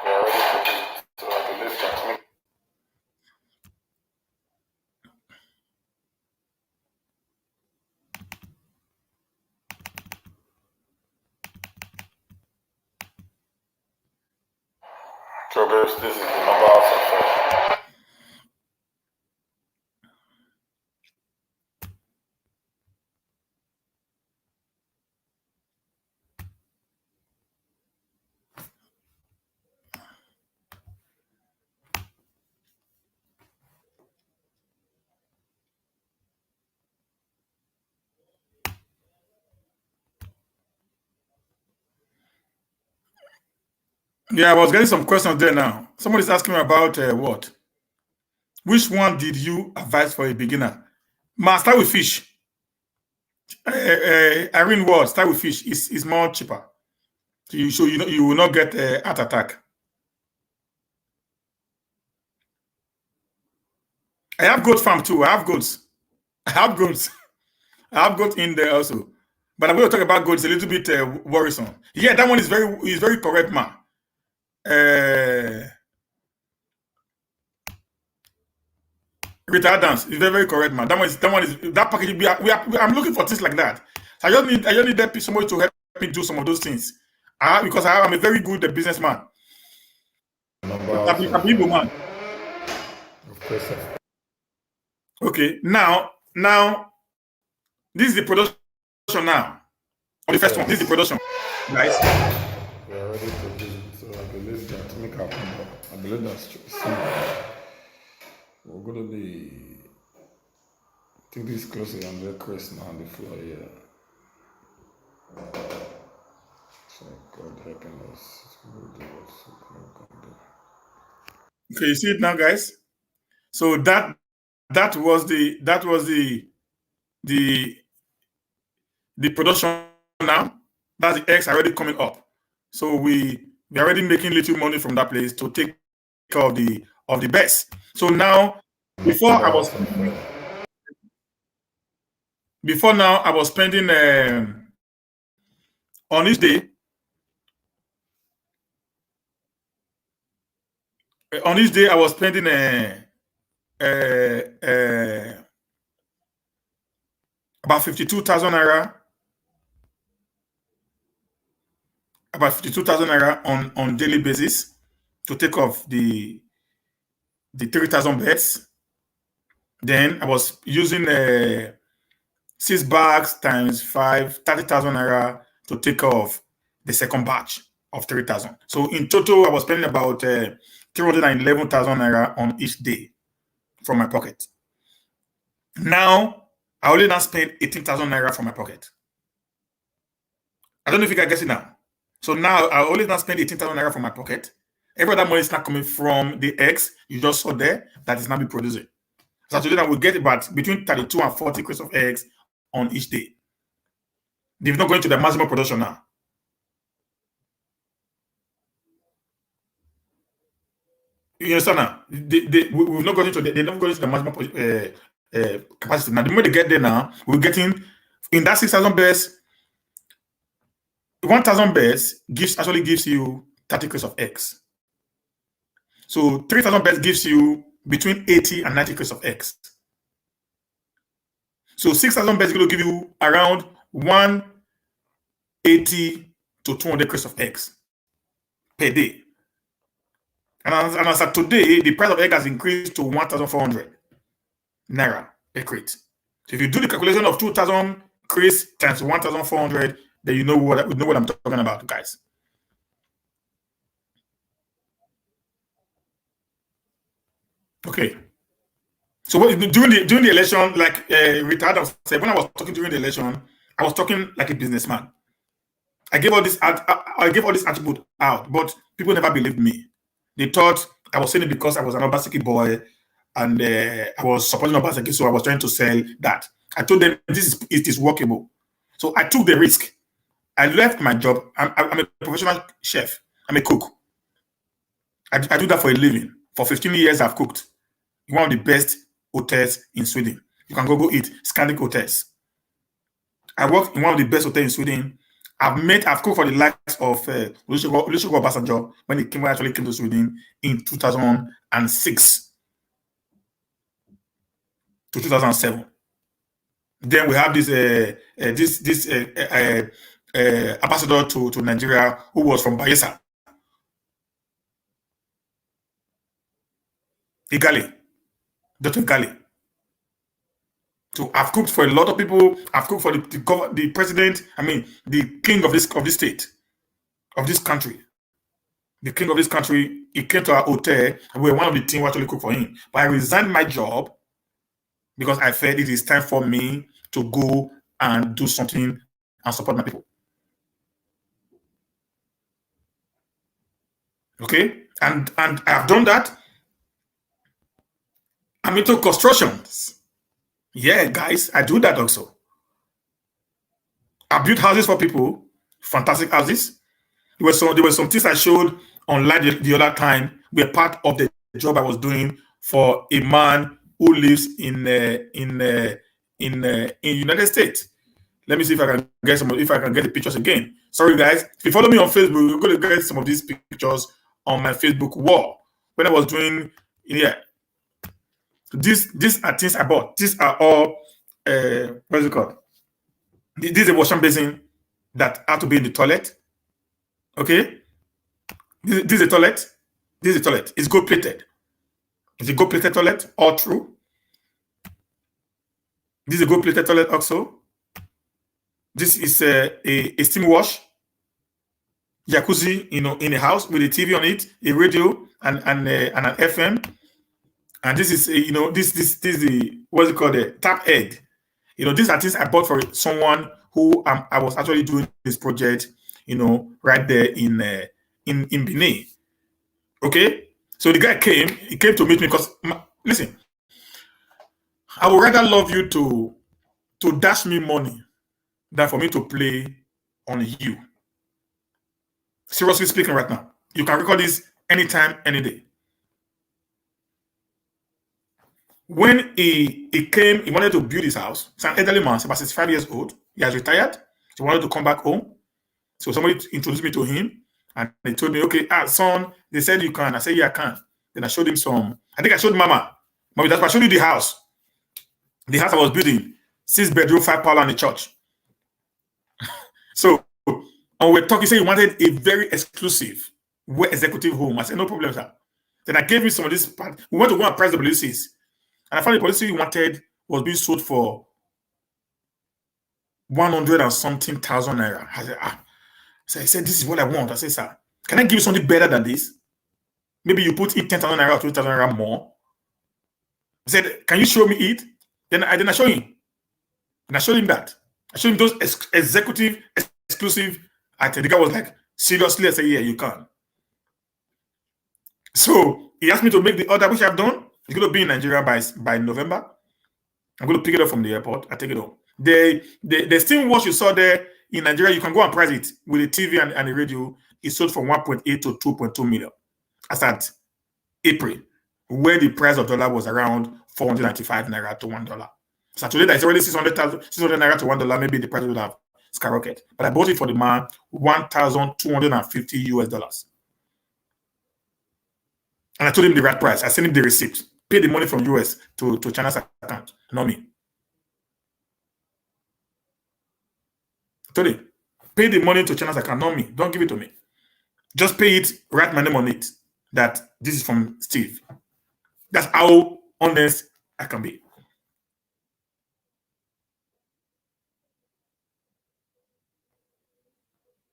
We are ready to the list transmit. So this is the number of Yeah, I was getting some questions there now. Somebody's asking me about what? Which one did you advise for a beginner? Start with fish. Irene Ward, start with fish. Is more cheaper. So you will not get a heart attack. I have goat farm too. I have goats. I have goats. I have goat in there also. But I'm going to talk about goats a little bit worrisome. Yeah, that one is very correct, man. Rita Adams is very correct, man. That package. I'm looking for things like that. So I just need that somebody to help me do some of those things. Because I'm a very good businessman. I'm evil man. Okay, now this is the production now. Or the first one. This is the production, guys. We are ready to do it. So I believe that to make our number. I believe that's simple. We're going to be. I think this is close to 100 crates now on the floor here. So God helping us. Okay, you see it now, guys. So that was the production now. That's the eggs already coming up. So we're already making little money from that place to take care of the best. So now before now I was spending on each day I was spending about 52,000 naira. About 52,000 naira on daily basis to take off the 3,000 beds. Then I was using 6 bags times 5, 30,000 naira to take off the second batch of 3,000. So in total, I was spending about 311,000 naira on each day from my pocket. Now, I only now spend 18,000 naira from my pocket. I don't know if you can guess it now. So now I always now spend 18,000 naira from my pocket. Every other money is not coming from the eggs you just saw there that is now being producing. So today I will get about between 32 and 40 crates of eggs on each day. They've not going to the maximum production now. You understand now? We've not gone into they're not going to the maximum capacity. Now, the moment they get there now, we're getting in that 6,000 bears, 1,000 bears actually gives you 30 crates of eggs. So 3,000 bears gives you between 80 and 90 crates of eggs. So 6,000 bears is going to give you around 180 to 200 crates of eggs per day. And as of today, the price of egg has increased to 1,400 naira per crate. So if you do the calculation of 2,000 crates times 1,400, then you know what I'm talking about, guys. Okay. So during the election, like Richard said, when I was talking during the election, I was talking like a businessman. I gave all this attribute out, but people never believed me. They thought I was saying it because I was an Obaseki boy and I was supporting Obaseki, so I was trying to sell that. I told them it is workable. So I took the risk. I left my job. I'm a professional chef. I'm a cook. I do that for a living. For 15 years, I've cooked in one of the best hotels in Sweden. You can go eat Scandic hotels. I worked in one of the best hotels in Sweden. I've cooked for the likes of Olusegun Obasanjo when he actually came to Sweden in 2006 to 2007. Then we have this ambassador to Nigeria who was from Bayelsa, Dr. Igali. So I've cooked for a lot of people. I've cooked for the president. I mean, the king of this state, of this country. The king of this country. He came to our hotel, and we were one of the team who actually cooked for him. But I resigned my job because I felt it is time for me to go and do something and support my people. Okay, and I've done that. I'm into constructions. Yeah, guys, I do that also. I built houses for people, fantastic houses. There were some things I showed online the other time were part of the job I was doing for a man who lives in United States. Let me see if I can get the pictures again. Sorry, guys. If you follow me on Facebook, you're going to get some of these pictures on my Facebook wall. When I was doing, yeah. These are things I bought. These are all, what is it called? This is a washing basin that have to be in the toilet. Okay? This is a toilet. This is a toilet. It's gold plated. It's a gold plated toilet, all true. This is a gold plated toilet also. This is a steam wash, jacuzzi, in a house with a TV on it, a radio, and an FM. And this is, this is the, what's it called, the tap head. These are things I bought for someone who I was actually doing this project, right there in Benin. Okay? So the guy came to meet me because, listen, I would rather love you to dash me money than for me to play on you. Seriously speaking right now. You can record this anytime, any day. When he came, he wanted to build his house. He's an elderly man, about 65 years old. He has retired. He wanted to come back home. So somebody introduced me to him, and they told me, okay, son, they said you can. I said, yeah, I can. Then I showed him I think I showed Mama. Mommy, that's why I showed you the house. The house I was building, 6-bedroom, 5 parlor and a church. So, when we're talking, he said he wanted a very exclusive executive home. I said, no problem, sir. Then I gave him some of this part. We went to go and price the policies. And I found the policy he wanted was being sold for 100 and something thousand naira. I said, So he said, this is what I want. I said, sir, can I give you something better than this? Maybe you put it 10,000 naira or 20,000 naira more. I said, can you show me it? Then I show him. And I showed him that. I showed him those executive, exclusive items. The guy was like, seriously? I said, yeah, you can. So he asked me to make the order, which I've done. It's going to be in Nigeria by November. I'm going to pick it up from the airport. I take it home. The steam watch you saw there in Nigeria, you can go and price it with the TV and the radio. It sold from 1.8 to 2.2 million. As at April, where the price of dollar was around 495 naira to $1. So today that it's already 600 naira to $1. Maybe the price would have skyrocketed. But I bought it for the man 1,250 US dollars. And I told him the right price. I sent him the receipt. Pay the money from US to China's account, not me. I told him, pay the money to China's account, not me. Don't give it to me. Just pay it, write my name on it, that this is from Steve. That's how honest I can be.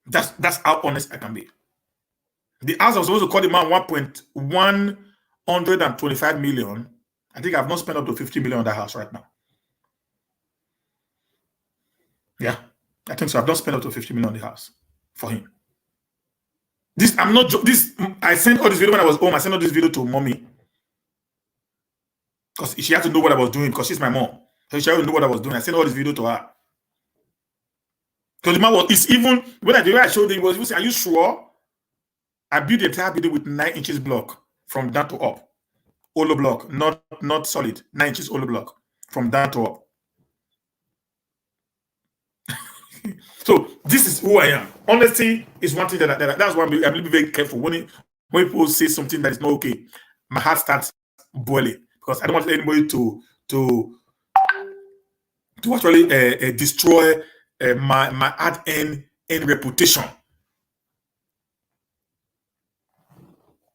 That's how honest I can be. The house I was supposed to call the man 1.125 million. I think I've not spent up to 50 million on that house right now. Yeah, I think so. I've not spent up to 50 million on the house for him. I sent all this video when I was home. I sent all this video to mommy because she had to know what I was doing because she's my mom. So she had to know what I was doing. I sent all this video to her. Because the man was, it's even, when I showed him, he was even saying, are you sure? I built the entire building with 9 inches block from down to up. Olo block, not solid. 9 inches Olo block from down to up. So this is who I am. Honesty is one thing that's why I'm really very careful. When people say something that is not okay, my heart starts boiling because I don't want anybody to actually destroy my hard-earned reputation.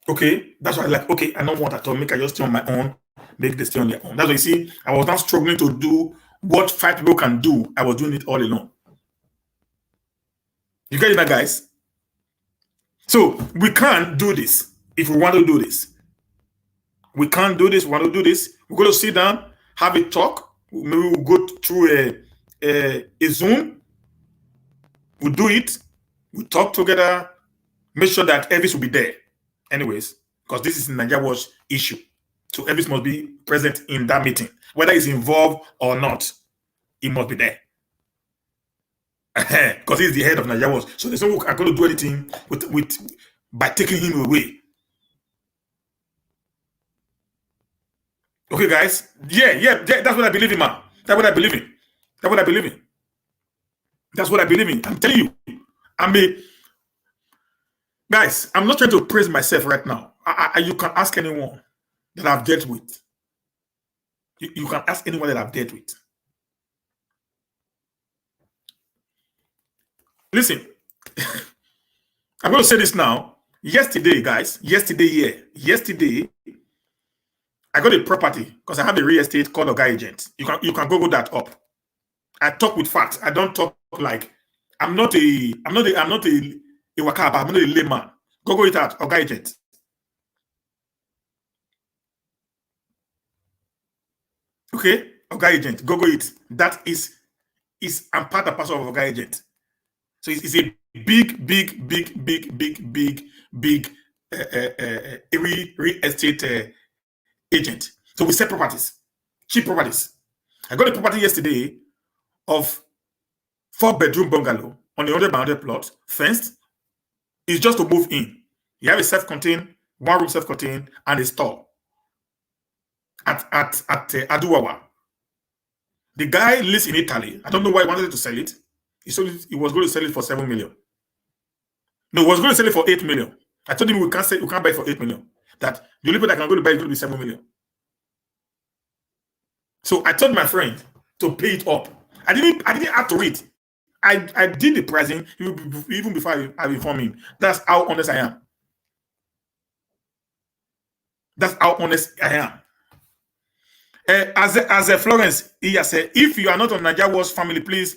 Okay, that's why I like, okay, I don't want at all. Make I just stay on my own, make they stay on their own. That's why you see, I was not struggling to do what 5 people can do. I was doing it all alone. You get that, guys? So we can't do this if we want to do this. We can't do this. We want to do this. We're going to sit down, have a talk. Maybe we'll go through a Zoom. We'll do it. We'll talk together. Make sure that Elvis will be there. Anyways, because this is a Nigeria Watch issue. So Elvis must be present in that meeting. Whether he's involved or not, he must be there. Because he's the head of Nigeria Watch. So there's no way I'm going to do anything by taking him away. Okay, guys? Yeah, that's what I believe in, man. That's what I believe in. That's what I believe in. That's what I believe in. I'm telling you. Guys, I'm not trying to praise myself right now. You can ask anyone that I've dealt with. You can ask anyone that I've dealt with. Listen, I'm going to say this now. Yesterday, guys, yesterday, I got a property because I have a real estate called Oga Agent. You can Google that up. I talk with facts. I don't talk like I'm not a wakaba. I'm not a layman. Google it out, Oga Agent. Okay, Oga Agent. Google it. That is I'm part and parcel of Oga Agent. So it's a big real estate agent. So we sell properties, cheap properties. I got a property yesterday of 4-bedroom bungalow on the 100 plot, fenced. It's just to move in. You have a self-contained, 1-room self-contained, and a store at Aduwawa. The guy lives in Italy. I don't know why he wanted to sell it. He was going to sell it for 7 million. No, he was going to sell it for 8 million. I told him we can't buy it for 8 million. That the only people that can go to buy it is going to be 7 million. So I told my friend to pay it up. I didn't have to wait. I did the pricing even before I informed him. That's how honest I am. That's how honest I am. As a Florence, he has said, if you are not on Nigeria Watch family, please,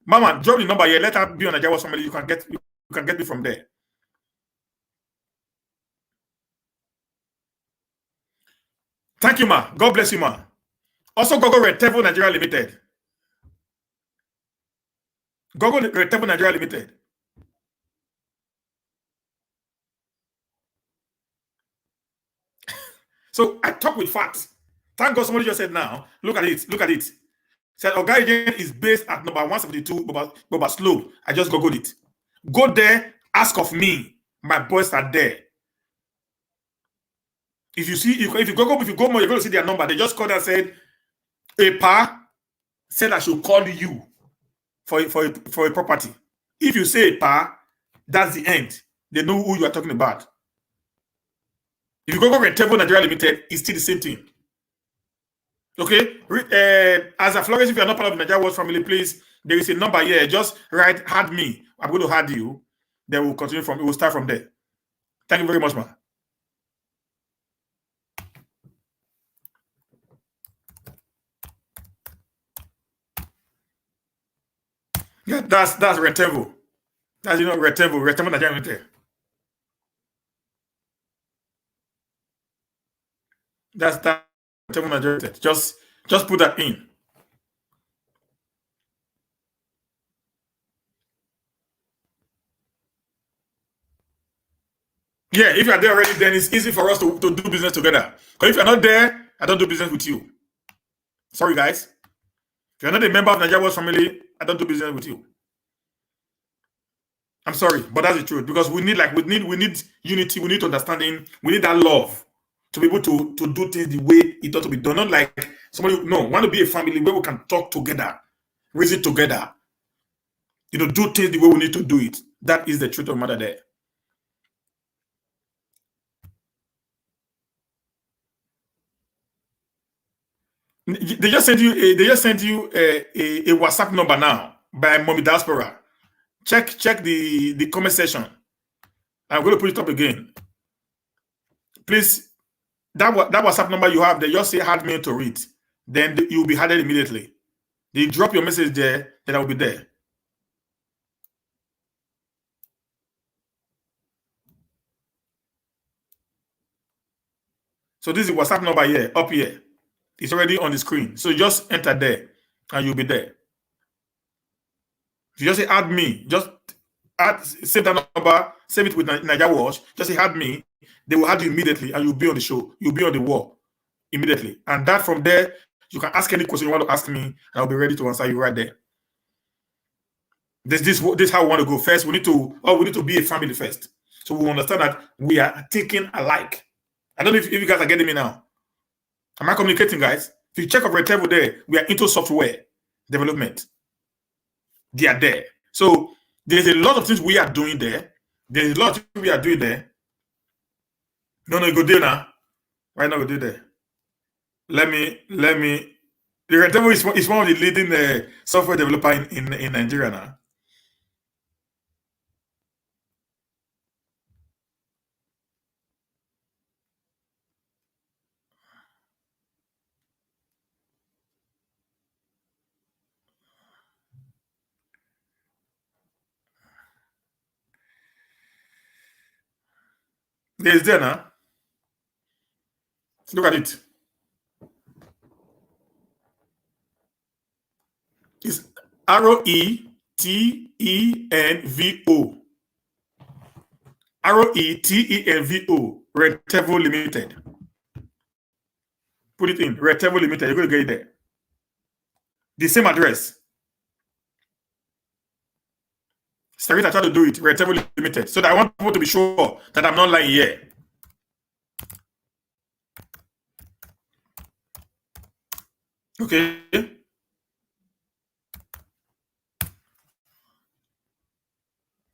Mama, drop the number here. Let her be on Nigeria Watch family. You can can get me from there. Thank you, ma. God bless you, ma. Also, Gogo Retable Nigeria Limited. Gogo Retable Nigeria Limited. So I talk with facts. Thank God somebody just said now. Look at it. Look at it. Said Oga Agent is based at number 172 Boba Slope. I just Googled it. Go there, ask of me. My boys are there. If you see, if you go more, you're going to see their number. They just called and said, a pa said I should call you for a property. If you say a pa, that's the end. They know who you are talking about. If you go Rentable Nigeria Limited, it's still the same thing. Okay, as a Flores, if you are not part of the Nigeria World family, please, there is a number here. Just write "add me." I'm going to add you. Then we'll continue from. We'll start from there. Thank you very much, man. Yeah, that's Rentable. That's Rentable Nigeria Limited. That's Rentable Nigeria Limited. Just put that in. Yeah, if you're there already, then it's easy for us to do business together. Because if you're not there, I don't do business with you. Sorry, guys. If you're not a member of Nigeria World family, I don't do business with you. I'm sorry, but that's the truth. Because we need unity, we need understanding, we need that love to be able to do things the way it ought to be done. Not like somebody want to be a family where we can talk together, reason together, do things the way we need to do it. That is the truth of the matter there. They just sent you a WhatsApp number now by Mommy Diaspora. Check the comment section. I'm going to put it up again. Please, that WhatsApp number you have there, just say add me to read. Then you'll be added immediately. You drop your message there, then I will be there. So this is the WhatsApp number here, up here. It's already on the screen. So just enter there and you'll be there. If you just say add me, just save that number, save it with Nigeria Watch, just say add me, they will add you immediately and you'll be on the show. You'll be on the wall immediately. And that from there, you can ask any question you want to ask me and I'll be ready to answer you right there. This is how we want to go. First, we need to be a family first. So we understand that we are thinking alike. I don't know if you guys are getting me now. Am I communicating, guys? If you check our table there, we are into software development. They are there. So there's a lot of things we are doing there. There's a lot of things we are doing there. No, go there now. Right now, go do there. Let me. The Retable is one of the leading software developer in Nigeria now. There's there now. Look at it. It's ROETENVO. ROETENVO. Retable Limited. Put it in. Retable Limited. You're going to get it there. The same address. Starita tried to do it. Retable Limited. So that I want people to be sure that I'm not lying here. Okay.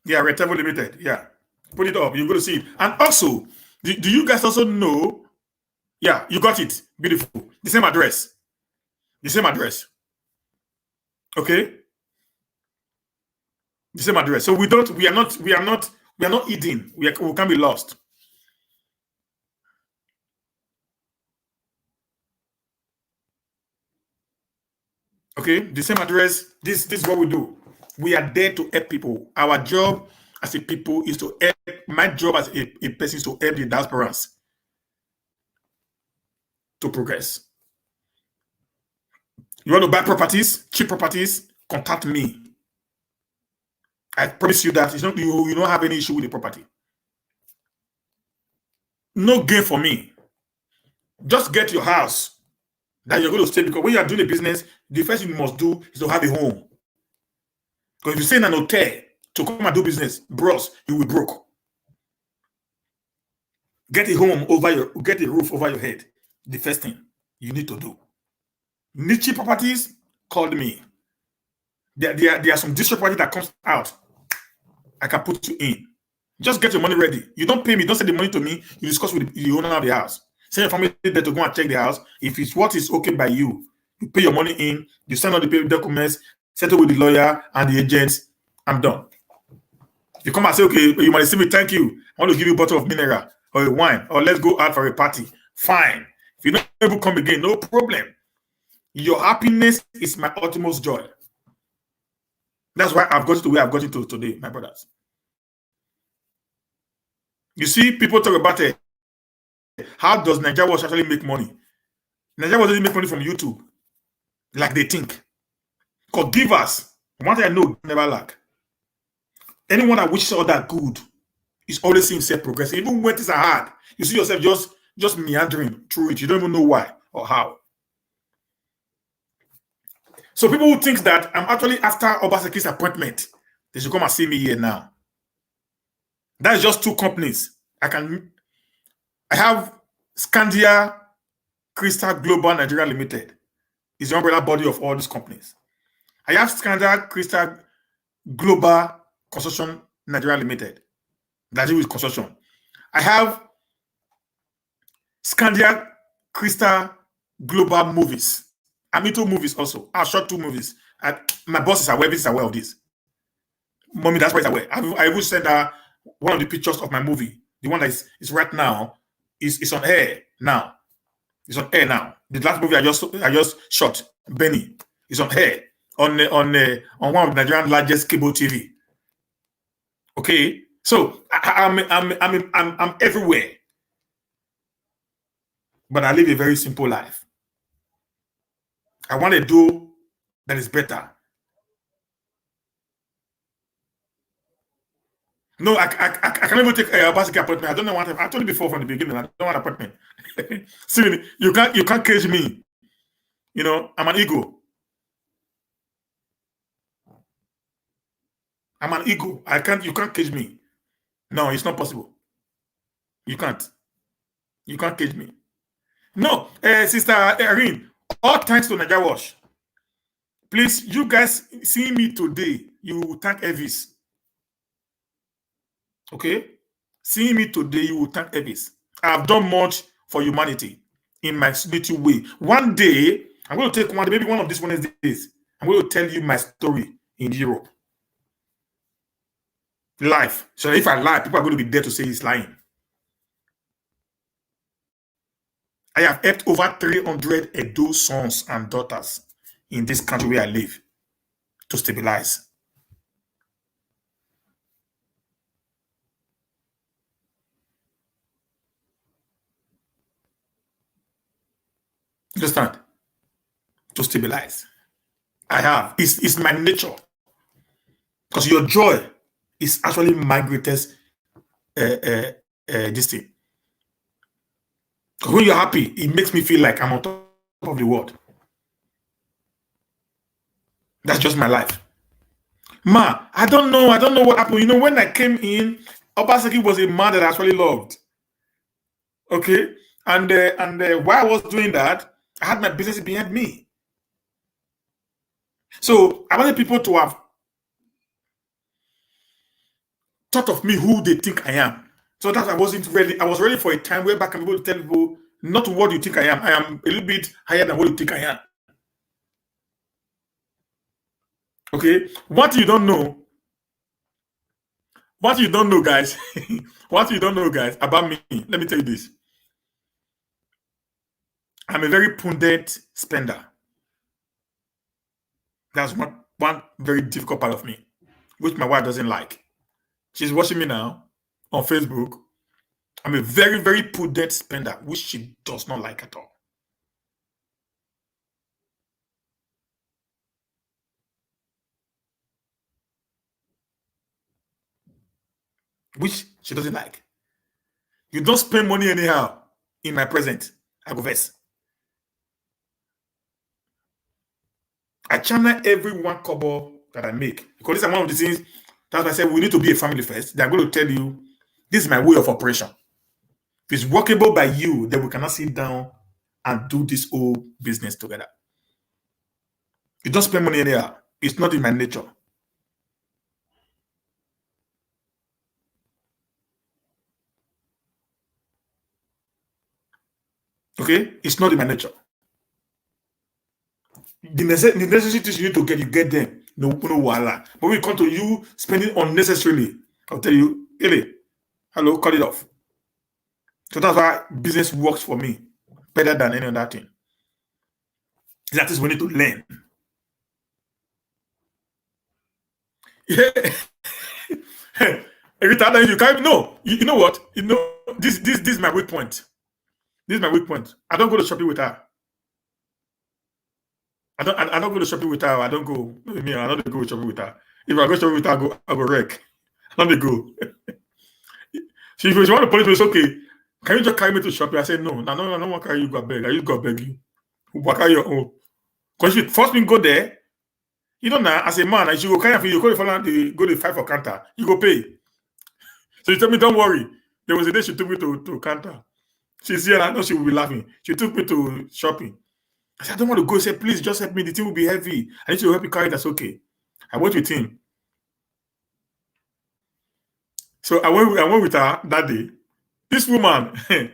Yeah, Retable Limited. Yeah. Put it up. You're going to see it. And also, do you guys also know? Yeah, you got it. Beautiful. The same address. The same address. Okay. The same address. So we are not hidden. We can't be lost. Okay, the same address. This is what we do. We are there to help people. Our job as a people is to help. My job as a person is to help the diasporans to progress. You want to buy properties, cheap properties, contact me. I promise you that you don't have any issue with the property. No gain for me. Just get your house that you're going to stay, because when you are doing a business, the first thing you must do is to have a home. Because if you stay in an hotel to come and do business, bros, you will broke. Get a roof over your head. The first thing you need to do. Need cheap properties? Call me. There are some district property that comes out. I can put you in. Just get your money ready. You don't pay me. Don't send the money to me. You discuss with the owner of the house. Send your family there to go and check the house. If it's what is okay by you, you pay your money in. You send all the paper documents. Settle with the lawyer and the agents. I'm done. If you come and say, okay, you might say me, thank you. I want to give you a bottle of mineral or a wine, or let's go out for a party. Fine. If you don't ever come again, no problem. Your happiness is my utmost joy. That's why I've got to where I've got to today, my brothers. You see, people talk about it. How does Nigeria Watch actually make money? Nigeria Watch doesn't make money from YouTube like they think. Because givers, one thing I know, never lack. Anyone that wishes all that good is always seeing himself progressing. Even when things are hard, you see yourself just meandering through it. You don't even know why or how. So people who think that I'm actually after Obaseki's appointment, they should come and see me here now. That is just two companies. I have Scandia Crystal Global Nigeria Limited. Is the umbrella body of all these companies. I have Scandia Crystal Global Construction Nigeria Limited. That is with construction. I have Scandia Crystal Global Movies. I'm into movies also. I shot 2 movies. My boss is aware. This is aware of this. Mommy, that's why he's aware. I will send her one of the pictures of my movie. The one that is right now is on air now. It's on air now. The last movie I just shot, Benny, is on air on one of the Nigerian largest cable TV. Okay, so I'm everywhere, but I live a very simple life. I want to do that is better. No, I can't even take a basic appointment. I don't know what I told you before from the beginning. I don't want an appointment. See, you can't cage me. You know, I'm an ego. I'm an ego. You can't cage me. No, it's not possible. You can't. You can't cage me. No, Sister Erin, all thanks to Nigeria Watch. Please, you guys see me today, you will thank Elvis. Okay? Seeing me today, you will thank Elvis. I have done much for humanity in my little way. One day, I'm going to take maybe one of these Wednesdays, I'm going to tell you my story in Europe. Life. So if I lie, people are going to be there to say he's lying. I have helped over 300 Edo sons and daughters in this country where I live to stabilize. Understand? To stabilize. I have. It's my nature. Because your joy is actually my greatest this thing. Because when you're happy, it makes me feel like I'm on top of the world. That's just my life. Ma, I don't know what happened. You know, when I came in, Obaseki was a man that I actually loved. Okay? And while I was doing that, I had my business behind me. So I wanted people to have thought of me who they think I am. So that I wasn't ready. I was ready for a time where back I can be able to tell people, not what you think I am. I am a little bit higher than what you think I am. Okay? What you don't know, guys, what you don't know, guys, about me, let me tell you this. I'm a very pundit spender. That's one very difficult part of me, which my wife doesn't like. She's watching me now on Facebook. I'm a very, very prudent spender, which she does not like at all. Which she doesn't like. You don't spend money anyhow in my present. I go vex. I channel every one kobo that I make because this is one of the things. That's why I said we need to be a family first. They're going to tell you this is my way of operation. If it's workable by you, then we cannot sit down and do this whole business together. You don't spend money anyhow. It's not in my nature. Okay? It's not in my nature. The necessities you need to get, you get them. No wala. But when it comes to you spending unnecessarily, I'll tell you, Ele, hello, cut it off. So that's why business works for me better than any other thing. That is we need to learn. Yeah. Every time you can't you know what? You know, this is my weak point. This is my weak point. I don't go to shopping with her. I don't go to shopping with her. I don't go. Me, I don't go shopping with her. If I go shopping with her, I go wreck. I don't go. So if you want to police me, it's okay. Can you just carry me to shopping? I said no. I don't want to carry you. Go beg. I just go beg you. Carry your own. Because if you force me to go there, you know now, as a man, as you go carry you go to fight for counter, you go pay. So you tell me, don't worry. There was a day she took me to counter. She's here. I know she will be laughing. She took me to shopping. I said, I don't want to go. He said, please just help me. The thing will be heavy. I need to help you carry. That's okay. I went with him. So I went with her that day. This woman, I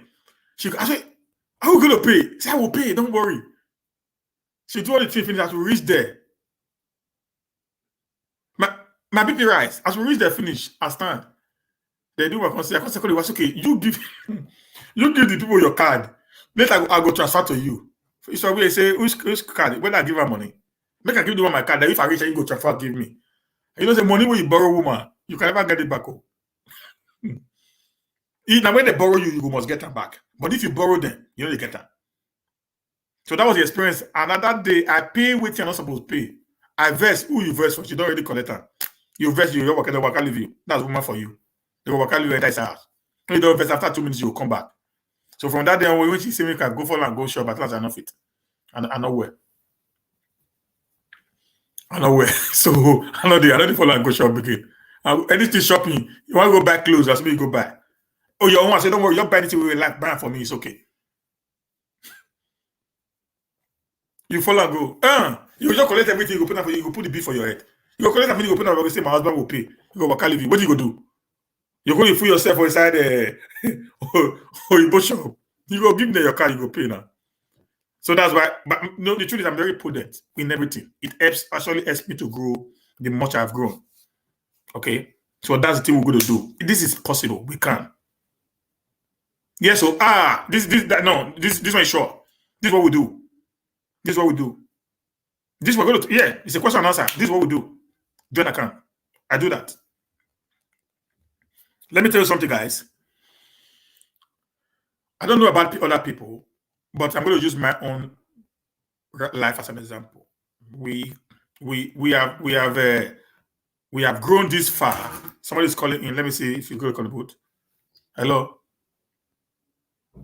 said, are we going to pay? She said, I will pay. Don't worry. She do all the thing finish as we reach there. My BP rise. As we reach there, finish. I stand. They do my consider. I was okay. You give the people your card. Later I go transfer to you. So we say which card? When I give her money, make I give the one my card. That if I reach, you go transfer, give me. And you know the money when you borrow woman, you can never get it back. Oh. Now when they borrow you, you must get them back. But if you borrow them, you only get them. So that was the experience. And at that day, I pay what you're not supposed to pay. I verse who you verse for. You don't already collect her. You verse you work leave you. That's woman for you. They will work leave you enter his house. When you don't verse after 2 minutes, you will come back. So from that day on, when she say we can go for and go shop, at last I know fit. I know where. I know where. So I know the follow and go shop again. Anything shopping, you want to go buy clothes, that's me you go buy. Oh, your own, I say, don't worry, you don't buy anything we like, buy for me, it's okay. You follow and go. You just collect everything, you go put for you go put the bill for your head. You go collect everything, you go put on, you say my husband will pay. You go work leave you. What do you go do? You're going to put yourself inside or shop. You go give them your card, you go pay now. So that's why, but no, the truth is I'm very prudent in everything. It actually helps me to grow the much I've grown. Okay? So that's the thing we're going to do. This is possible. We can. Yes, so this one is sure. This is what we do. This is what we do. This we're going to it's a question and answer. This is what we do. Join account. I do that. Let me tell you something, guys. I don't know about other people, but I'm going to use my own life as an example. We have grown this far. Somebody's calling in. Let me see if you go to contribute. Hello. Do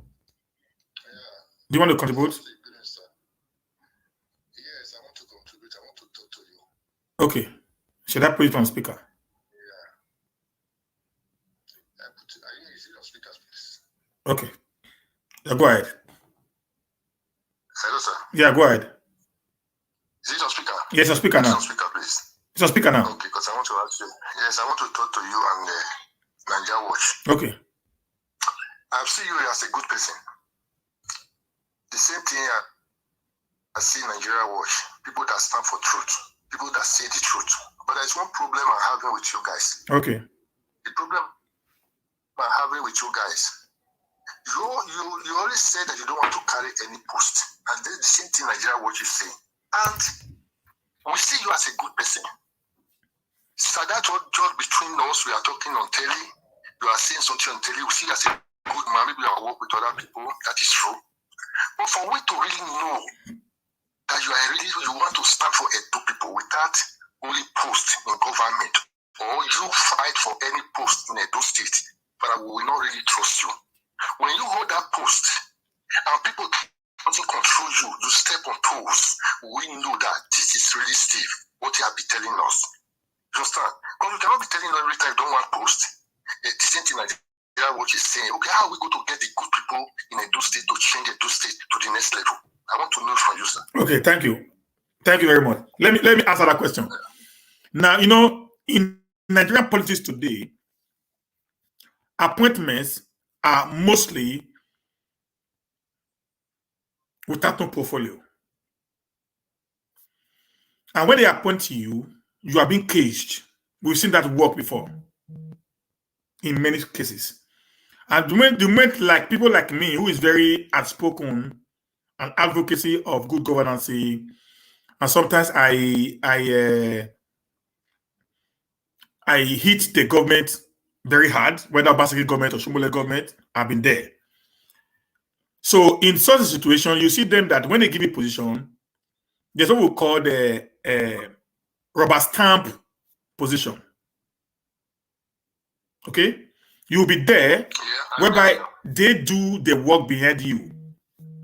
you want to contribute? Yes, I want to contribute. I want to talk to you. Okay. Should I put it on speaker? Yeah. Are you using your speakers, please? Okay. Yeah, go ahead. Hello, sir. Yeah, go ahead. Is it on speaker? Yes, on speaker now. It's on speaker, please. It's on speaker now. Okay, because I want to ask you. Yes, I want to talk to you and Nigeria Watch. Okay. I see you as a good person. The same thing I see Nigeria Watch. People that stand for truth. People that say the truth. But there's one problem I'm having with you guys. Okay. The problem I'm having with you guys. You always say that you don't want to carry any post. And that's the same thing Nigeria Watch is saying. And we see you as a good person. So that's what just between us, we are talking on telly. You are saying something on telly. We see as a good man, maybe I work with other people. That is true. But for we to really know that you want to stand for Edo people without only post in government, or you fight for any post in Edo State, but I will not really trust you. When you hold that post and people doesn't control you, you step on toes. We know that this is really Steve, what he has been telling us. You understand? Because you cannot be telling every time you don't want post. The same thing like what you're saying. Okay, how are we going to get the good people in Edo State to change Edo State to the next level? I want to know from you, sir. Okay, thank you. Thank you very much. Let me answer that question. Now, you know, in Nigerian politics today, appointments are mostly without no portfolio. And when they appoint you, you are being caged. We've seen that work before in many cases. And the moment like people like me, who is very outspoken and advocacy of good governance, and sometimes I hit the government very hard, whether Basiki government or Shumule government, I've been there. So in such a situation, you see them that when they give you position, there's what we call the rubber stamp position. Okay? You'll be there, whereby they do the work behind you.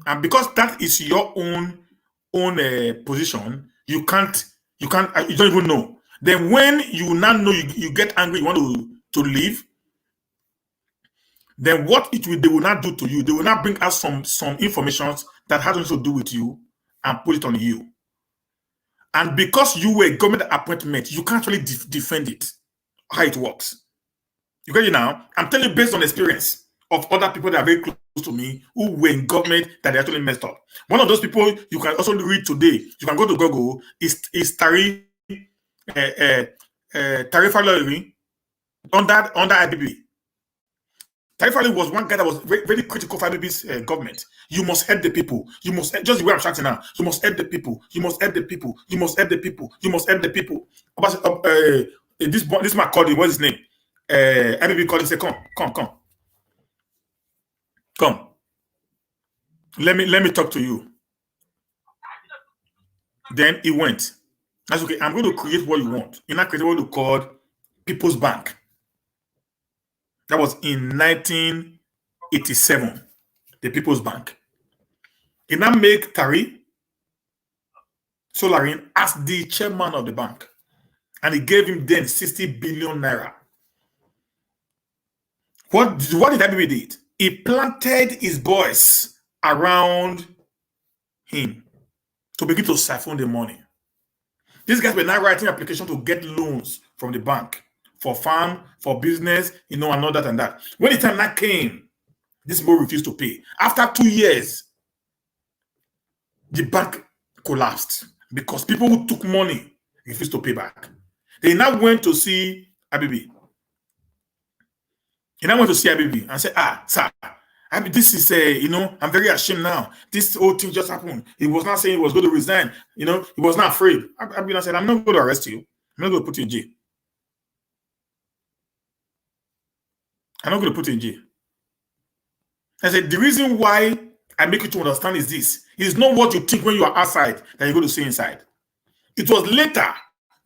And because that is your own position, you don't even know. Then when you now know you get angry, you want to leave, then what they will not do to you, they will not bring us some information that has nothing to do with you and put it on you. And because you were a government appointment, you can't really defend it, how it works. You get it now? I'm telling you based on experience of other people that are very close to me who were in government that they actually messed up. One of those people you can also read today, you can go to Google, is Tari Falori under IBB. Tari Falori was one guy that was very, very critical for IBB's government. You must help the people. You must, just the way I'm shouting now, you must help the people. You must help the people. You must help the people. You must help the people. This man called him, what's his name? IBB called him, say, come. Let me talk to you. Then he went. That's okay. I'm going to create what you want. You're not creating what you called People's Bank. That was in 1987. The People's Bank. He now make Tari Solarin as the chairman of the bank. And he gave him then 60 billion naira. What did IBB did? He planted his boys around him to begin to siphon the money. These guys were now writing application to get loans from the bank for farm, for business, and all that and that. When the time that came, this boy refused to pay. After 2 years, the bank collapsed because people who took money refused to pay back. They now went to see IBB. He now went to see IBB and said, sir, I mean, this is I'm very ashamed now. This whole thing just happened. He was not saying he was going to resign. He was not afraid. I said, I'm not going to arrest you. I'm not going to put you in jail. I'm not going to put you in jail. I said, the reason why I make you to understand is this. It's not what you think when you are outside that you're going to see inside. It was later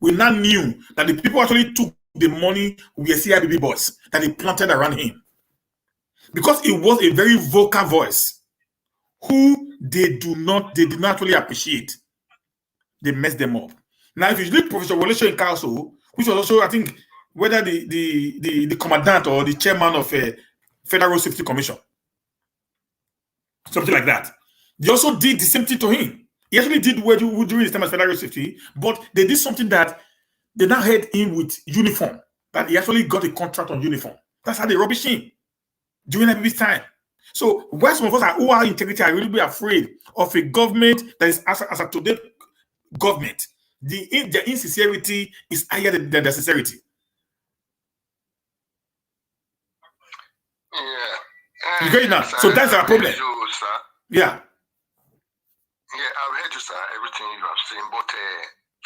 we now knew that the people actually took the money with the CIBB boss that he planted around him. Because it was a very vocal voice who they did not really appreciate. They messed them up. Now, if you look Professor Wole in Council, which was also, I think, whether the commandant or the chairman of a Federal Safety Commission, something like that, they also did the same thing to him. He actually did what during his time as Federal Safety, but they did something that they now had him with uniform, that he actually got a contract on uniform. That's how they rubbish him during IBB's time. So why some of us who are integrity are really be afraid of a government that is as a today government. The insincerity is higher than the sincerity. Yeah. You get it now? So that's our problem. Yeah. Yeah, I've heard you, sir, everything you have seen, but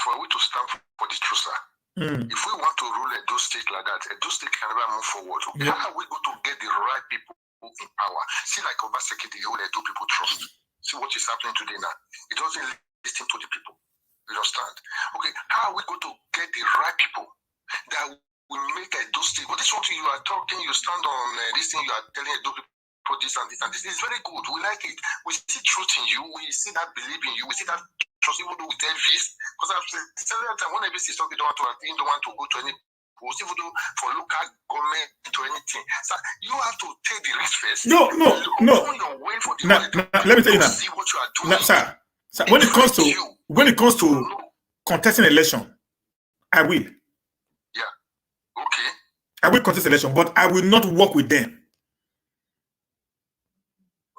for we to stand for the truth, sir, If we want to rule Edo State like that, Edo State can never move forward. Yeah. How are we going to get the right people in power? See, like Obaseki, the whole Edo people trust. See what is happening today now. It doesn't listen to the people. You understand? Okay, how are we going to get the right people that will make Edo State? But this one thing you are talking, you stand on this thing, you are telling Edo people this and this and this. It's very good. We like it. We see truth in you. We see that belief in you. We see that trust, even though we tell this. Because I've said several times, when Elvis is talking, don't want to go to any post, even though for local government to anything. So you have to take the risk first. No. Open your way for the Let me tell you now. see what you are doing. Sir, when it comes to contesting election, I will. Yeah. Okay. I will contest election, but I will not work with them.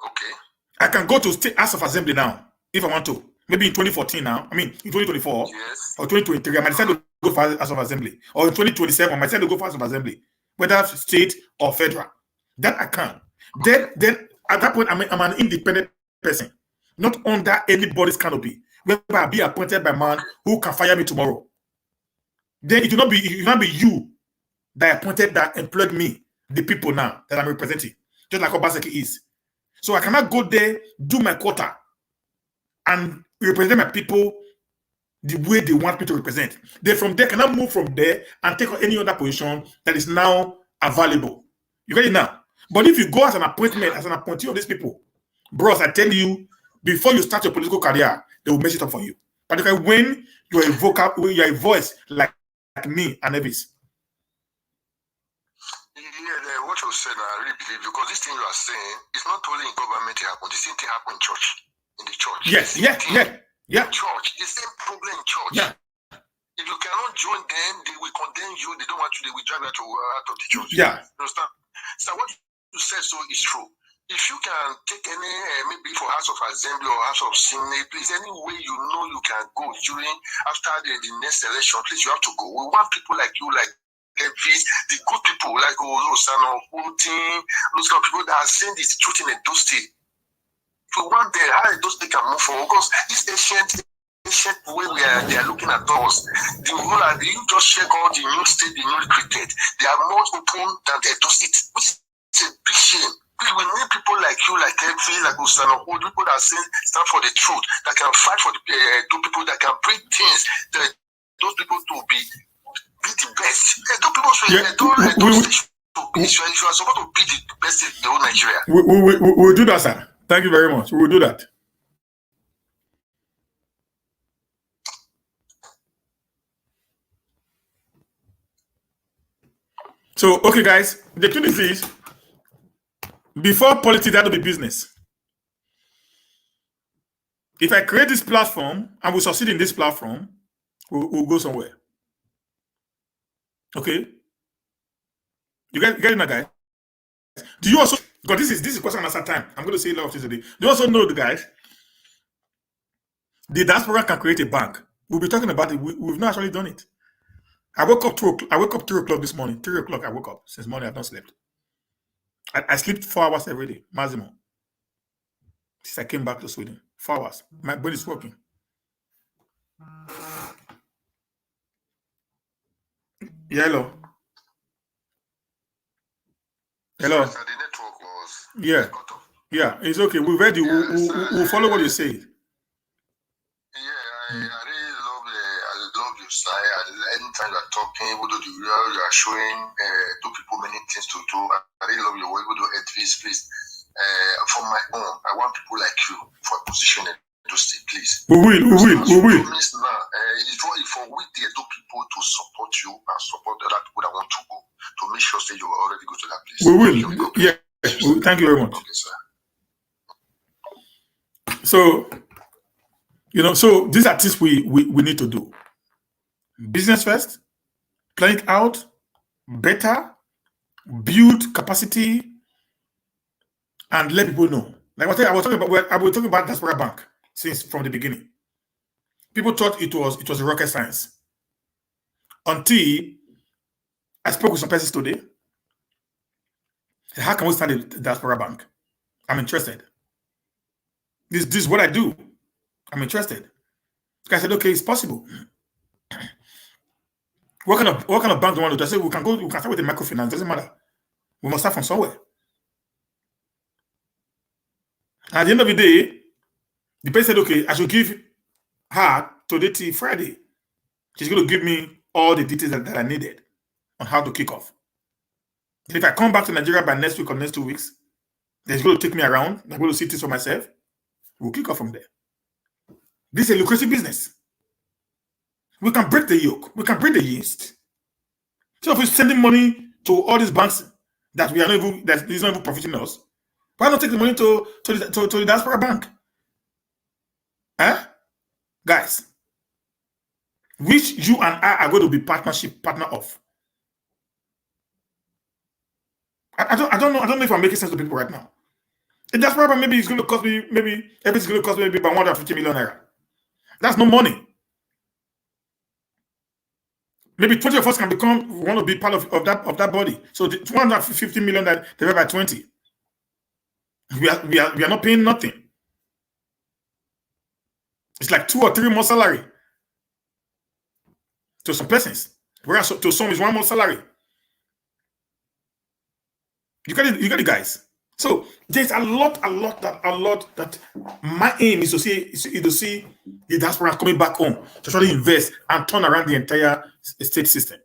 Okay. I can go to State House of Assembly now if I want to. Maybe in 2014 now. I mean, in 2024 Yes. or 2023, I might decide to go for House of Assembly. Or in 2027, I might decide to go for House of Assembly, whether state or federal. That I can. Then at that point, I'm an independent person, not under anybody's canopy. Whereby I'll be appointed by man who can fire me tomorrow. Then it will not be you that appointed, that employed me, the people now that I'm representing, just like Obaseki is. So I cannot go there, do my quota, and represent my people the way they want me to represent. Then from there, cannot move from there and take on any other position that is now available. You get it now? But if you go as an appointment, as an appointee of these people, bros, I tell you, before you start your political career, they will mess it up for you. Particularly when you're a voice like me and Elvis. Yeah, what you said, I really believe, because this thing you are saying is not only in government it happen. The same thing happen in church. In the church. Yes. Church. The same problem in church. Yeah. If you cannot join them, they will condemn you. They don't want you. They will drive you out of the church. Yeah. You understand? So what you said so is true. If you can take any, maybe for House of Assembly or House of Senate, please, any way you know you can go during, after the next election, please, you have to go. We want people like you, like Elvis, the good people like Osano, Putin, those kind of people that are saying this truth in Edo State. If we want them, how Edo State can move forward, because this ancient way they are looking at us, the whole, you just check out the new state, the newly created, they are more open than the Edo State, which is a big shame. We need people like you, like Elvis, like Osano, people that stand for the truth, that can fight for the people that can bring things that those people to be the best. You are supposed to be the best in the whole Nigeria. We will do that, sir. Thank you very much. We will do that. So, okay, guys, the truth is this. Before politics, that will be business. If I create this platform and we succeed in this platform, we'll go somewhere. Okay? You get it now, guys? Do you also, because this is question and answer time. I'm going to say a lot of things today. Do you also know, the guys, the diaspora can create a bank. We'll be talking about it. We've not actually done it. I woke up 2 o'clock this morning. 3 o'clock I woke up. Since morning I've not slept. I sleep 4 hours every day, maximum. Since I came back to Sweden. 4 hours. My body is working. Hello. Hello. So the network was Yeah. cut off. Yeah, it's okay. We've read you. We'll follow what you say. Yeah, I really love your style. Anytime you're talking, you are showing two people many things to do. I really love your way. You do advice, please. For my own, I want people like you for a position in the state, please. We will. Promise now, it's for we the two people to support you and support the other people that want to go, to make sure that you already go to that place. We will. Yeah. Thank you very much. Okay, sir. So, so these are things we need to do. Business first, plan it out, better, build capacity, and let people know. Like I was talking about diaspora bank since from the beginning. People thought it was a rocket science until I spoke with some persons today. How can we start a diaspora bank? I'm interested. This is what I do. I'm interested. I said, okay, it's possible. What kind of bank do you want to do? I said we can start with a microfinance. Doesn't matter. We must start from somewhere. At the end of the day, the person said, okay, I should give her today till Friday. She's going to give me all the details that I needed on how to kick off. Then if I come back to Nigeria by next week or next 2 weeks, then she's going to take me around. I'm going to see things for myself. We'll kick off from there. This is a lucrative business. We can break the yoke. We can break the yeast. So if we're sending money to all these banks that we are not even, that is not even profiting us, why not take the money to the diaspora bank? Huh? Guys, which you and I are going to be partner of. I don't know if I'm making sense to people right now. The diaspora bank maybe it's going to cost me everything's going to cost me maybe about 150 million naira. That's no money. Maybe 20 of us can want to be part of that body. So the 250 million that divided by 20. We are not paying nothing. It's like 2 or 3 more salary to some persons. Whereas to some is 1 more salary. You got it, guys. So there's a lot that my aim is to see the diaspora coming back home to try to invest and turn around the entire state system.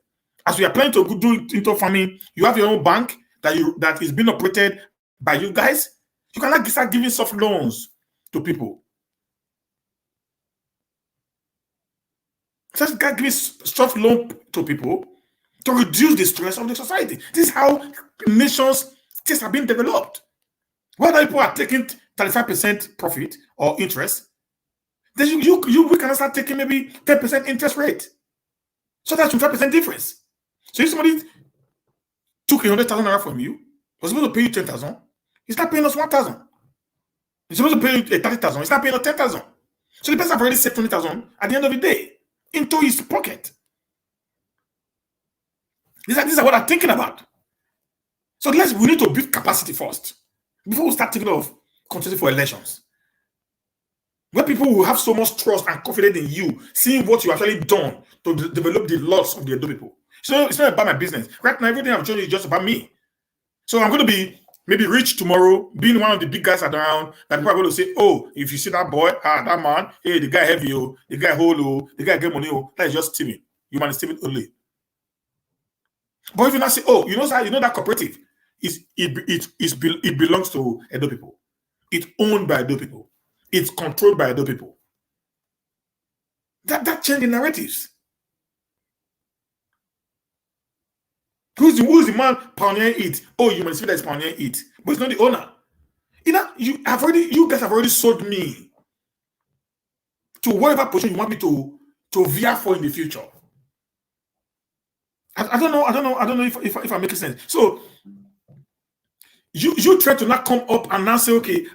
As we are planning to do into farming, you have your own bank that is being operated by you guys. You can start giving soft loans to people. Just giving soft loan to people to reduce the stress of the society. This is how nations, states have been developed. Whether people are taking 35% profit or interest, then we can start taking maybe 10% interest rate. So that's 25% difference. So if somebody took 100,000 naira from you, was supposed to pay you 10,000, he's not paying us 1,000. He's supposed to pay you 30,000, he's not paying us 10,000. So the person have already saved 20,000 at the end of the day into his pocket. These are what I'm thinking about. So we need to build capacity first before we start thinking of contesting for elections. Where people will have so much trust and confidence in you, seeing what you actually done to develop the laws of the Edo people. So it's not about my business. Right now, everything I'm showing you is just about me. So I'm going to be maybe rich tomorrow, being one of the big guys around, that people are going to say, oh, if you see that boy, that man, hey, the guy heavy, oh, the guy hold, oh, the guy get money, oh, that is just stealing. You man is stealing only. But if you not say, oh, you know that cooperative, it belongs to Edo people. It's owned by Edo people. It's controlled by Edo people. That changed the narratives. Who's the man pioneering it? Oh, you must see that it's pioneering it, but it's not the owner. You guys have already sold me to whatever position you want me to veer for in the future. I don't know if I'm making sense. So you try to not come up and now say, okay,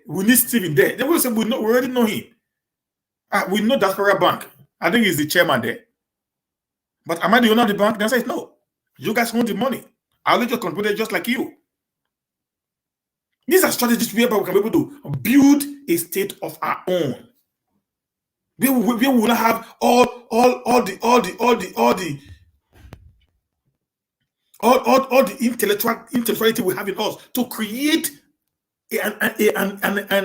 we need Steve in there. Then we'll say we already know him. We know Diaspora Bank. I think he's the chairman there. But am I the owner of the bank? The answer is no. You guys own the money. I'll let you contribute it just like you. These are strategies whereby we can be able to build a state of our own. We will not have all the intellectuality we have in us to create an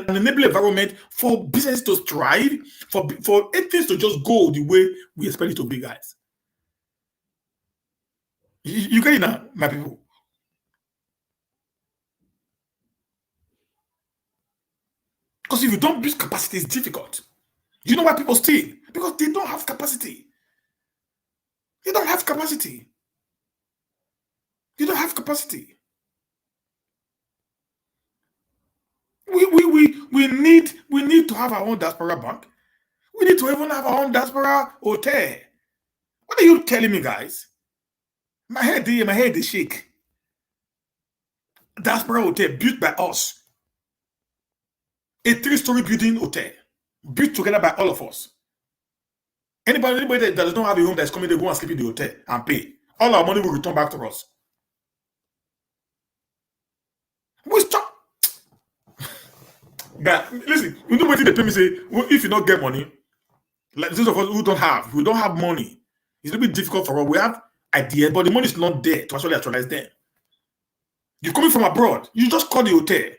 enabling environment for business to thrive, for things to just go the way we expect it to be, guys. You get it now, my people. Because if you don't build capacity, it's difficult. You know why people steal? Because they don't have capacity. They don't have capacity. You don't have capacity. We need to have our own diaspora bank. We need to even have our own diaspora hotel. What are you telling me, guys? My head is shake. Diaspora hotel built by us. A 3-story building hotel built together by all of us. Anybody that does not have a home that's coming, they go and sleep in the hotel and pay. All our money will return back to us. We stop. Guys, listen, you know what they pay me say, well, if you don't get money, like those of us who don't have money, It's a little bit difficult for us. We have ideas, but the money is not there to actually actualize them. You're coming from abroad. You just call the hotel.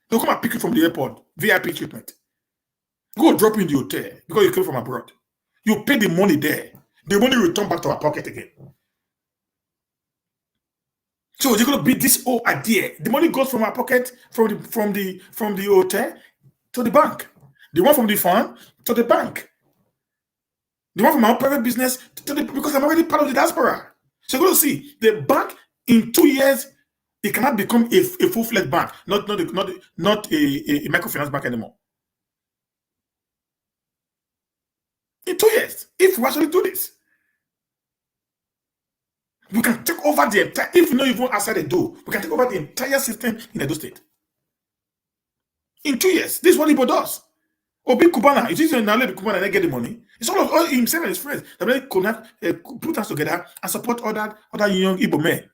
They'll come and pick you from the airport. VIP treatment. Go drop you in the hotel because you came from abroad. You pay the money there. The money will return back to our pocket again. So you're gonna be this whole idea. The money goes from our pocket, from the hotel to the bank. The one from the farm to the bank. The one from our private business to the, because I'm already part of the diaspora. So you're gonna see the bank in 2 years, it cannot become a full-fledged bank, not a microfinance bank anymore. In 2 years, if we actually do this, we can take over the entire, if not even outside the door, we can take over the entire system in Edo State. In 2 years, this is what Igbo does. Obi Kubana, it is now let Kubana get the money. It's all himself and his friends that really connect, put us together and support other young Igbo men.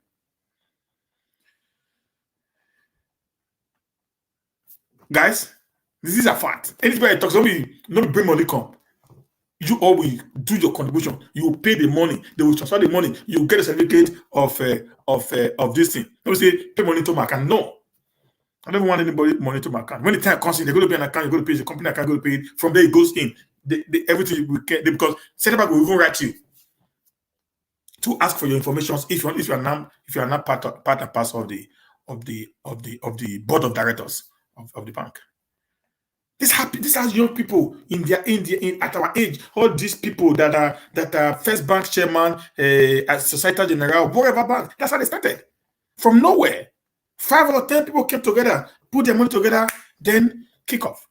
Guys, this is a fact. Anybody talks, don't bring money come. You always do your contribution. You pay the money. They will transfer the money. You get a certificate of this thing. Don't say pay money to my account. No, I don't want anybody money to my account. When the time comes in, they're going to pay an account. You're going to pay the company account. You're going to pay it. From there it goes in. Everything we can, because Central Bank will even write you to ask for your information if you are not part and parcel of the board of directors of the bank. These are young people at our age. All these people that are first bank chairman, Societe Generale, whatever bank. That's how they started. From nowhere. 5 or 10 people came together, put their money together, then kick off.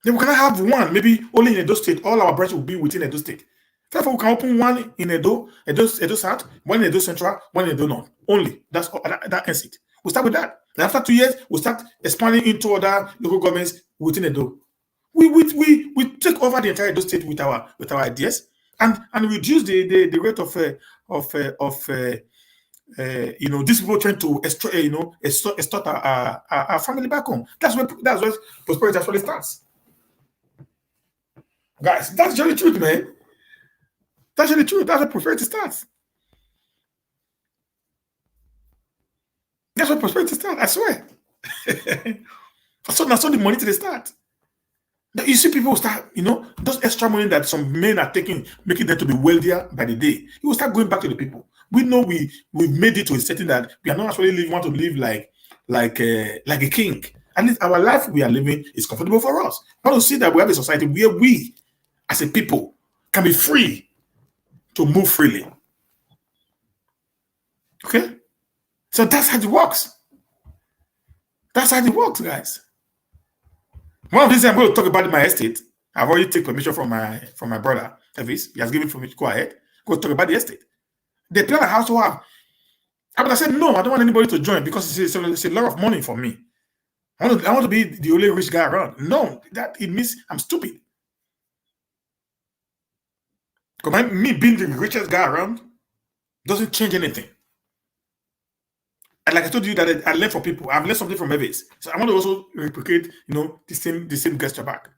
Then we cannot have one, maybe only in Edo State. All our branches will be within Edo State. Therefore, we can open one in Edo South, one in Edo Central, one in Edo North. Only. That's all, that ends it. We'll start with that. And after 2 years, we'll start expanding into other local governments within Edo. We take over the entire Edo State with our ideas and reduce the rate of these people trying to extort our family back home. That's where prosperity actually starts. Guys, that's the truth, man. That's the truth. That's where prosperity starts. That's where prosperity starts, I swear. That's how the money to start. You see people start, those extra money that some men are taking, making them to be wealthier by the day. It will start going back to the people. We know we've made it to a setting that we are not actually want to live like a king. At least our life we are living is comfortable for us. I want to see that we have a society where we, as a people, can be free to move freely. Okay? So that's how it works. That's how it works, guys. One of these I'm going to talk about my estate. I've already taken permission from my brother, Elvis. He has given permission to go ahead. Go talk about the estate. They plan a house to have. But I said, no, I don't want anybody to join because it's a lot of money for me. I want to be the only rich guy around. No, it means I'm stupid. Because me being the richest guy around doesn't change anything. And like I told you that I learned from people. I've learned something from Elvis. So I want to also replicate, the same gesture back.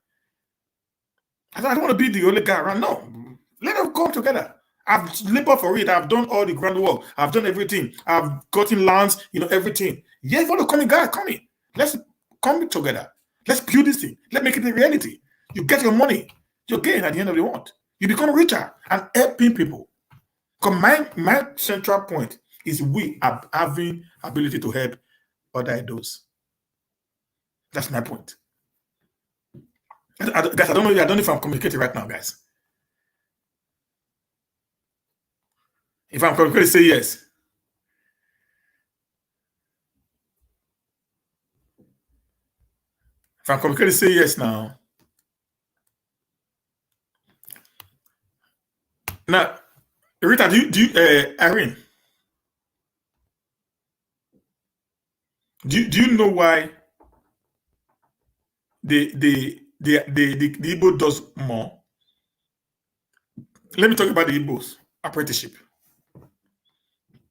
I don't want to be the only guy around. No. Let them come together. I've labored for it. I've done all the groundwork. I've done everything. I've gotten lands, everything. Yeah, if you want to come in, guys, come in. Let's come together. Let's build this thing. Let's make it a reality. You get your money. You gain at the end of the month. You become richer and helping people. Because my central point is we are having ability to help other those. That's my point. Guys, I don't know if I'm communicating right now, guys. If I'm communicating, say yes. If I'm communicating, say yes now. Now, Rita, do you Irene, do you know why the Igbo does more? Let me talk about the Igbo's apprenticeship.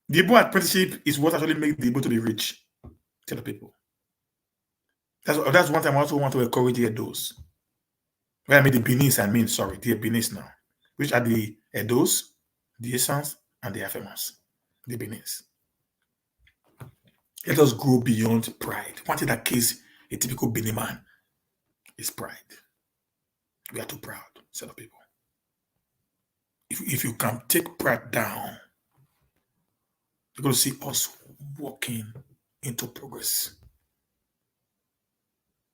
The Igbo apprenticeship is what actually makes the Igbo to be rich to the people. That's one time I also want to encourage the those. When I mean the Benin, the Benin now. which are the Edos, the Essans, and the Afemans, the Benis. Let us grow beyond pride. One thing that kills a typical Benin man is pride. We are too proud, set of people. If you can take pride down, you're going to see us walking into progress.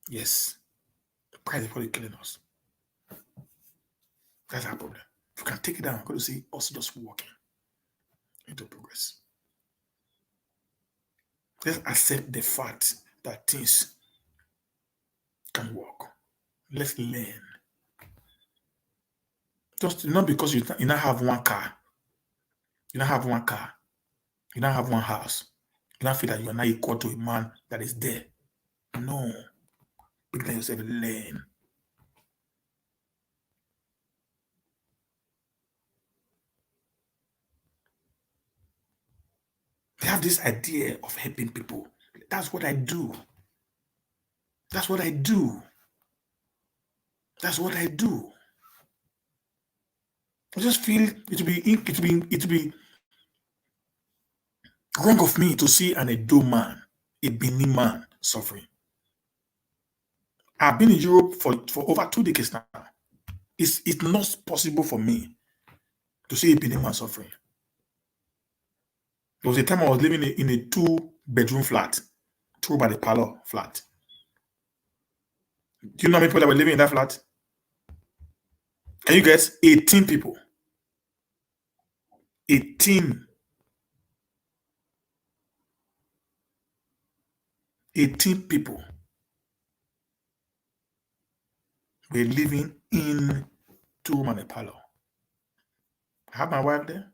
Yes, pride is probably killing us. That's our problem. If you can take it down, you're going to see us just walking into progress. Let's accept the fact that things can work. Let's learn. Just not because you now have one car, you now have one car, you now have one house, you now feel that you are not equal to a man that is there. No. Big than yourself, learn. They have this idea of helping people. That's what I do. That's what I do. That's what I do. I just feel it would be wrong of me to see an Edo man, a Benin man suffering. I've been in Europe for over 2 decades now. It's not possible for me to see a Benin man suffering. There was a time I was living in a 2-bedroom flat, 2 by the parlor flat. Do you know how many people that were living in that flat? Can you guess? 18 people. 18 people were living in 2 room and a parlor. I had my wife there.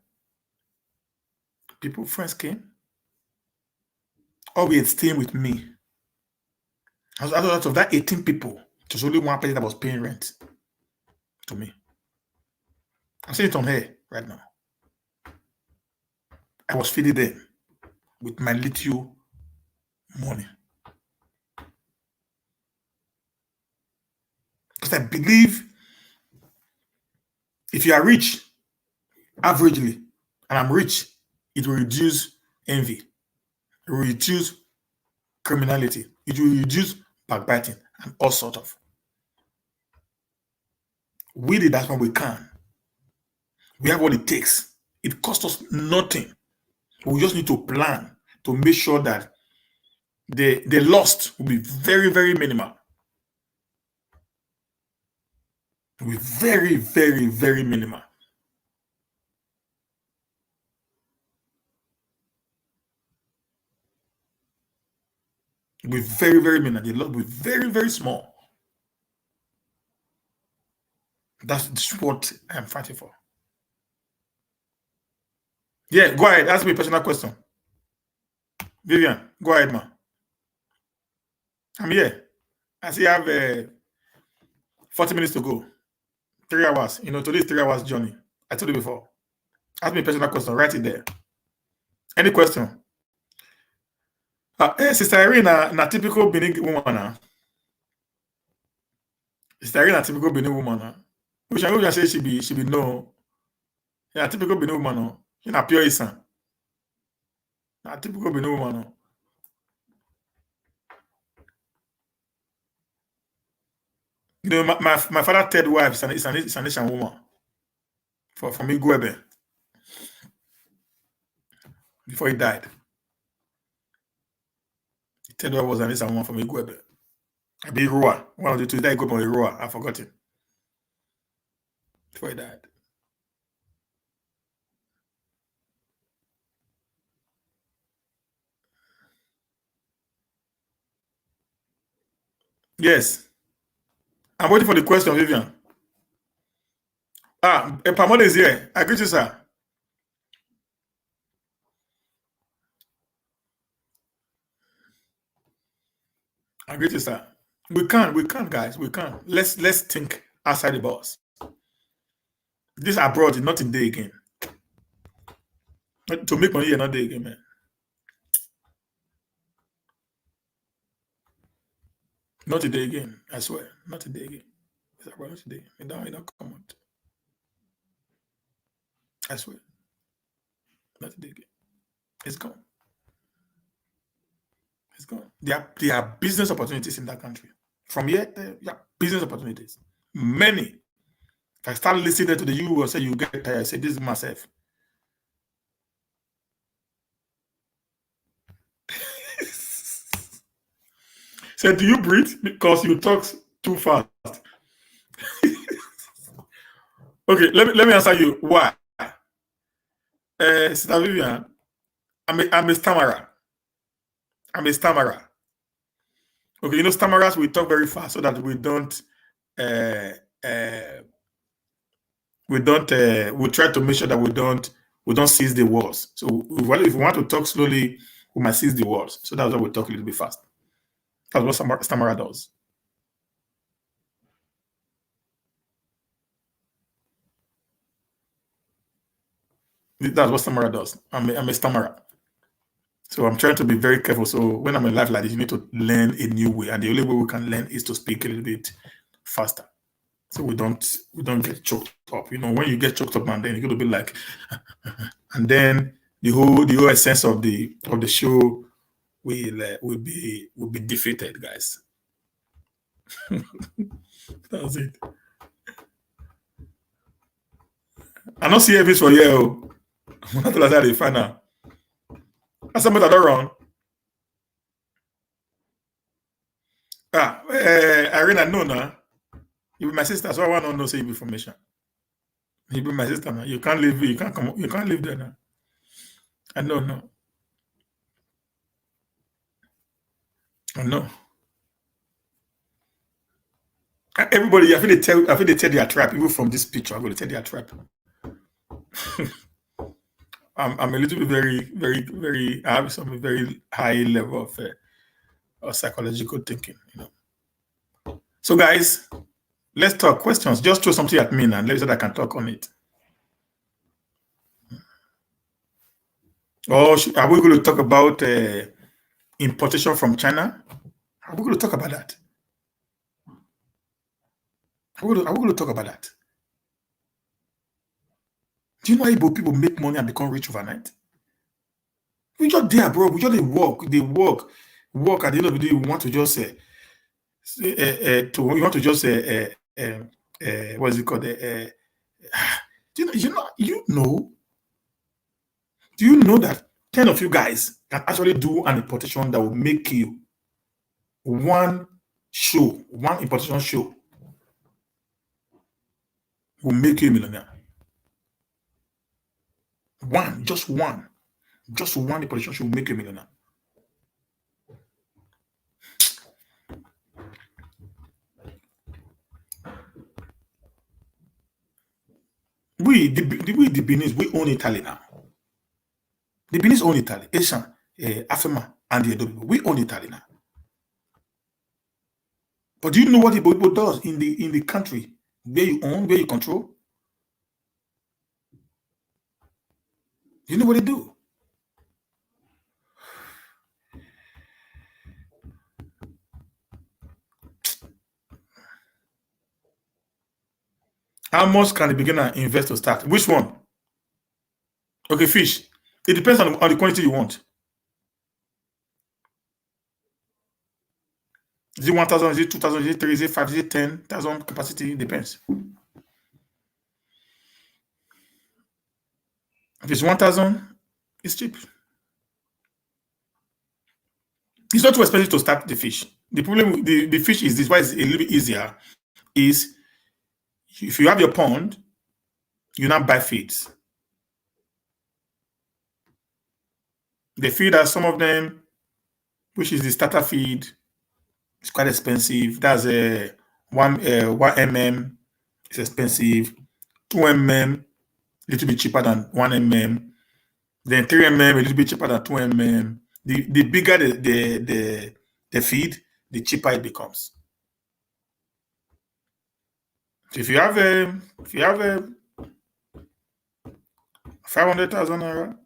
People, friends came. All were staying with me. Out of that 18 people, there's only one person that was paying rent to me. I'm seeing it on here right now. I was feeding them with my little money. Because I believe if you are rich, averagely, and I'm rich, it will reduce envy. It will reduce criminality. It will reduce backbiting and all sort of. We did that when we can. We have what it takes. It costs us nothing. We just need to plan to make sure that the loss will be very, very minimal. It will be very, very, very minimal. It will be very, very minimal. The loss will be very, very small. That's what I'm fighting for. Yeah, go ahead. Ask me a personal question. Vivian, go ahead, man. I'm here. I see you have 40 minutes to go. 3 hours. Today is 3 hours journey. I told you before. Ask me a personal question. Write it there. Any question? Sister Irene, na typical Benin woman. Sister Irene, na typical Benin woman. Which I say she be no. Yeah, typical Benin woman. She na pure Isan. Na typical Benin woman. My father's third wife is an Asian woman. From Igwebe. Before he died. The third wife was an Asian woman from Igwebe. I be Roa. One of the two that go from Roa. I forgot it. Before he died. Yes. I'm waiting for the question, Vivian. Pamela is here. I greet you, sir. I greet you, sir. We can, guys. We can. Let's think outside the box. This abroad is not in day again. To make money, you're not day again, man. Not a day again. I swear. Not a day again. It's abroad, not a day. It don't come out. I swear. Nothing they get. It's gone. It's gone. There are business opportunities in that country. From here, there are business opportunities. Many. If I start listening to the you will say you get tired. I say this is myself. Say, do you breathe? Because you talk too fast. Okay, let me answer you. Why? Sister Vivian, I'm a stammerer. I'm a stammerer. Okay, you know, stammerers, we talk very fast so that uh, uh, we try to make sure that we don't seize the words. So if we want to talk slowly, we might seize the words. So that's why we talk a little bit fast. That's what stammerer does. That's what stammerer does. I'm a stammerer. So I'm trying to be very careful. So when I'm in life like this, you need to learn a new way. And the only way we can learn is to speak a little bit faster. So we don't get choked up. You know, when you get choked up, and then you're gonna be like, and then the whole essence of the show will be defeated, guys. That's it. I don't see Elvis for here. Oh. I'm not like that. They find out. That's somebody that don't run. Irene, no, nah. You be my sister, so I want to know say information. You be my sister now. You can't live. You can't come. You can't live there now. I know, no. I know. Everybody, I feel they tell their trap. Even from this picture, I'm going to tell their trap. I'm a little bit very, very, very. I have some very high level of psychological thinking. You know. So, guys, let's talk questions. Just throw something at me and let me so that I can talk on it. Or are we going to talk about importation from China? Are we going to talk about that? Are we going to talk about that? Do you know how Igbo people make money and become rich overnight? We just there, bro. We just they work. They work. Work at the end of the day. We want to just we want to just what is it called? Do you know that 10 of you guys can actually do an importation that will make you one importation show will make you a millionaire. Just one importation show will make you a millionaire. The Benin, we own Italy now. The Benin own Italy. Asian, Afema, and the Edo people. We own Italy now. But do you know what the Igbo does in the country where you own, where you control? You know what they do? How much can the beginner invest to start? Which one? Okay, fish. It depends on the quantity you want. Is it 1,000? Is it 2,000? Is it 3? Is it 5? Is it 10,000 capacity? It depends. If it's 1,000, it's cheap. It's not too expensive to start the fish. The problem with the fish is this, why it's a little bit easier, is if you have your pond, you now buy feeds. The feed are some of them, which is the starter feed, it's quite expensive. That's a 1 mm. It's expensive. 2 mm, a little bit cheaper than 1 mm. Then 3 mm, a little bit cheaper than 2 mm. The bigger the feed, the cheaper it becomes. So if you have a 500,000 naira,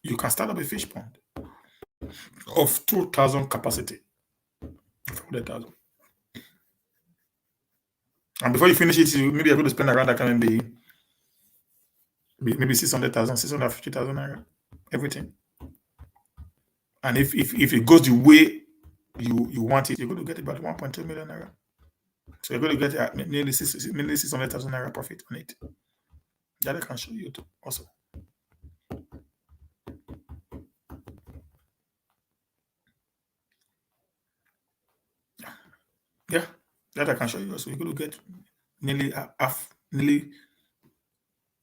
you can start up a fish pond of 2,000 capacity. 500,000. And before you finish it, maybe you're going to spend around that kind of maybe 600,000, 650,000 naira, everything. And if it goes the way you want it, you're going to get about 1.2 million naira. So you're going to get nearly 600,000 naira profit on it. That I can show you too, also. Yeah, that I can show you also. You're going to get nearly nearly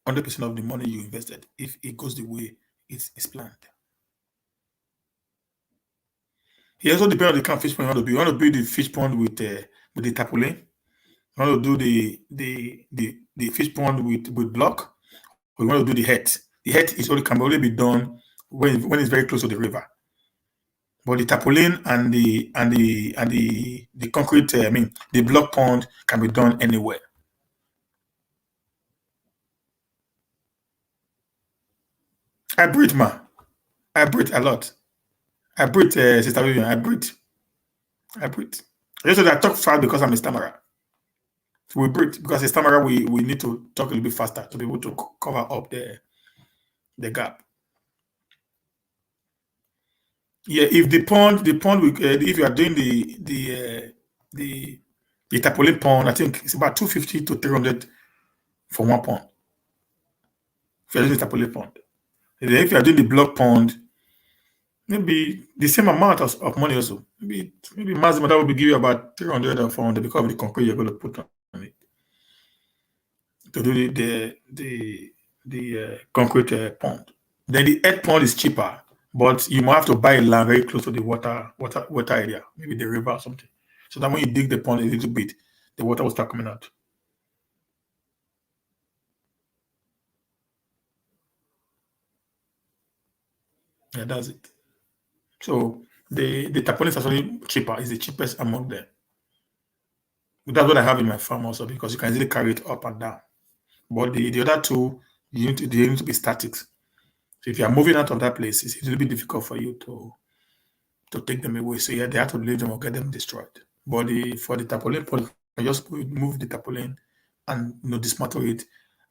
100% of the money you invested if it goes the way it's planned. It also depends on the kind of fish pond you want to build. You want to build the fish pond with the tarpaulin. You want to do the fish pond with block. Or you want to do the head. The head can only be done when it's very close to the river. But the tarpaulin and the concrete, I mean, the block pond can be done anywhere. I breathe, ma. I breathe a lot. I breathe, Sister Vivian. I breathe. I breathe. Just so that I talk fast because I'm a stammerer. So we breathe because a stammerer we need to talk a little bit faster to be able to cover up the gap. Yeah, if if you are doing the tarpaulin pond, I think it's about 250 to 300 for one pond. If you're doing the tarpaulin pond, and then if you are doing the block pond, maybe the same amount of money also. Maybe maximum that will be give you about 300 or 400 because of the concrete you're going to put on it to do the concrete pond. Then the earth pond is cheaper, but you might have to buy a land very close to the water area, maybe the river or something. So that when you dig the pond a little bit, the water will start coming out. Yeah, that's it. So the tarpaulin is actually cheaper. It's the cheapest among them. But that's what I have in my farm also because you can easily carry it up and down. But the other two, they need to be static. So if you are moving out of that place, it's a little bit difficult for you to take them away. So yeah, they have to leave them or get them destroyed. But for the tarpaulin pond, you just move the tarpaulin and dismantle it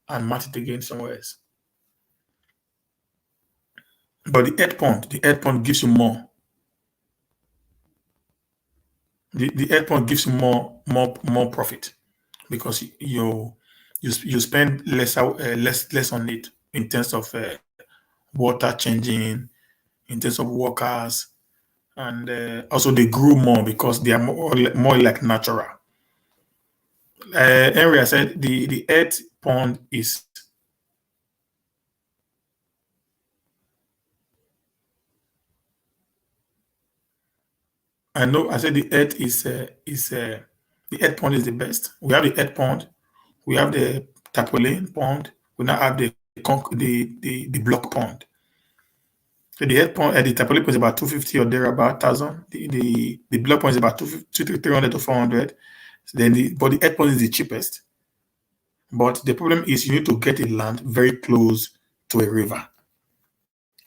and match it again somewhere else. But the earth pond gives you more. The earth pond gives you more profit because you spend less on it in terms of water changing, in terms of workers, and also they grew more because they are more like natural. Henry, I said the earth pond is. I know. I said the earth is the earth pond is the best. We have the earth pond. We have the tarpaulin pond. We now have the block pond. So the earth pond, the tarpaulin pond is about 250 or there about 1,000. The block pond is about 250, 300 to 400. So then but the earth pond is the cheapest. But the problem is you need to get a land very close to a river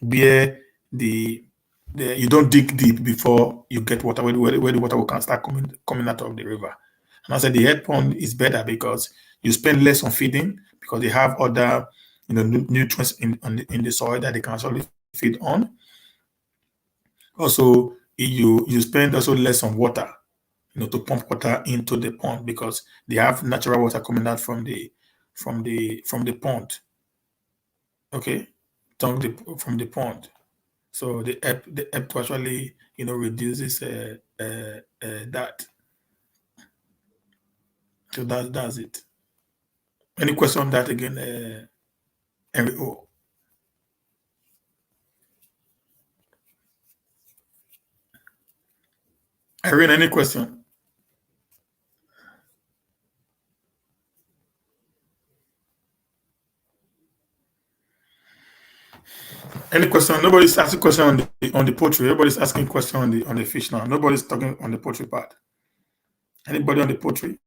where you don't dig deep before you get water where the water can start coming out of the river. And I said the head pond is better because you spend less on feeding because they have other nutrients in the soil that they can actually feed on. Also, you spend also less on water, to pump water into the pond because they have natural water coming out from the pond. Okay, from the pond. So the app to actually reduces that. So that's it. Any question on that again, Henry? Oh, Irene, any question? Any question? Nobody's asking question on the poultry. Everybody's asking question on the fish now. Nobody's talking on the poultry part. Anybody on the poultry?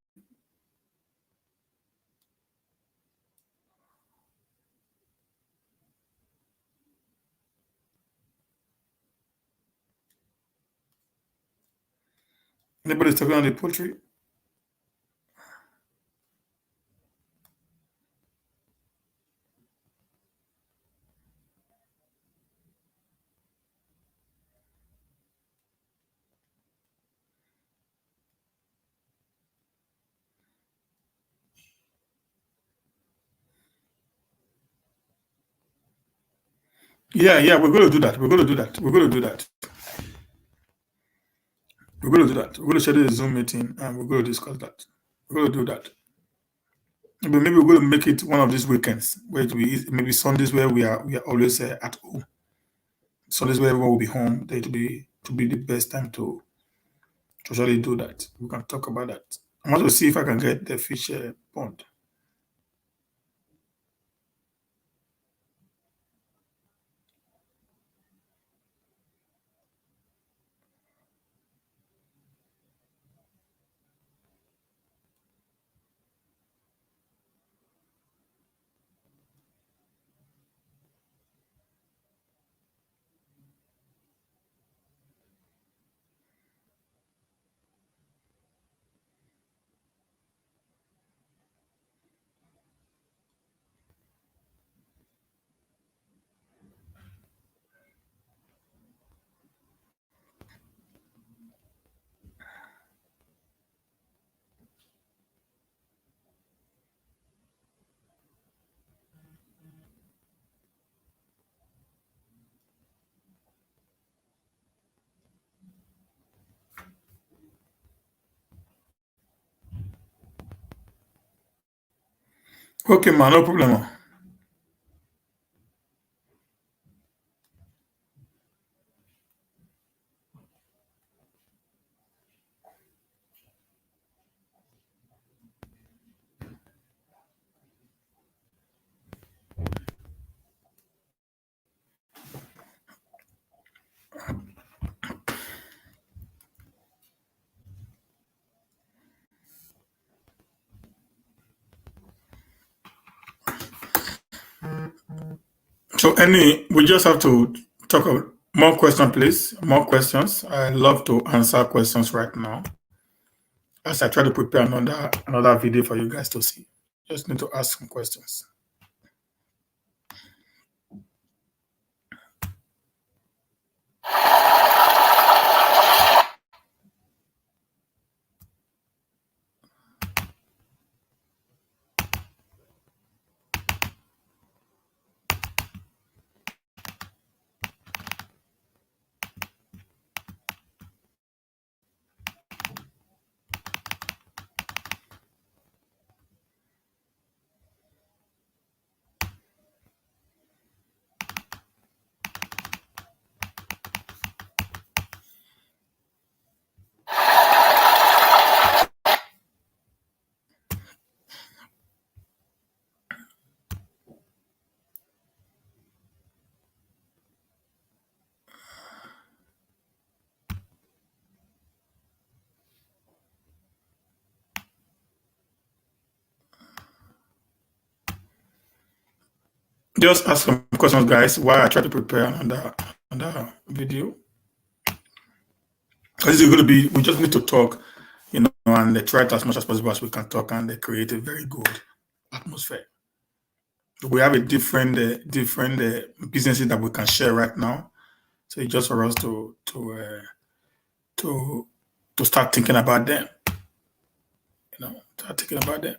Anybody's talking on the poultry? Yeah, we're going to do that. We're going to do that. We're going to do that. We're going to do that. We're going to schedule a Zoom meeting and we're going to discuss that. We're going to do that. But maybe we're going to make it one of these weekends where it will be maybe Sundays where we are always at home. Sundays where everyone will be home. That to be the best time to actually do that. We can talk about that. I want to see if I can get the fish pond. Okay, man, no problem. So, we just have to talk about more questions, please. More questions. I love to answer questions right now as I try to prepare another video for you guys to see. Just need to ask some questions. Just ask some questions, guys, while I try to prepare another video. This is going to be, we just need to talk, and try it as much as possible as we can talk and create a very good atmosphere. We have a different businesses that we can share right now. So it's just for us to to start thinking about them. Start thinking about them.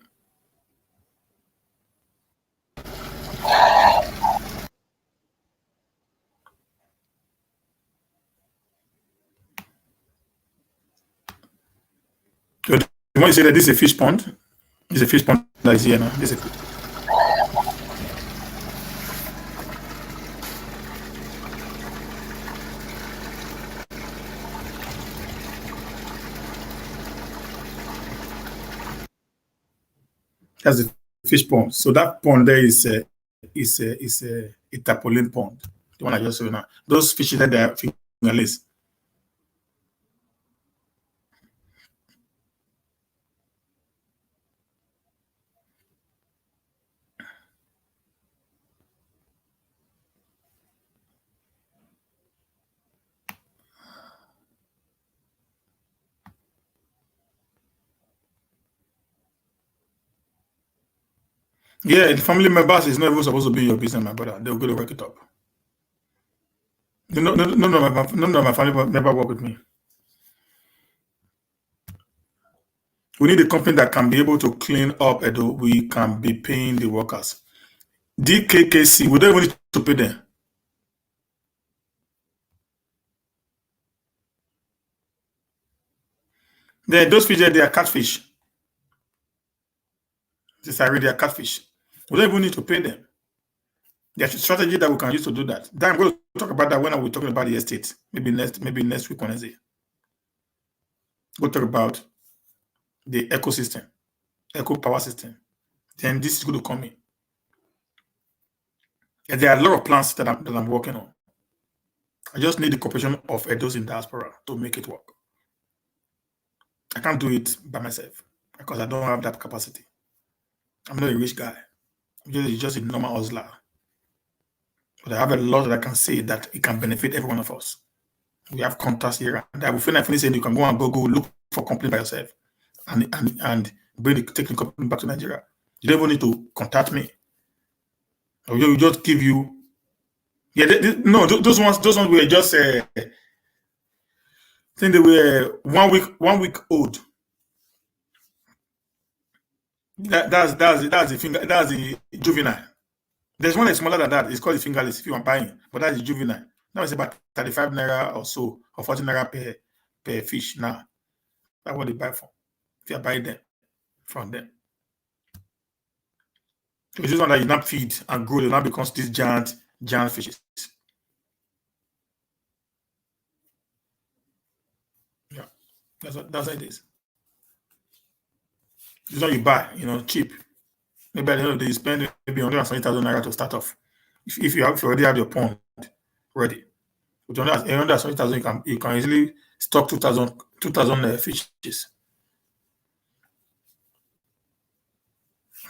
So the one you say that this is a fish pond. This is a fish pond that is here now. That's the fish pond. So that pond there is a tarpaulin pond. The one I just saw now. Those fishes that they are fingerless. Yeah, the family members is not even supposed to be your business, my brother. They'll go to work it up. None of my family member work with me. We need a company that can be able to clean up and we can be paying the workers. DKKC, we don't even need to pay them. Then those fish there, they are catfish. These are really a catfish. We don't even need to pay them. There's a strategy that we can use to do that. Then I'm going to talk about that when we're talking about the estate. Maybe next week Wednesday. We'll talk about the ecosystem, eco power system. Then this is going to come in. And there are a lot of plans that I'm working on. I just need the cooperation of those in diaspora to make it work. I can't do it by myself because I don't have that capacity. I'm not a rich guy. I'm just a normal hustler. But I have a lot that I can say that it can benefit every one of us. We have contacts here and there. We finish saying you can go look for company by yourself and bring the technical company back to Nigeria. You don't even need to contact me. Or we just give you. Yeah, those ones were just. I think they were 1 week old. That's the finger. That's the juvenile. There's one that's smaller than that. It's called the fingerless if you are buying, but that's the juvenile. Now it's about 35 naira or so, or 40 naira per fish now. That's what they buy for. If you are buying them from them. So it's this one that you now feed and grow, it now becomes these giant fishes. Yeah, that's what it is. This one you buy, cheap. Maybe at the end of the day, you spend maybe 120,000 naira to start off. If you already have your pond ready, with 120,000, you can easily stock 2,000 fishes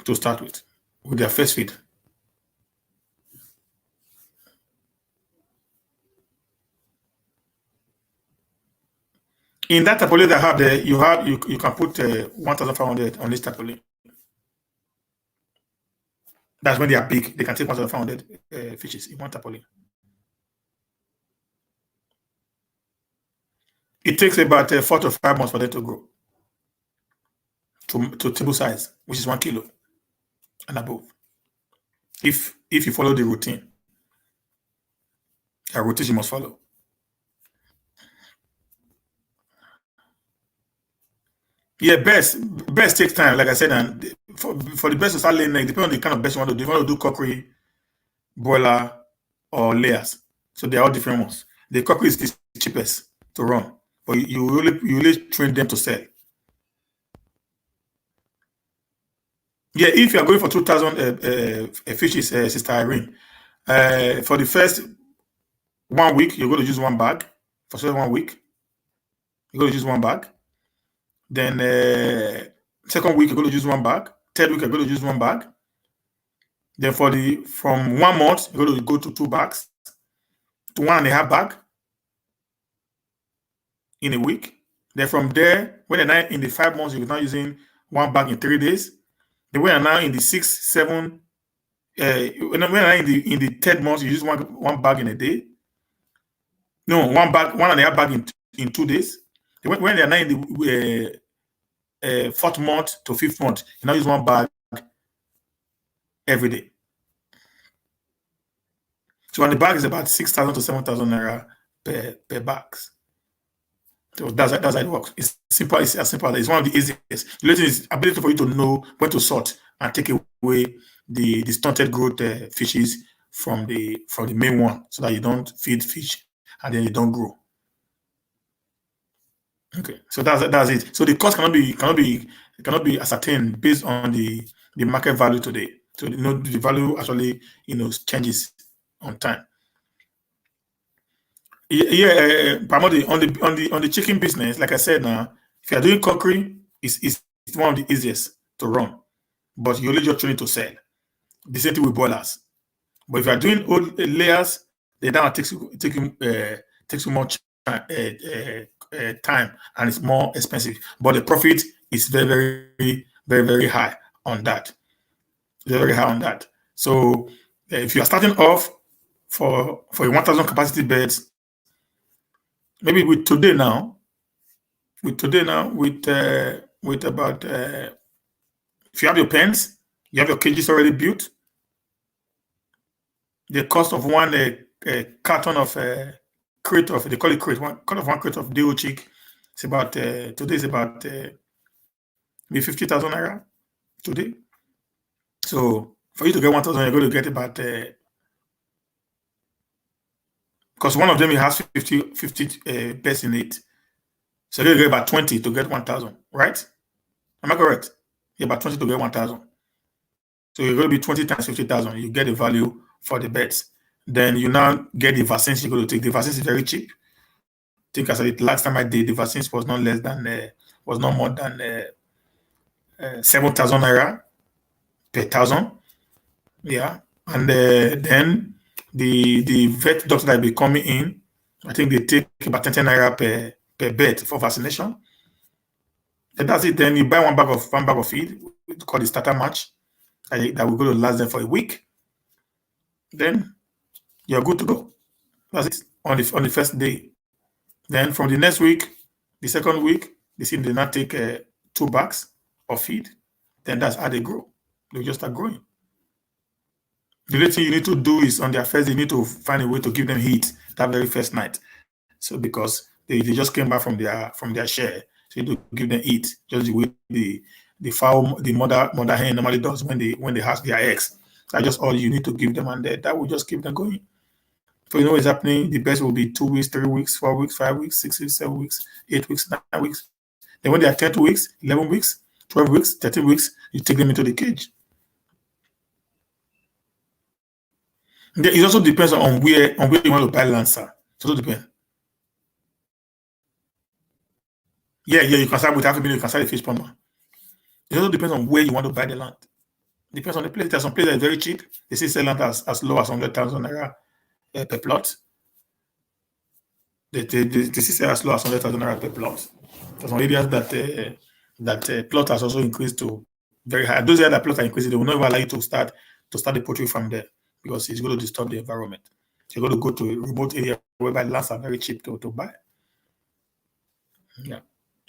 to start with their first feed. In that tarpaulin that I have there, you can put 1,500 on this tarpaulin. That's when they are big. They can take 1,500 fishes in one tarpaulin. It takes about 4 to 5 months for them to grow to table size, which is 1 kilo and above. If you follow the routine, a routine you must follow. Yeah, best takes time, like I said, and for the best to start laying egg, depending on the kind of best you want to do. If you want to do cockery, broiler, or layers, so they are all different ones. The cockery is the cheapest to run, but you really train them to sell. Yeah, if you are going for 2,000 fishes, Sister Irene, for the first 1 week, you're going to use 1 bag. For 1 week, you're going to use 1 bag. Then second week, you're going to use 1 bag. Third week, you're going to use 1 bag. Then from 1 month, you're going to go to 2 bags, to 1.5 bag in a week. Then from there, when you're now in the 5 months, you're now using 1 bag in 3 days. Then when you're now in the 6, 7, when you're now in the 3rd month, you use one bag in a day. No, 1.5 bag in 2 days. Then when they're now in the 4th month to 5th month, you now use 1 bag every day. So when the bag is about 6,000 to 7,000 naira per bags. So that's how it works. It's simple. It's as simple as that. It's one of the easiest. The lesson is ability for you to know when to sort and take away the stunted growth fishes from the main one, so that you don't feed fish and then you don't grow. Okay, so that's it. So the cost cannot be ascertained based on the market value today. So the value actually changes on time. Yeah, primarily on the chicken business, like I said now, if you are doing cockery, it's one of the easiest to run, but you only just train to sell. The same thing with boilers. But if you are doing old layers, then that takes you much time and it's more expensive. But the profit is very, very, very, very high on that. Very high on that. So if you are starting off for a 1,000 capacity beds, maybe with about if you have your pens, you have your cages already built. The cost of one carton of crate of, they call it crate, one crate of DO chick It's about today is about maybe 50,000 naira today. So for you to get 1,000, you're going to get about because one of them has 50 bets in it. So you're going to get about 20 to get 1,000, right? Am I correct? Yeah, about 20 to get 1,000. So you're going to be 20 times 50,000. You get the value for the bets. Then you now get the vaccines you're going to take. The vaccines is very cheap. I think I said it last time I did. The vaccines was not less than was not more than 7,000 naira per thousand. Yeah, and then the vet doctor that will be coming in, I think they take about 10 naira per bet for vaccination. And that's it. Then you buy one bag of feed, it's called the starter match, that will go to last them for a week. Then you're good to go. That's it on the first day. Then from the next week, the second week, they now take 2 bags of feed. Then that's how they grow. They just start growing. The only thing you need to do is on their first, you need to find a way to give them heat that very first night. So because they just came back from their share, so you need to give them heat just the way the fowl, the mother hen normally does when they hatch their eggs. That's just all you need to give them, and that will just keep them going. So you know what's happening. The best will be 2 weeks, 3 weeks, 4 weeks, 5 weeks, 6 weeks, 7 weeks, 8 weeks, 9 weeks. Then when they are 10 weeks, 11 weeks, 12 weeks, 13 weeks, you take them into the cage. It also depends on where you want to buy land, sir. It also depends. Yeah, you can start with half a million, you can start a fish pond. It also depends on where you want to buy the land. Depends on the place. There's some places that are very cheap. They see sell land as low as 100,000 naira per plot. They see sell as low as 100,000 naira per plot. There's some areas that plot has also increased to very high. Those areas that plot are increasing, they will not even allow you to start the poultry farm there because it's going to disturb the environment. So you're going to go to a remote area whereby lands are very cheap to buy. Yeah.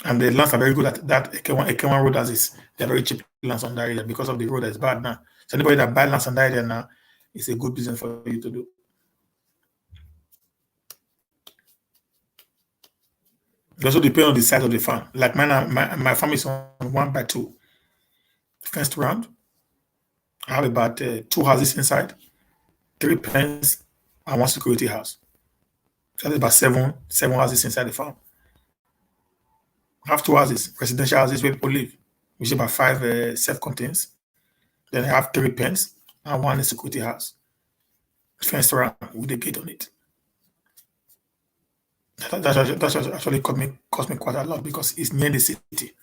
And the lands are very good at that. Ekewan road as is. They're very cheap lands on that area because of the road that's bad now. So anybody that buy lands on that area now, it's a good business for you to do. It also depends on the size of the farm. Like my farm is on 1x2, fenced round. I have about 2 houses inside, 3 pens, and one security house. So that's about seven houses inside the farm. I have 2 houses, residential houses where people live, which is about 5 self-contains. Then I have 3 pens and one security house, fenced around with a gate on it. That's actually cost me quite a lot because it's near the city.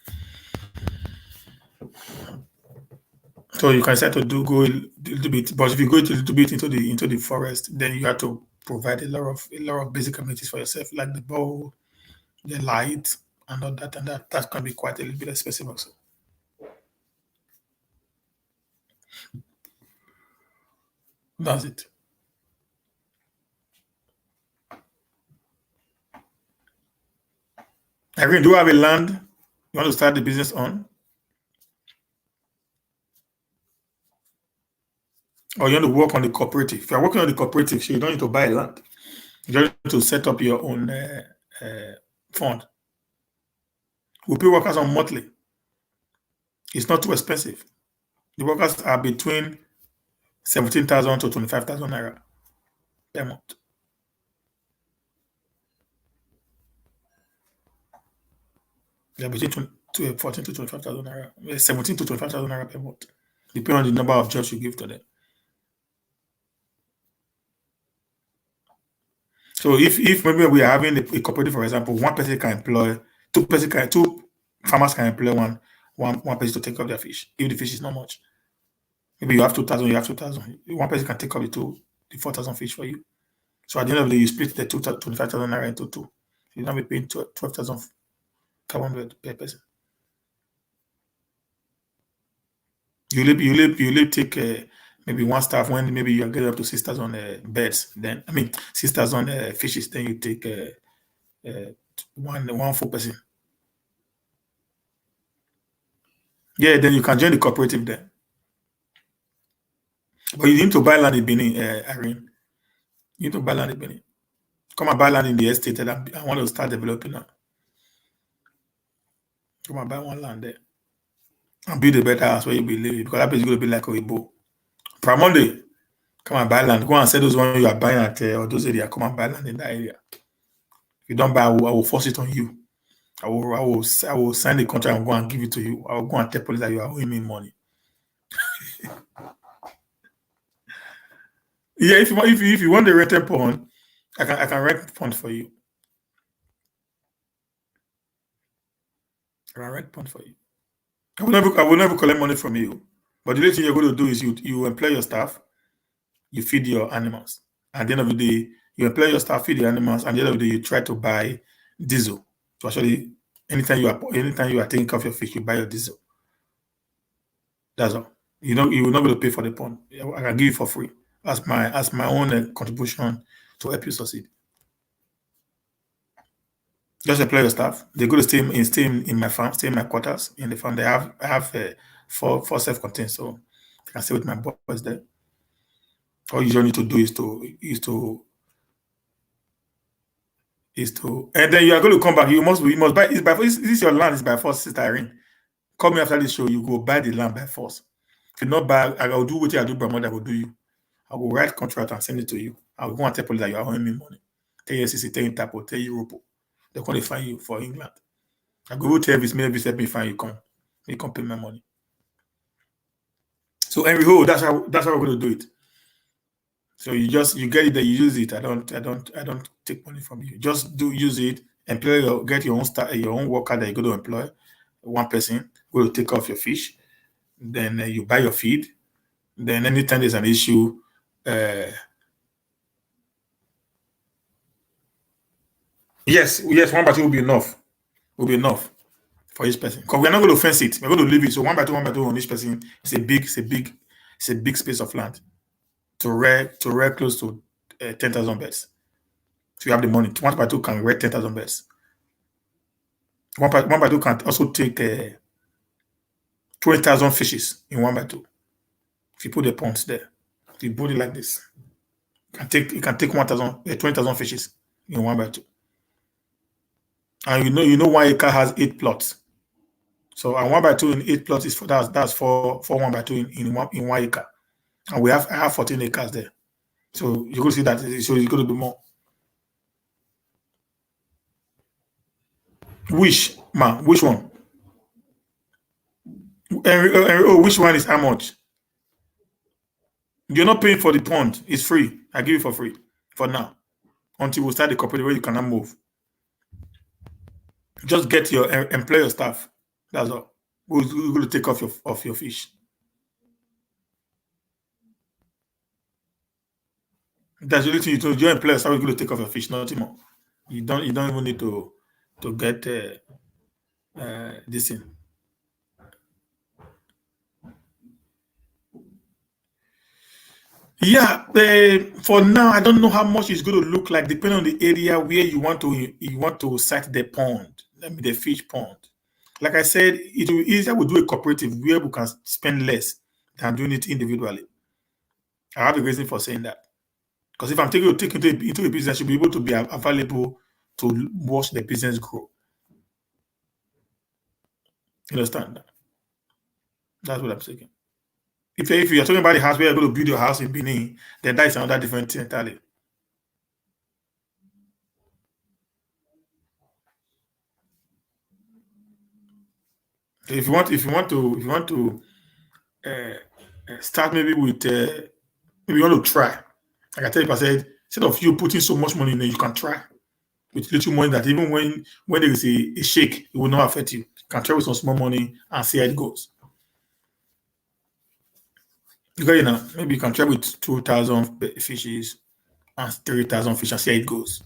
So you can start to go a little bit, but if you go a little bit into the forest, then you have to provide a lot of basic amenities for yourself, like the bowl, the light, and all that, and that can be quite a little bit expensive also. That's it. Irene, do you have a land you want to start the business on? Or you want to work on the cooperative? If you're working on the cooperative, so you don't need to buy land. You just need to set up your own fund. We pay workers on monthly. It's not too expensive. The workers are between 17,000 to 25,000 naira per month. They're between 14 to 25,000 naira, 17 to 25,000 naira per month, depending on the number of jobs you give to them. So if maybe we are having a cooperative, for example, one person can employ two farmers can employ one person to take care of their fish. If the fish is not much, maybe you have 2,000, you have 2,000. One person can take care of the 4,000 fish for you. So at the end of the day, you split the 25,000 naira into two. You're not be paying 12,500 per person. You take maybe one staff when maybe you are getting up to 6,000 beds. Then 6,000 fishes. Then you take one full person. Yeah, then you can join the cooperative then. But you need to buy land in Benin, Irene. You need to buy land in Benin. Come and buy land in the estate, and I want to start developing now. Come and buy one land there and build a better house where you be living, because that place is going to be like a boat. From Monday, come and buy land. Go and sell those ones you are buying at or those areas. Come and buy land in that area. If you don't buy, I will force it on you. I will sign the contract and go and give it to you. I will go and tell police that you are owing me money. Yeah, if you want the rented pond, I can rent pond for you. I can rent pond for you. I will never collect money from you. But the only thing you're going to do is you employ your staff, you feed your animals. At the end of the day, you employ your staff, feed the animals, and at the end of the day, you try to buy diesel. So actually, anytime you are taking care of your fish, you buy your diesel. That's all. You will not be able to pay for the pond. I can give you for free as my own contribution to help you succeed. Just employ your staff. They go to stay in my farm, stay in my quarters in the farm. I have four self-contained, so I can stay with my boys there. All you just need to do and then you are going to come back. You must buy. This is your land. It's by force, Sister Irene. Call me after this show. You go buy the land by force. If you not buy, I will do what I do. But mother will do you. I will write contract and send it to you. I will go and tell police that you are owing me money. Tell SCC, tell Interpol, tell Europol. They're going to find you for England. I go tell this maybe help me find you come pay my money. So Henry Ho, that's how we're going to do it. So you get it there, you use it. I don't take money from you. Just use it, get your own worker that you're going to employ, one person, go to take off your fish. Then you buy your feed. Then anytime there's an issue, yes, 1 by 2 will be enough. Will be enough for each person. Because we're not going to fence it. We're going to leave it. So 1 by 2 on each person. It's a big space of land to rear close to 10,000 birds. So you have the money. 1 by 2 can rear 10,000 birds. 1 by 2 can also take 20,000 fishes in 1 by 2. If you put the ponds there, if you put it like this, it can take 20,000 fishes in 1 by 2. And you know 1 acre has 8 plots. So and 1 by 2 in 8 plots is that's for 1 by 2 in 1 acre. And I have 14 acres there. So you could see that so it's going to be more. Which one? Which one is how much? You're not paying for the pond. It's free. I give it for free for now. Until we start the cooperative where you cannot move. Just get your employer staff. That's all. We're going to take off your fish. That's the only thing you do. Your employer staff is going to take off your fish, nothing more. You don't even need to get this in. Yeah, for now, I don't know how much it's going to look like, depending on the area where you want to site the pond, the fish pond. Like I said, it will be easier to do a cooperative where we can spend less than doing it individually. I have a reason for saying that. Because if I'm taking into a business, I should be able to be available to watch the business grow. You understand that? That's what I'm saying. If you're talking about the house where you're going to build your house in Benin, then that is another different thing entirely. So if you want to start maybe with maybe you want to try. Like I tell you, I said, instead of you putting so much money in there, you can try with little money that even when there is a shake, it will not affect you. You can try with some small money and see how it goes. Because maybe you can try with 2,000 fishes and 3,000 fish and see how it goes.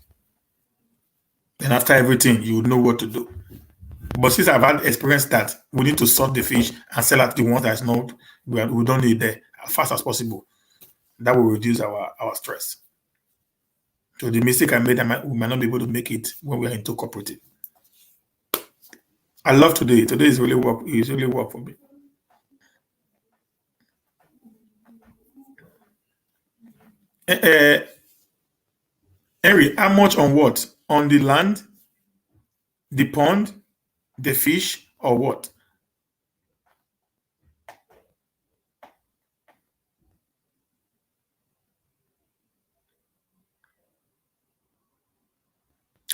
Then after everything, you would know what to do. But since I've had experience that we need to sort the fish and sell out the ones that is not we don't need there as fast as possible, that will reduce our stress. So the mistake I made, we might not be able to make it when we are into cooperative. I love today. Today is really work. It's really work for me. Henry, how much on what? On the land, the pond, the fish, or what?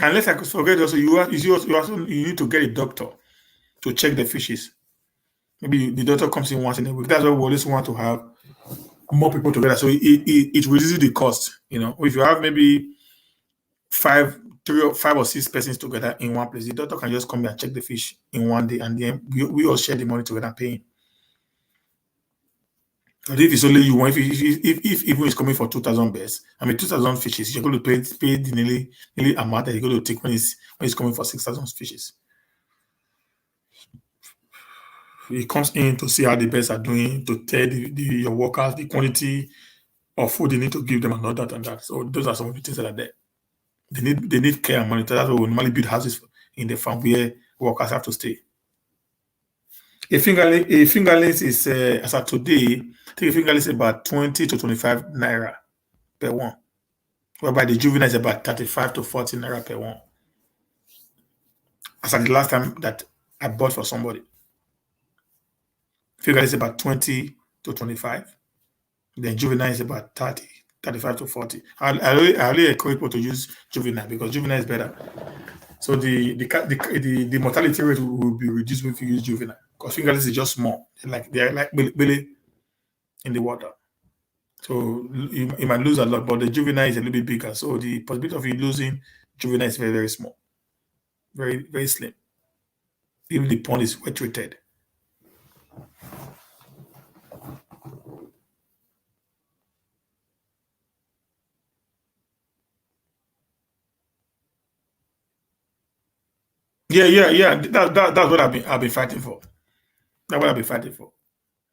And let's like forget also you need to get a doctor to check the fishes. Maybe the doctor comes in once in a week. That's why we always want to have more people together. So it reduces the cost. If you have maybe three or five or six persons together in one place, the doctor can just come here and check the fish in one day, and then we all share the money together and pay him. But if it's only you, if even it's coming for 2,000 bears, 2,000 fishes, you're going to pay the nearly amount that you're going to take when it's coming for 6,000 fishes. He comes in to see how the bears are doing, to tell your workers the quantity of food they need to give them and all that and that. So those are some of the things that are there. They need care and monitor. That's why we normally build houses in the farm where workers have to stay. A fingerlings is as of today, I think a fingerling is about 20 to 25 naira per one, whereby the juvenile is about 35 to 40 naira per one. As at the last time that I bought for somebody, fingerling is about 20 to 25. Then juvenile is about 30, 35 to 40. I really encourage people to use juvenile because juvenile is better. So the mortality rate will be reduced if you use juvenile because fingerlings is just small. They're like belly in the water. So you might lose a lot, but the juvenile is a little bit bigger. So the possibility of you losing juvenile is very, very small. Very, very slim. If the pond is wet treated. Yeah. That's what I've been fighting for. That's what I've been fighting for.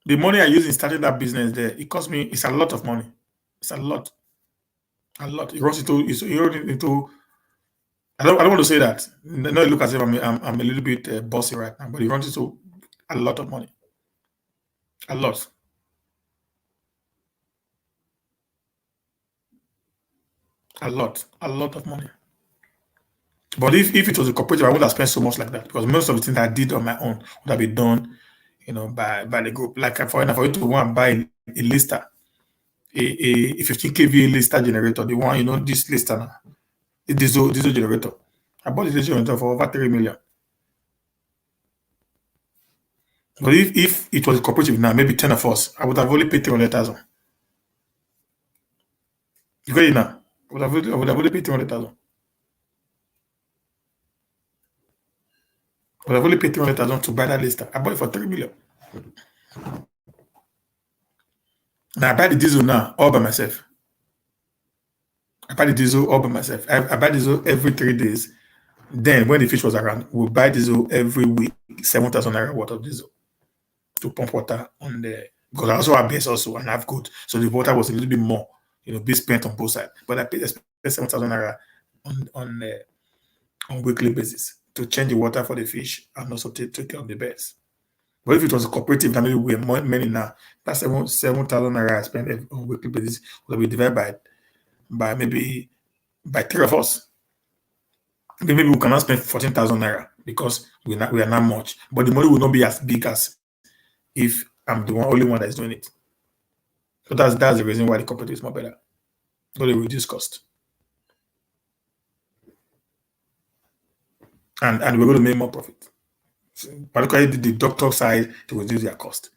The money I use in starting that business there, it cost me. It's a lot of money. It's a lot, a lot. It runs into. I don't want to say that. No, it look as if I'm a little bit bossy right now, but it runs into a lot of money. A lot, a lot of money. But if it was a cooperative, I would have spent so much like that because most of the things I did on my own would have been done, by the group. Like for you to go and buy a lister, a 15 kVA lister generator, the one this lister now, a diesel generator. I bought the diesel generator for over 3 million. But if it was a cooperative now, maybe 10 of us, I would have only paid 300,000. You get it now? I would have only paid 300,000. I would have only paid 300,000 to buy that lister. I bought it for 3 million. Now I buy the diesel now all by myself. I buy the diesel all by myself. I buy diesel every 3 days. Then when the fish was around, we'll buy diesel every week, 7,000 naira worth of diesel to pump water on the because I also have base also and have good. So the water was a little bit more, be spent on both sides. But I spent 7,000 naira on weekly basis to change the water for the fish and also take care of the birds. But if it was a cooperative, then maybe we're more many now. That's 7,000 naira I spend on weekly basis will be divided by maybe by 3 of us. Maybe we cannot spend 14,000 naira because we are not much. But the money will not be as big as if I'm the only one that is doing it. So that's the reason why the cooperative is more better. But they reduce cost. And we're going to make more profit. So, particularly the doctor side to reduce their cost.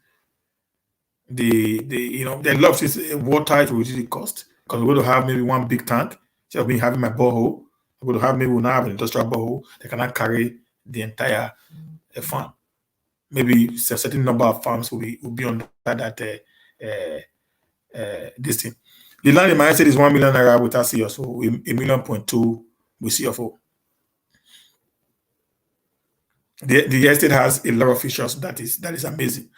The love is water to reduce the cost because we're going to have maybe one big tank instead of me having my borehole. We're going to have maybe we'll now have an industrial borehole that cannot carry the entire farm. Maybe a certain number of farms will be on that this thing. The land in my estate is 1 million naira without CFO, a million point two with CFO. The estate has a lot of features that is amazing.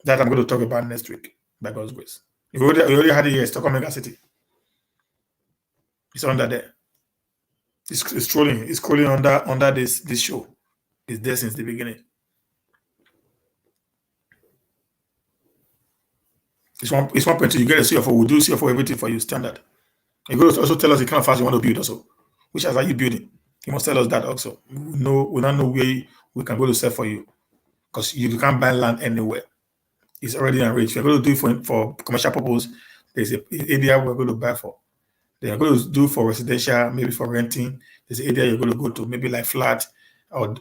That I'm going to talk about next week by God's grace. We already had it here, Stockholm Mega City. It's under there. It's crawling under this show. It's there since the beginning. It's 1.2. You get a CFO. We'll do CFO everything for you standard. You go to also tell us the kind of house you want to build also. Which house are you building? You must tell us that also. We now know where we can go to sell for you. because you can't buy land anywhere. It's already enriched. If you're going to do it for commercial purpose, there's an area we're going to buy for. They are going to do for residential, maybe for renting. There's an area you're going to go to, maybe like flat or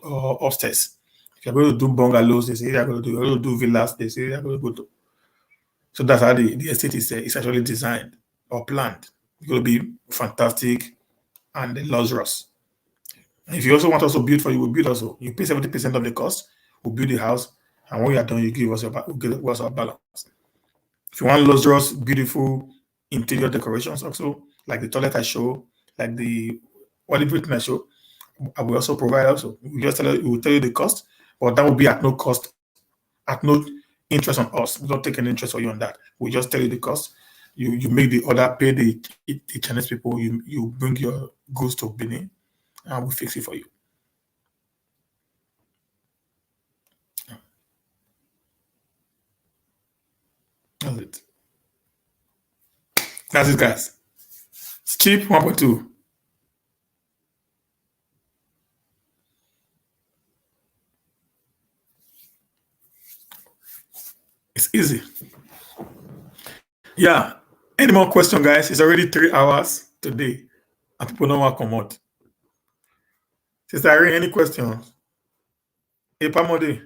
upstairs. If you're going to do bungalows, there's an area you're going to do. You're going to do villas, there's an area you're going to go to. So that's how the estate is actually designed or planned. It's going to be fantastic and luxurious. And if you also want us to build for you, we'll build also. You pay 70% of the cost, we'll build the house, and when you're done, you give us our balance. If you want luxurious, beautiful interior decorations also, like the toilet I show, like the everything I show, I will also provide also. We will tell you the cost, but that will be at no cost, at no interest on us. We don't take any interest for you on that. We just tell you the cost. You make the order, pay the Chinese people, you bring your goods to Benin, and we fix it for you. That's it. That's it, guys. It's cheap, 1.2. It's easy. Yeah. Any more question, guys? It's already 3 hours today, and people don't want to come out. Sister Irene, any questions? Epamode,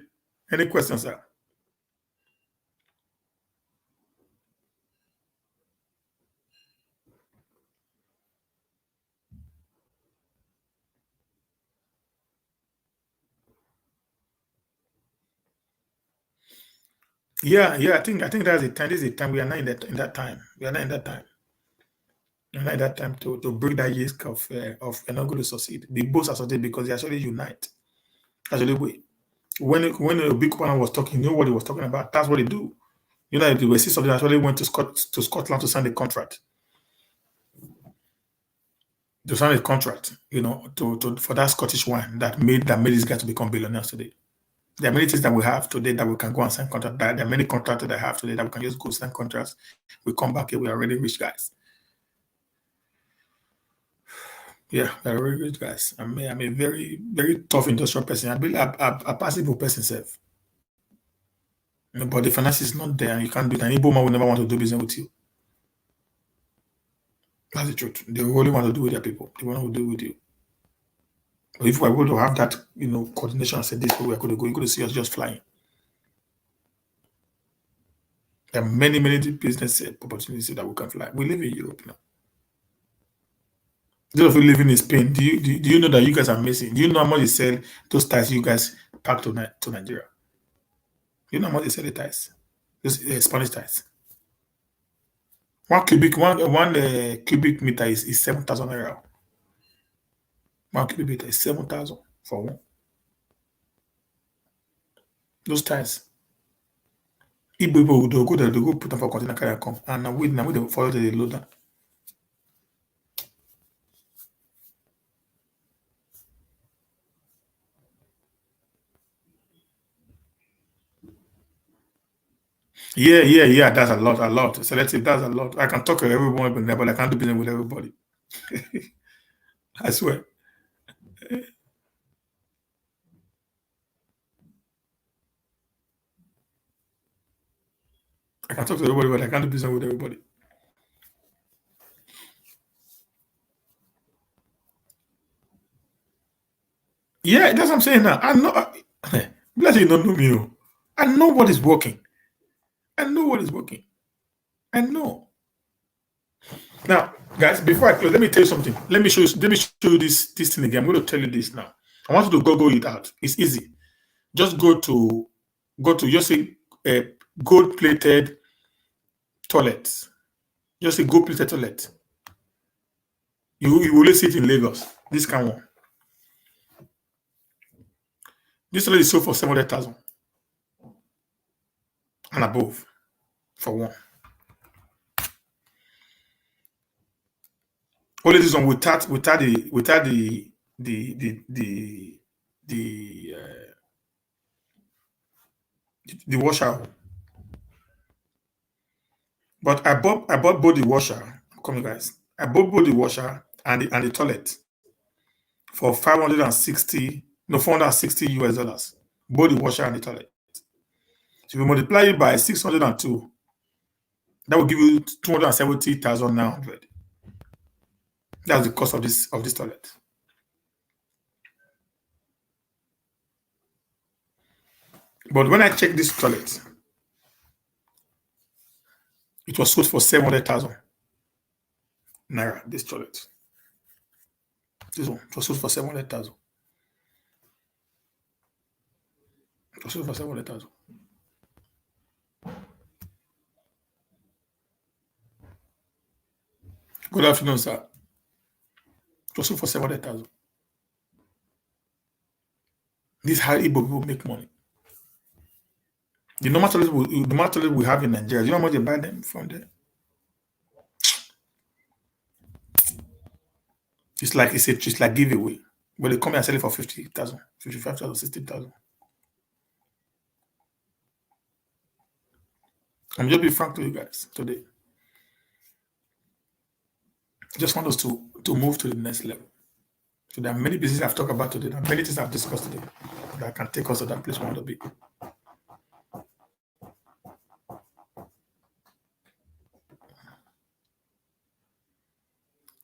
any questions, sir? Yeah, I think that's the time. This is the time. We are not in that time. We are not in that time. We are not in that time to break that risk of we're not going to succeed. The both are succeeding because they actually unite. Actually, when a big partner was talking, you know what he was talking about. That's what they do. You know, the West of them actually went to Scotland to sign the contract. To sign a contract, you know, for that Scottish wine that made these guys to become billionaires today. There are many things that we have today that we can go and sign contract. There are many contracts that I have today that we can just go sign contracts. We come back here, we are already rich guys. Yeah, we are already rich guys. I'm a very, very tough industrial person. I believe a passive person self. You know, but the finance is not there and you can't do it. And Igbo man will never want to do business with you. That's the truth. They only want to do with their people. They want to do with you. But if we're going to have that, you know, coordination and say this where we're going to go, you're going to see us just flying. There are many, many business opportunities that we can fly. We live in Europe now. Those of you living in Spain, do you know that you guys are missing? Do you know how much they sell those ties you guys pack to Nigeria? Do you know how much they sell the ties? Those Spanish ties. One cubic meter is 7,000 naira. 1 cubic meter is 7,000 for one. Those ties. Igbo people will go there, they go put them for container carry and come. And now we they follow the loader. Yeah. That's a lot. Selective, that's a lot. I can talk to everyone, but I can't do business with everybody. I swear. I can talk to everybody, but I can't do business with everybody. Yeah, that's what I'm saying now. I know. Bless you, don't know me. Oh. I know what is working. I know what is working. I know. Now, guys, before I close, let me tell you something. Let me show you this thing again. I'm going to tell you this now. I want you to Google it out. It's easy. Just go to just say gold plated toilets. Just say gold plated toilet. You will see it in Lagos. This kind of one. This toilet is sold for 700,000 and above for one. Only this one without the washer. But I bought both the washer. Come on, guys. I bought both the washer and the toilet for 460 US dollars. Both the washer and the toilet. So if you multiply it by 602, that will give you 270,900. That's the cost of this toilet. But when I checked this toilet, it was sold for 700,000 naira. This toilet, this one, it was sold for 700,000. It was sold for 700,000. Good afternoon, sir. It was sold for 700,000. This is how Igbo people make money. The normal toilet we have in Nigeria, you know how much they buy them from there? It's like giveaway. But they come and sell it for 50,000, 55,000, 60,000. I'm just being frank to you guys today. I just want us to move to the next level. So there are many businesses I've talked about today. There are many things I've discussed today that can take us to that place we want to be.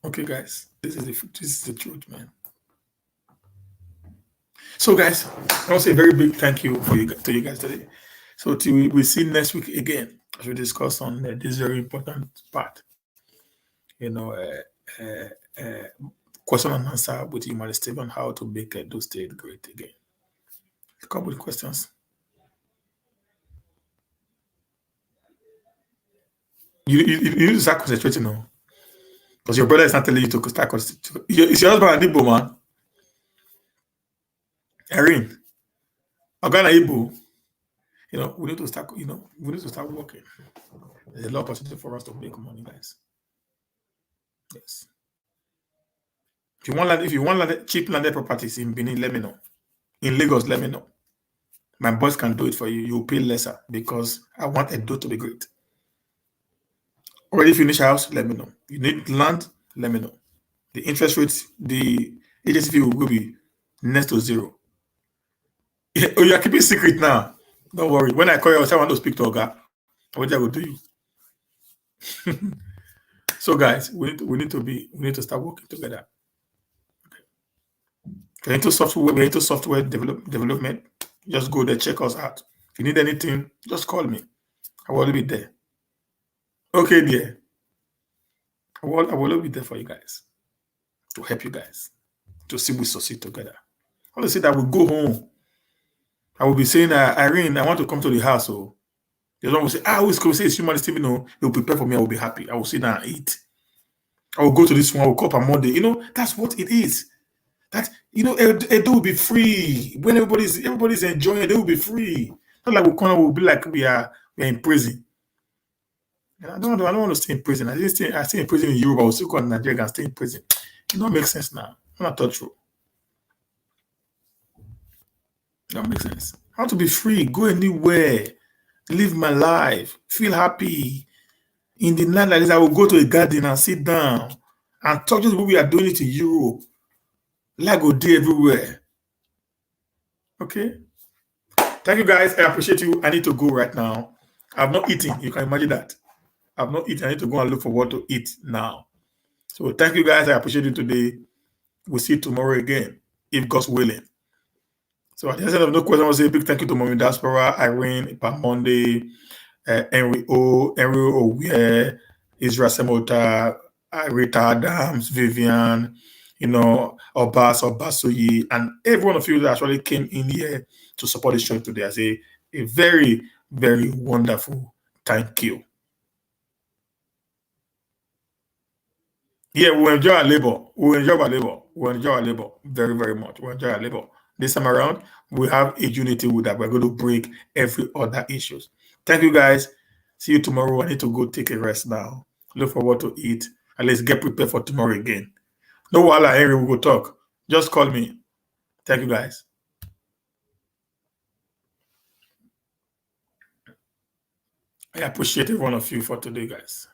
Okay, guys, this is the truth, man. So, guys, I want to say a very big thank you to you guys today. So, till we see next week again as we discuss on this very important part. You know, question and answer with humanist on how to make Edo State great again. A couple of questions. You need to start concentrating now. Because your brother is not telling you to start concentrating. Is your husband an Igbo man? Erin, Ogana Igbo. You know, we need to start, we need to start working. There's a lot of opportunity for us to make money, guys. Yes. If you want cheap landed properties in Benin, let me know. In Lagos, let me know. My boss can do it for you. You'll pay lesser because I want Edo to be great. Already finished house, let me know. You need land, let me know. The interest rates, the agency fee will be next to zero. Oh, you are keeping secret now. Don't worry. When I call you, I want to speak to Oga. What I will do you. So, guys, we need to start working together. We're into software development. Just go there, check us out. If you need anything, just call me. I will be there. Okay, dear. I will be there for you guys to help you guys to see we succeed together. I want to say that we go home. I will be saying, Irene, I want to come to the house. So the one will say, who's going to say it's humanist? He'll prepare for me. I will be happy. I will sit down and eat. I will go to this one. I will call up on Monday. That's what it is. That Edo will be free when everybody's enjoying. They will be free. Not like we'll be like we're in prison. And I don't want to stay in prison. I stay in prison in Europe. I will still go to Nigeria and stay in prison. It don't make sense now. Not at true. It don't make sense. I want to be free. Go anywhere. Live my life. Feel happy. In the night like this, I will go to a garden and sit down and talk just what we are doing it in Europe. Like go day everywhere. Okay. Thank you guys. I appreciate you. I need to go right now. I've not eaten. You can imagine that. I've not eaten. I need to go and look for what to eat now. So thank you guys. I appreciate you today. We'll see you tomorrow again, if God's willing. So at the end of no question, I want to say a big thank you to Mommy Diaspora, Irene, Ipamonde, Henry Owe, Israel Semota, Rita Adams, Vivian, Obas, Obasoyi, and every one of you that actually came in here to support the show today. I say a very, very wonderful thank you. Yeah, we enjoy our labor. We enjoy our labor very, very much. We enjoy our labor. This time around, we have a unity with that. We're going to break every other issues. Thank you, guys. See you tomorrow. I need to go take a rest now. Look for what to eat. And let's get prepared for tomorrow again. No wala, Henry, we will talk. Just call me. Thank you, guys. I appreciate every one of you for today, guys.